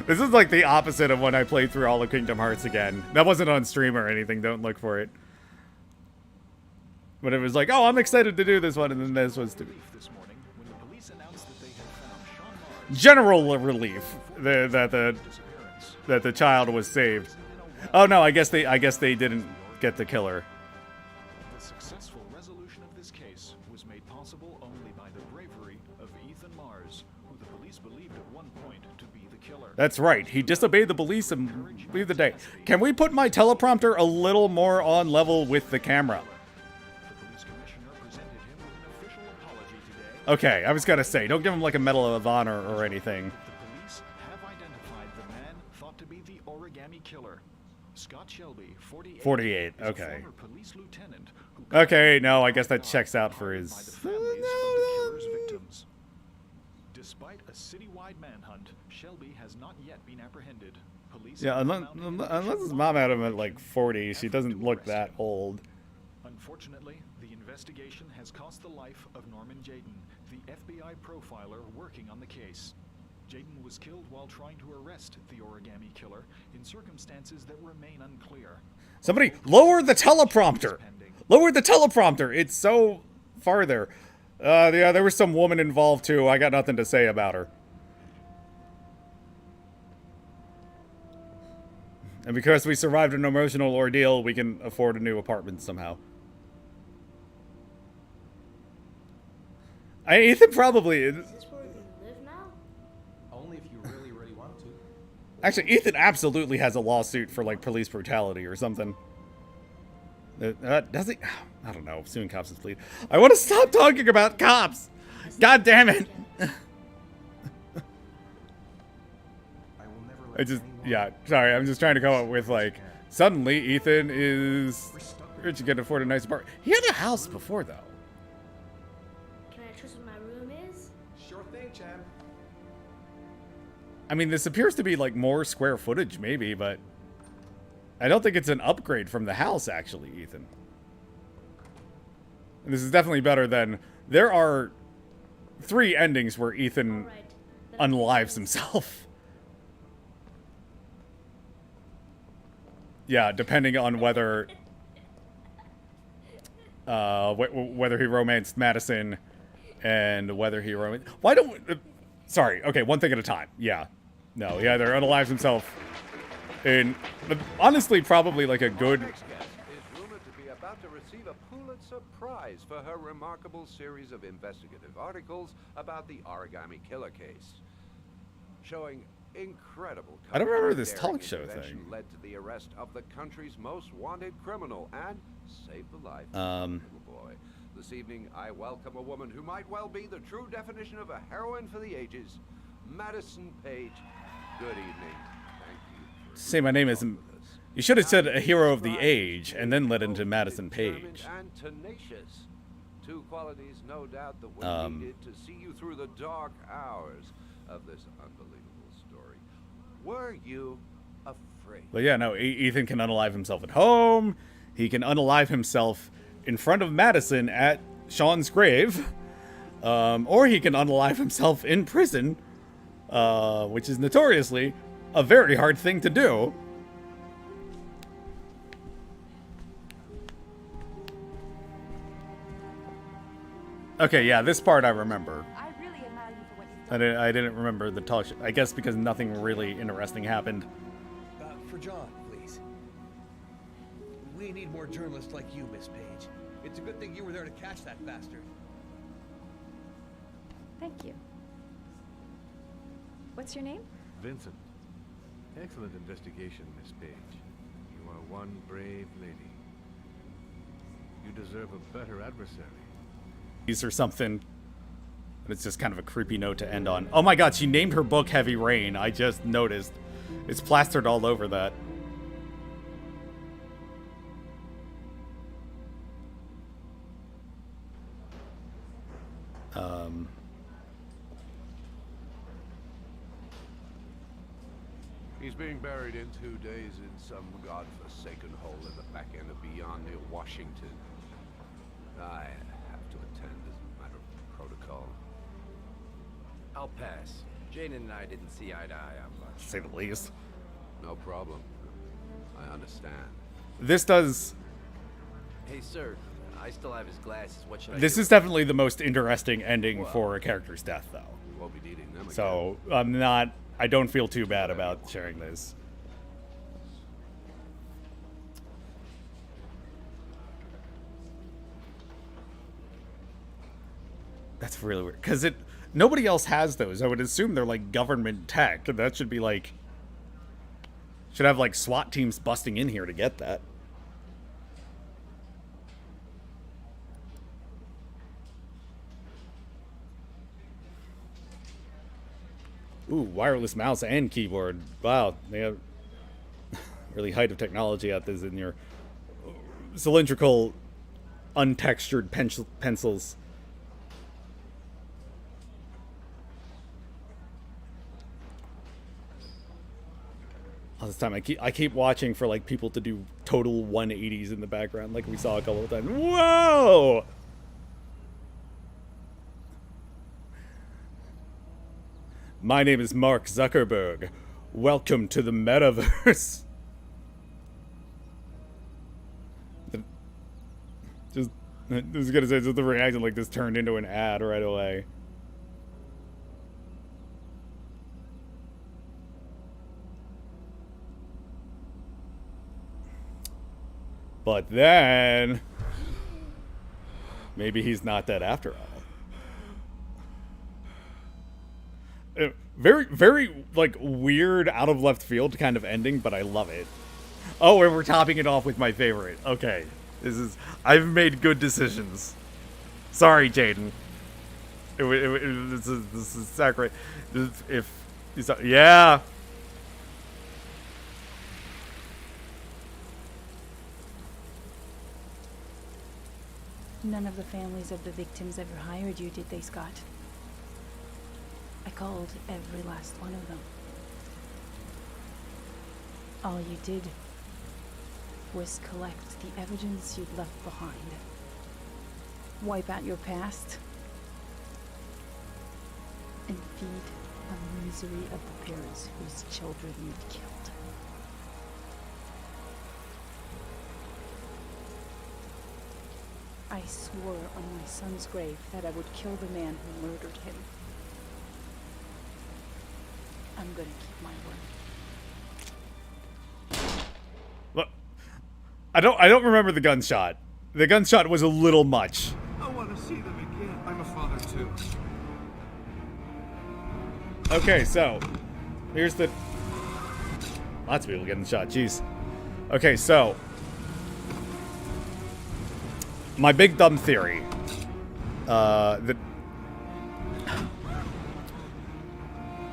like the opposite of when I played through all of Kingdom Hearts again. That wasn't on stream or anything. Don't look for it. But it was like, oh, I'm excited to do this one, and then this was to general relief that the child was saved. Oh no, I guess they didn't get the killer. The successful resolution of this case was made possible only by the bravery of Ethan Mars, who the police believed at one point to be the killer. That's right. He disobeyed the police and leave the day. Can we put my teleprompter a little more on level with the camera? Okay, I was gonna say, don't give him like a Medal of Honor or anything. The police have identified the man thought to be the origami killer. Scott Shelby, 48, okay. former police lieutenant who Okay, no, I guess that checks out for his... families of the killer's victims. Despite a citywide manhunt, Shelby has not yet been apprehended. Police Yeah, unless his mom had him at like 40, she doesn't look that old. Unfortunately, the investigation has cost the life of Norman Jayden, the FBI profiler working on the case. Jayden was killed while trying to arrest the origami killer in circumstances that remain unclear. Somebody lower the teleprompter! Lower the teleprompter! It's so far there. Yeah, there was some woman involved too. I got nothing to say about her. And because we survived an emotional ordeal, we can afford a new apartment somehow. Ethan probably... Is this where we can live now? Only if you really, really want to. Actually, Ethan absolutely has a lawsuit for, like, police brutality or something. Does he? I don't know. Suing cops is bleed. I want to stop talking about cops! God damn it! Yeah, sorry, I'm just trying to come up with, like, suddenly Ethan is rich and can afford a nice apartment. He had a house before, though. Can I choose what my room is? Sure thing, champ. I mean, this appears to be, like, more square footage, maybe, but I don't think it's an upgrade from the house, actually, Ethan. And this is definitely better than... There are 3 endings where Ethan unlives himself. Yeah, depending on whether... whether he romanced Madison and whether he romanced... Why don't... sorry, okay, one thing at a time. Yeah. No, he either unalives himself in... honestly, probably like a good... is rumored to be about to receive a Pulitzer Prize for her remarkable series of investigative articles about the Origami Killer case, showing incredible. I don't remember this daring talk show intervention thing. Led to the arrest of the country's most wanted criminal and saved the life of Um. a little boy. This evening, I welcome a woman who might well be the true definition of a heroine for the ages, Madison Page. Good evening. Thank you. Say my name isn't... You should have said a hero of the age and then led into Madison Page. And tenacious. 2 qualities, no doubt, that were needed to see you through the dark hours of this unbelievable story. Were you afraid? But yeah, no, Ethan can unalive himself at home. He can unalive himself in front of Madison at Sean's grave. Or he can unalive himself in prison, which is notoriously a very hard thing to do. Okay, yeah, this part I remember. I really admire you for what you've done. I didn't remember the talk show. I guess because nothing really interesting happened. For John, please. We need more journalists like you, Miss Page. It's a good thing you were there to catch that bastard. Thank you. What's your name? Vincent. Excellent investigation, Miss Page. You are one brave lady. You deserve a better adversary. Or something. But it's just kind of a creepy note to end on. Oh my god, she named her book Heavy Rain. I just noticed. It's plastered all over that. He's being buried in 2 days in some godforsaken hole in the back end of beyond near Washington. I have to attend as a matter of protocol. I'll pass. Jane and I didn't see eye to eye on much. To say the least. No problem. I understand. This does... Hey, sir. I still have his glasses. What should I This do? is definitely the most interesting ending for a character's death, though. You won't be needing them again. So, I'm not... I don't feel too bad about sharing this. That's really weird. Because nobody else has those. I would assume they're like government tech. That should be like... Should have like SWAT teams busting in here to get that. Ooh, wireless mouse and keyboard. Wow, they have really height of technology out this in your cylindrical, untextured pencils. All this time, I keep watching for like people to do total 180s in the background, like we saw a couple of times. Whoa! My name is Mark Zuckerberg. Welcome to the metaverse. Just, I was gonna say, just the reaction like this turned into an ad right away. But then maybe he's not dead after all. Very, very, like, weird, out of left field kind of ending, but I love it. Oh, and we're topping it off with my favorite. Okay. I've made good decisions. Sorry, Jaden. This is sacred. Yeah. None of the families of the victims ever hired you, did they, Scott? I called every last one of them. All you did was collect the evidence you'd left behind. Wipe out your past. And feed on the misery of the parents whose children you'd killed. I swore on my son's grave that I would kill the man who murdered him. I'm gonna keep my word. Look, I don't remember the gunshot. The gunshot was a little much. I want to see them again. I'm a father too. Okay, so here's the. Lots of people getting shot. Jeez. Okay, so my big dumb theory. That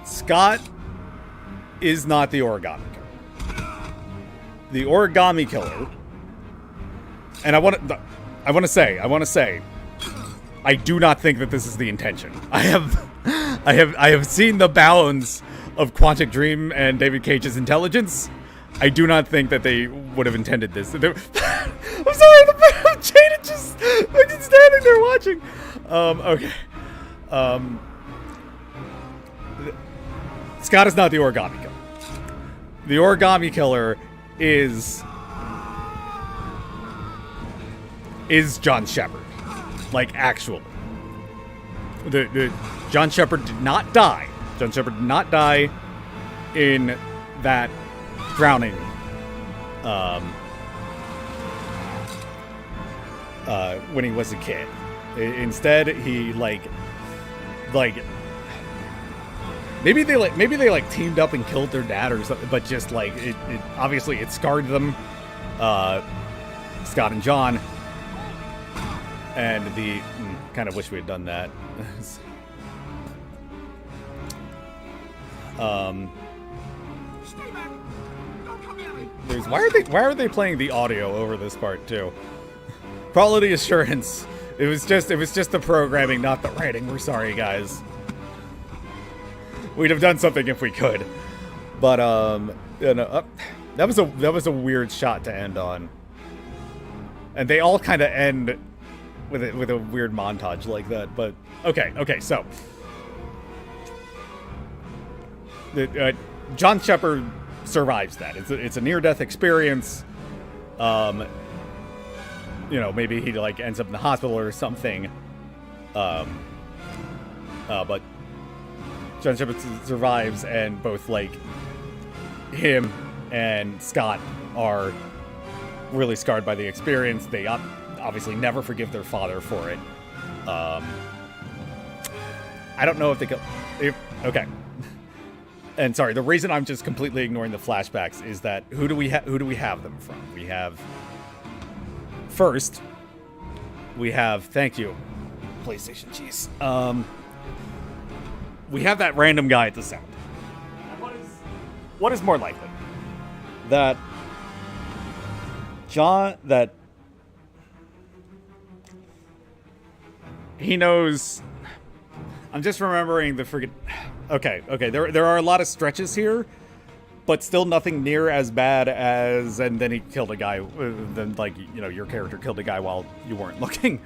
Scott is not the origami killer. The origami killer, and I want to say, I do not think that this is the intention. I have seen the bounds of Quantic Dream and David Cage's intelligence. I do not think that they would have intended this. I'm sorry, Jada just fucking standing there watching. Okay. Scott is not the origami killer. The origami killer is John Shepard. Like, actually. John Shepard did not die. John Shepard did not die in that drowning when he was a kid. Instead, he maybe they teamed up and killed their dad or something, but just like it obviously it scarred them, Scott and John, and the kind of wish we had done that. Why are they playing the audio over this part too? Quality assurance. It was just the programming, not the writing. We're sorry, guys. We'd have done something if we could, but that was a weird shot to end on, and they all kind of end with a weird montage like that. But okay, so John Shepard survives that. It's a near-death experience. Maybe he ends up in the hospital or something. But John Shepard survives, and both him and Scott are really scarred by the experience. They obviously never forgive their father for it. I don't know if they go. Okay. And sorry, the reason I'm just completely ignoring the flashbacks is that who do we have them from? We have first. We have thank you, PlayStation cheese. We have that random guy at the sound. What is more likely? That he knows. I'm just remembering the friggin'. Okay. There are a lot of stretches here, but still nothing near as bad as. And then he killed a guy. Then your character killed a guy while you weren't looking.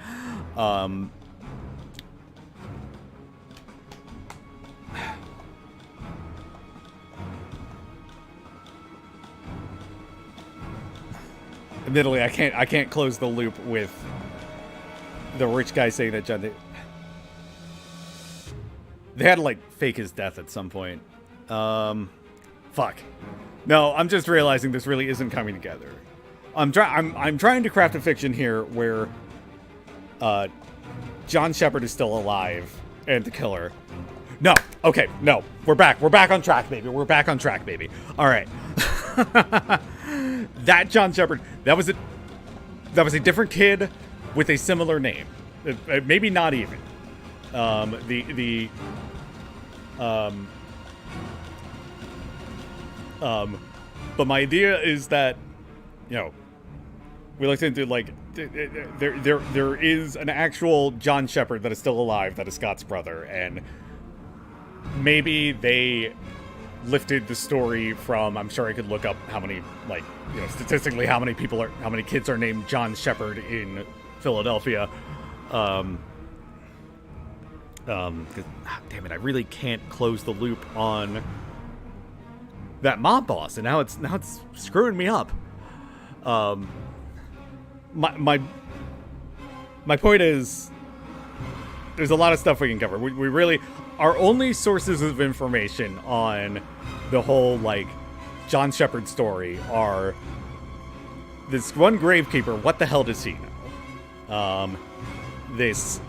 Admittedly, I can't close the loop with the rich guy saying that John. They had to fake his death at some point. Fuck. No, I'm just realizing this really isn't coming together. I'm trying to craft a fiction here where John Shepard is still alive and the killer. No. Okay. No. We're back. We're back on track, baby. We're back on track, baby. All right. That John Shepard. That was a different kid with a similar name. Maybe not even. But my idea is that, you know, we looked into, like, there is an actual John Shepard that is still alive, that is Scott's brother, and maybe they lifted the story from, I'm sure I could look up how many, like, you know, statistically how many kids are named John Shepard in Philadelphia. Damn it, I really can't close the loop on that mob boss, and now it's screwing me up. My point is, there's a lot of stuff we can cover. We really, our only sources of information on the whole, like, John Shepard story are this one gravekeeper. What the hell does he know? This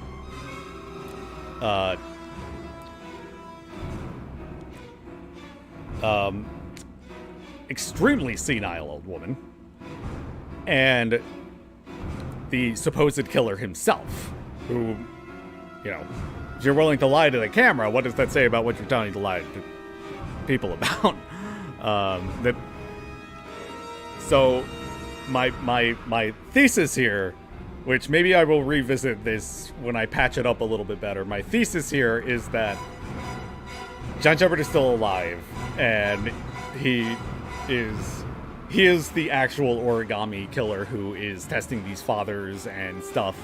extremely senile old woman, and the supposed killer himself, who, you know, if you're willing to lie to the camera, what does that say about what you're telling to lie to people about? So my thesis here, which maybe I will revisit this when I patch it up a little bit better. My thesis here is that John Shepard is still alive, and he is the actual origami killer who is testing these fathers and stuff.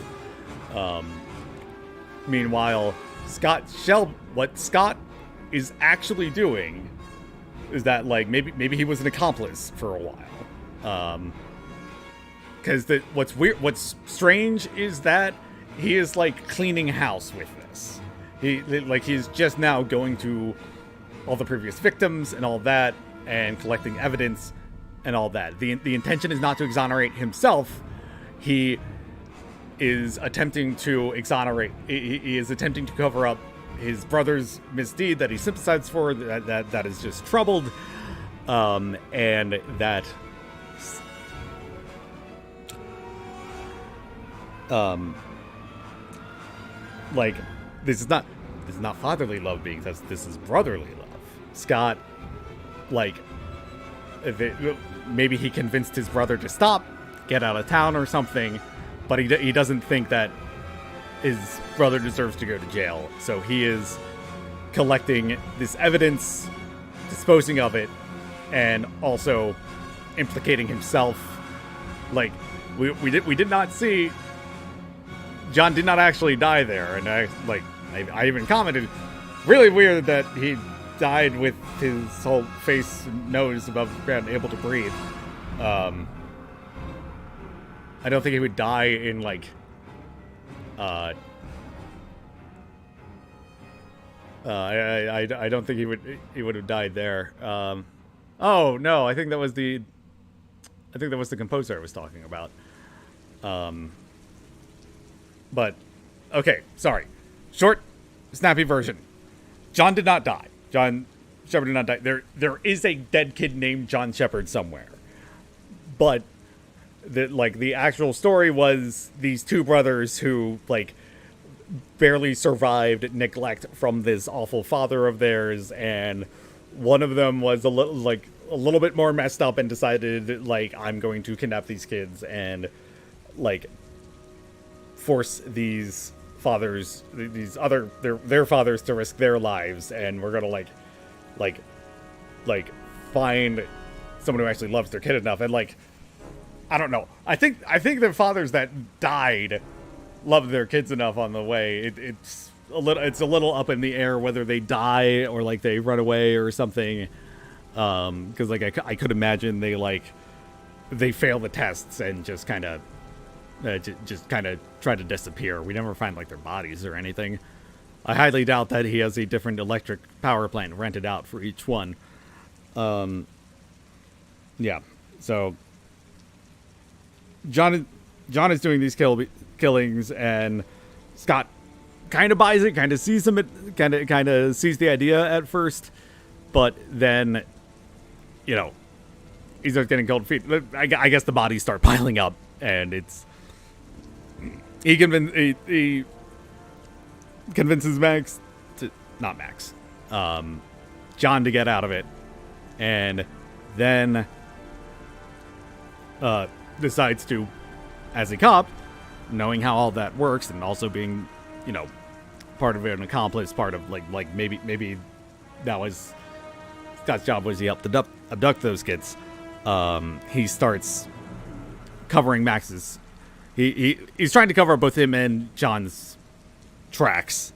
Meanwhile, what Scott is actually doing is that, like, maybe he was an accomplice for a while. Because what's strange is that he is, like, cleaning house with this. He's just now going to all the previous victims and all that, and collecting evidence and all that. The intention is not to exonerate himself. He is attempting to exonerate. He is attempting to cover up his brother's misdeed that he sympathizes for. That is just troubled, and that. Like, this is not fatherly love being tested. This is brotherly love. Scott, like, maybe he convinced his brother to stop, get out of town or something, but he doesn't think that his brother deserves to go to jail. So he is collecting this evidence, disposing of it, and also implicating himself. Like, we did not see. John did not actually die there, and I even commented, really weird that he died with his whole face and nose above ground, able to breathe. I don't think he would die in, like, I don't think he would have died there. Oh no, I think that was the composer I was talking about. But okay, sorry. Short, snappy version. John did not die. John Shepard did not die. There is a dead kid named John Shepard somewhere. But the actual story was these two brothers who, like, barely survived neglect from this awful father of theirs, and one of them was a little bit more messed up and decided, like, I'm going to kidnap these kids and, like, force these fathers, their fathers, to risk their lives, and we're gonna like find someone who actually loves their kid enough. And, like, I don't know. I think the fathers that died loved their kids enough on the way. It's a little up in the air whether they die or, like, they run away or something. Because, like, I could imagine they fail the tests and just kind of try to disappear. We never find, like, their bodies or anything. I highly doubt that he has a different electric power plant rented out for each one. Yeah. So John is doing these killings, and Scott kind of buys it, kind of sees him, kind of sees the idea at first, but then, you know, he starts getting cold feet. I guess the bodies start piling up, and he convinces Max to, not Max, John to get out of it, and then decides to, as a cop, knowing how all that works, and also being, you know, part of an accomplice, part of like maybe that was Scott's job, was he helped abduct those kids. He starts covering Max's. He's trying to cover both him and John's tracks,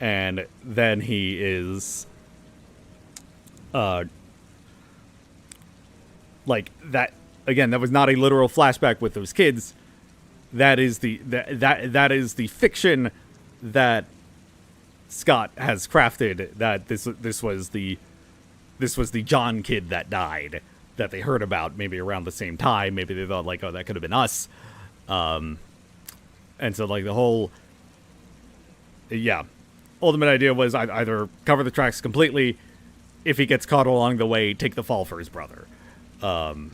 and then he is like that again. That was not a literal flashback with those kids. That is that is the fiction that Scott has crafted. That this was the John kid that died, that they heard about maybe around the same time. Maybe they thought like, oh, that could have been us. And so like the whole, ultimate idea was either cover the tracks completely. If he gets caught along the way, take the fall for his brother. And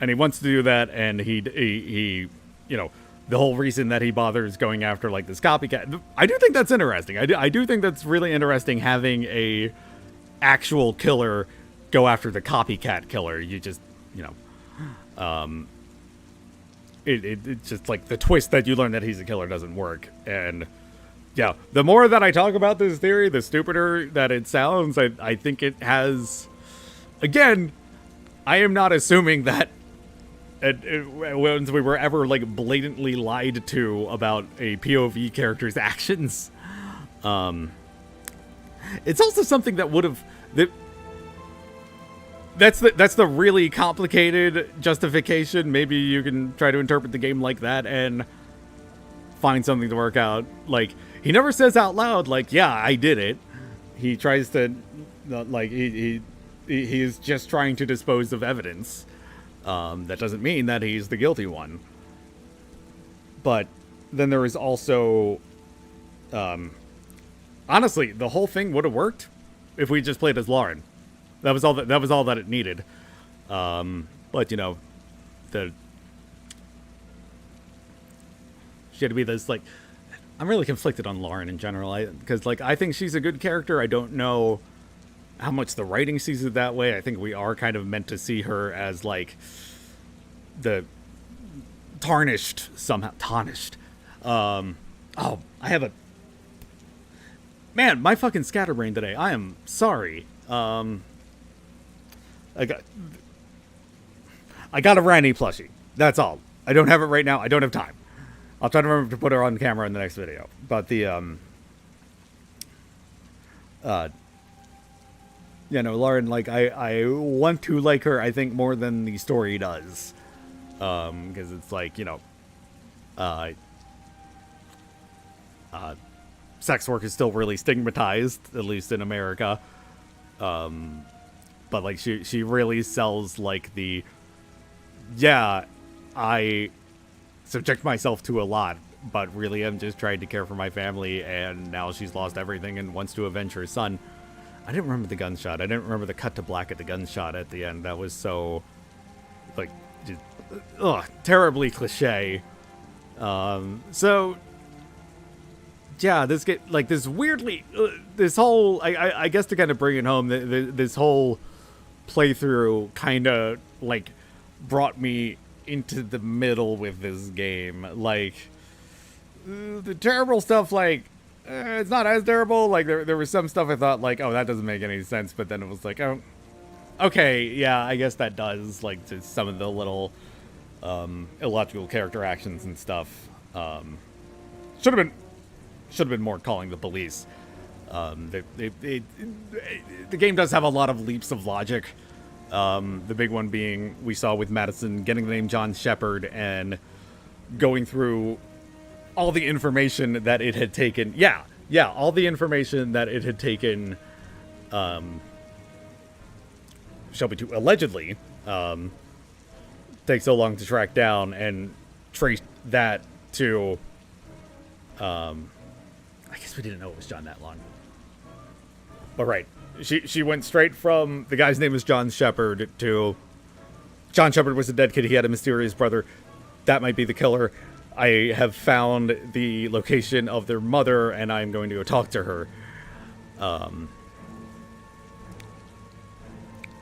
he wants to do that, and he you know, the whole reason that he bothers going after like this copycat. I do think that's interesting. I do think that's really interesting, having a actual killer go after the copycat killer. You just, you know, it's just like the twist that you learn that he's a killer doesn't work. And yeah, the more that I talk about this theory, the stupider that it sounds. I think it has, again, I am not assuming that once we were ever like blatantly lied to about a POV character's actions. It's also something that would have, that's the really complicated justification. Maybe you can try to interpret the game like that and find something to work out. Like, he never says out loud, like, yeah, I did it. He tries to, like, he is just trying to dispose of evidence. That doesn't mean that he's the guilty one. But then there is also, honestly, the whole thing would have worked if we just played as Lauren. That was all that it needed. But you know, she had to be this, like, I'm really conflicted on Lauren in general. Because like, I think she's a good character. I don't know how much the writing sees it that way. I think we are kind of meant to see her as like the tarnished. Oh, I have a, man, my fucking scatterbrain today. I am sorry. I got a Randy plushie. That's all. I don't have it right now. I don't have time. I'll try to remember to put her on camera in the next video. But the you know, Lauren, like, I want to like her, I think, more than the story does. Because it's like, you know, sex work is still really stigmatized, at least in America. But like, she really sells like the, yeah, I subject myself to a lot, but really I'm just trying to care for my family, and now she's lost everything and wants to avenge her son. I didn't remember the gunshot. I didn't remember the cut to black at the gunshot at the end. That was so, like, just, terribly cliche. So, yeah, this get like this weirdly, this whole, I guess to kind of bring it home, this whole playthrough kind of like brought me into the middle with this game. Like, the terrible stuff, like, it's not as terrible. Like, there was some stuff I thought, like, oh, that doesn't make any sense. But then it was like, oh, okay, yeah, I guess that does. Like, just some of the little illogical character actions and stuff. Should have been more calling the police. The game does have a lot of leaps of logic. The big one being, we saw with Madison getting the name John Shepard and going through all the information that it had taken. Yeah, all the information that it had taken Shelby to allegedly take so long to track down and trace that to, I guess we didn't know it was John that long. But right, she went straight from the guy's name was John Shepard to John Shepard was a dead kid. He had a mysterious brother. That might be the killer. I have found the location of their mother, and I'm going to go talk to her.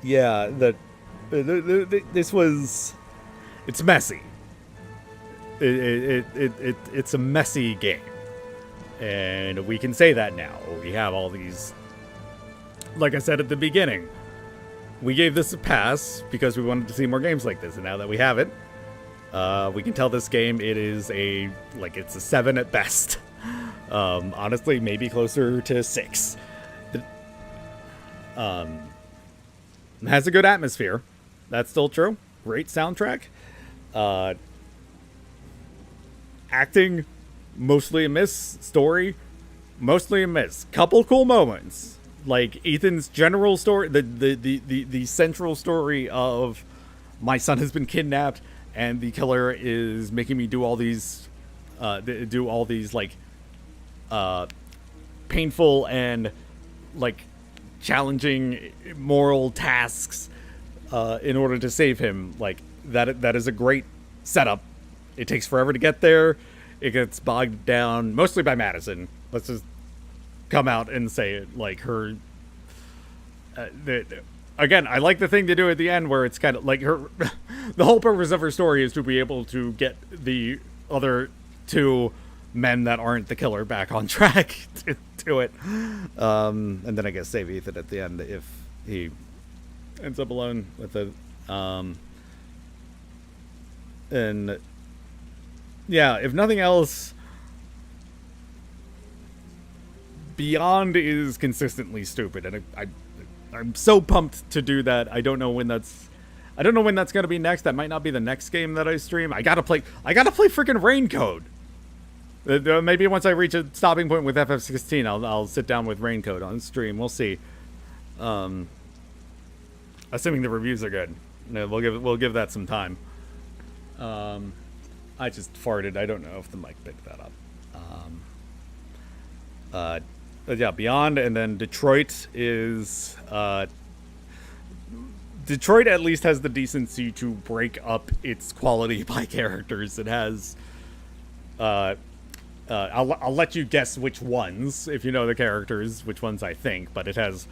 Yeah, this was... It's messy. It's a messy game. And we can say that now. We have all these... Like I said at the beginning, we gave this a pass because we wanted to see more games like this. And now that we have it, we can tell this game it's a 7 at best. Honestly, maybe closer to 6. It has a good atmosphere. That's still true. Great soundtrack. Acting, mostly a miss. Story, mostly a miss. Couple cool moments. Like Ethan's general story, the central story of my son has been kidnapped and the killer is making me do all these painful and like challenging moral tasks in order to save him. Like that is a great setup. It takes forever to get there. It gets bogged down mostly by Madison. Let's just come out and say it. Like her again, I like the thing to do at the end where it's kind of like her the whole purpose of her story is to be able to get the other 2 men that aren't the killer back on track to it, and then I guess save Ethan at the end if he ends up alone with the and yeah, if nothing else, Beyond is consistently stupid, and I'm so pumped to do that. I don't know when that's gonna be next. That might not be the next game that I stream. I gotta play freaking Rain-Code. Maybe once I reach a stopping point with FF16, I'll sit down with Rain-Code on stream. We'll see. Assuming the reviews are good, we'll give that some time. I just farted. I don't know if the mic picked that up. But yeah, Beyond, and then Detroit is... Detroit at least has the decency to break up its quality by characters. It has... I'll let you guess which ones, if you know the characters, which ones I think, but it has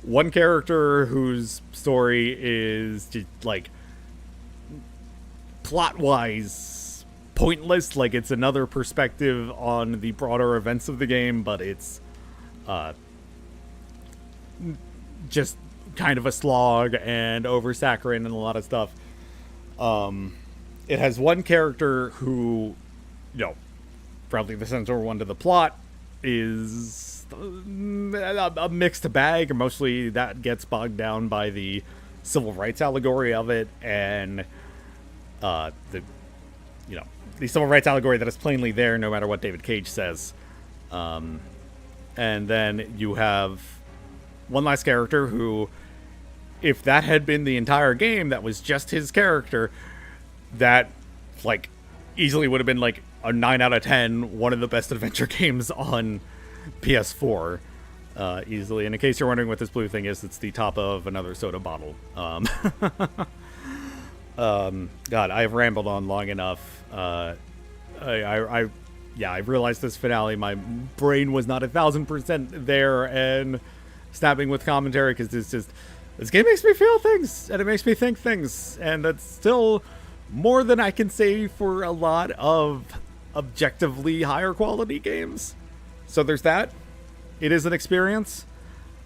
one character whose story is just, like, plot-wise pointless. Like, it's another perspective on the broader events of the game, but it's just kind of a slog and oversaccharin and a lot of stuff. It has one character who, probably the central one to the plot, is a mixed bag. Mostly that gets bogged down by the civil rights allegory of it, and the civil rights allegory that is plainly there no matter what David Cage says. And then you have one last character who, if that had been the entire game, that was just his character, that, like, easily would have been, like, a 9 out of 10, one of the best adventure games on PS4, easily. And in case you're wondering what this blue thing is, it's the top of another soda bottle. God, I've rambled on long enough. I realized this finale, my brain was not 1,000% there and snapping with commentary, because this game makes me feel things, and it makes me think things, and that's still more than I can say for a lot of objectively higher quality games. So there's that. It is an experience,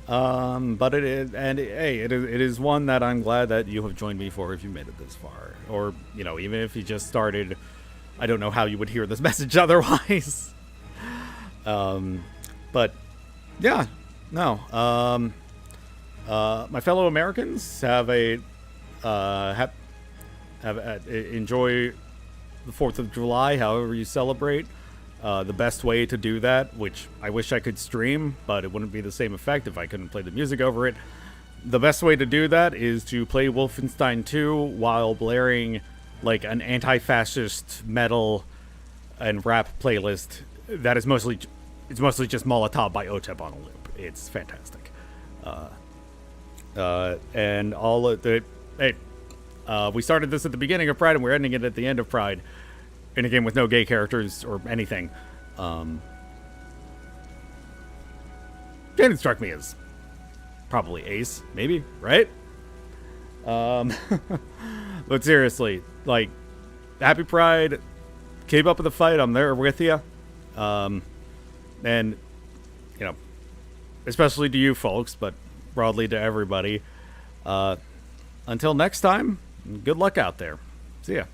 but it is one that I'm glad that you have joined me for if you made it this far, or even if you just started. I don't know how you would hear this message otherwise. But yeah, no. My fellow Americans have enjoy the 4th of July, however you celebrate. The best way to do that, which I wish I could stream, but it wouldn't be the same effect if I couldn't play the music over it. The best way to do that is to play Wolfenstein 2 while blaring like an anti-fascist metal and rap playlist that is mostly just Molotov by Otep on a loop. It's fantastic. And all of the we started this at the beginning of Pride and we're ending it at the end of Pride in a game with no gay characters or anything. Didn't strike me as probably ace, maybe, right? But seriously, like, happy Pride. Keep up with the fight. I'm there with you. And, you know, especially to you folks, but broadly to everybody. Until next time, good luck out there. See ya.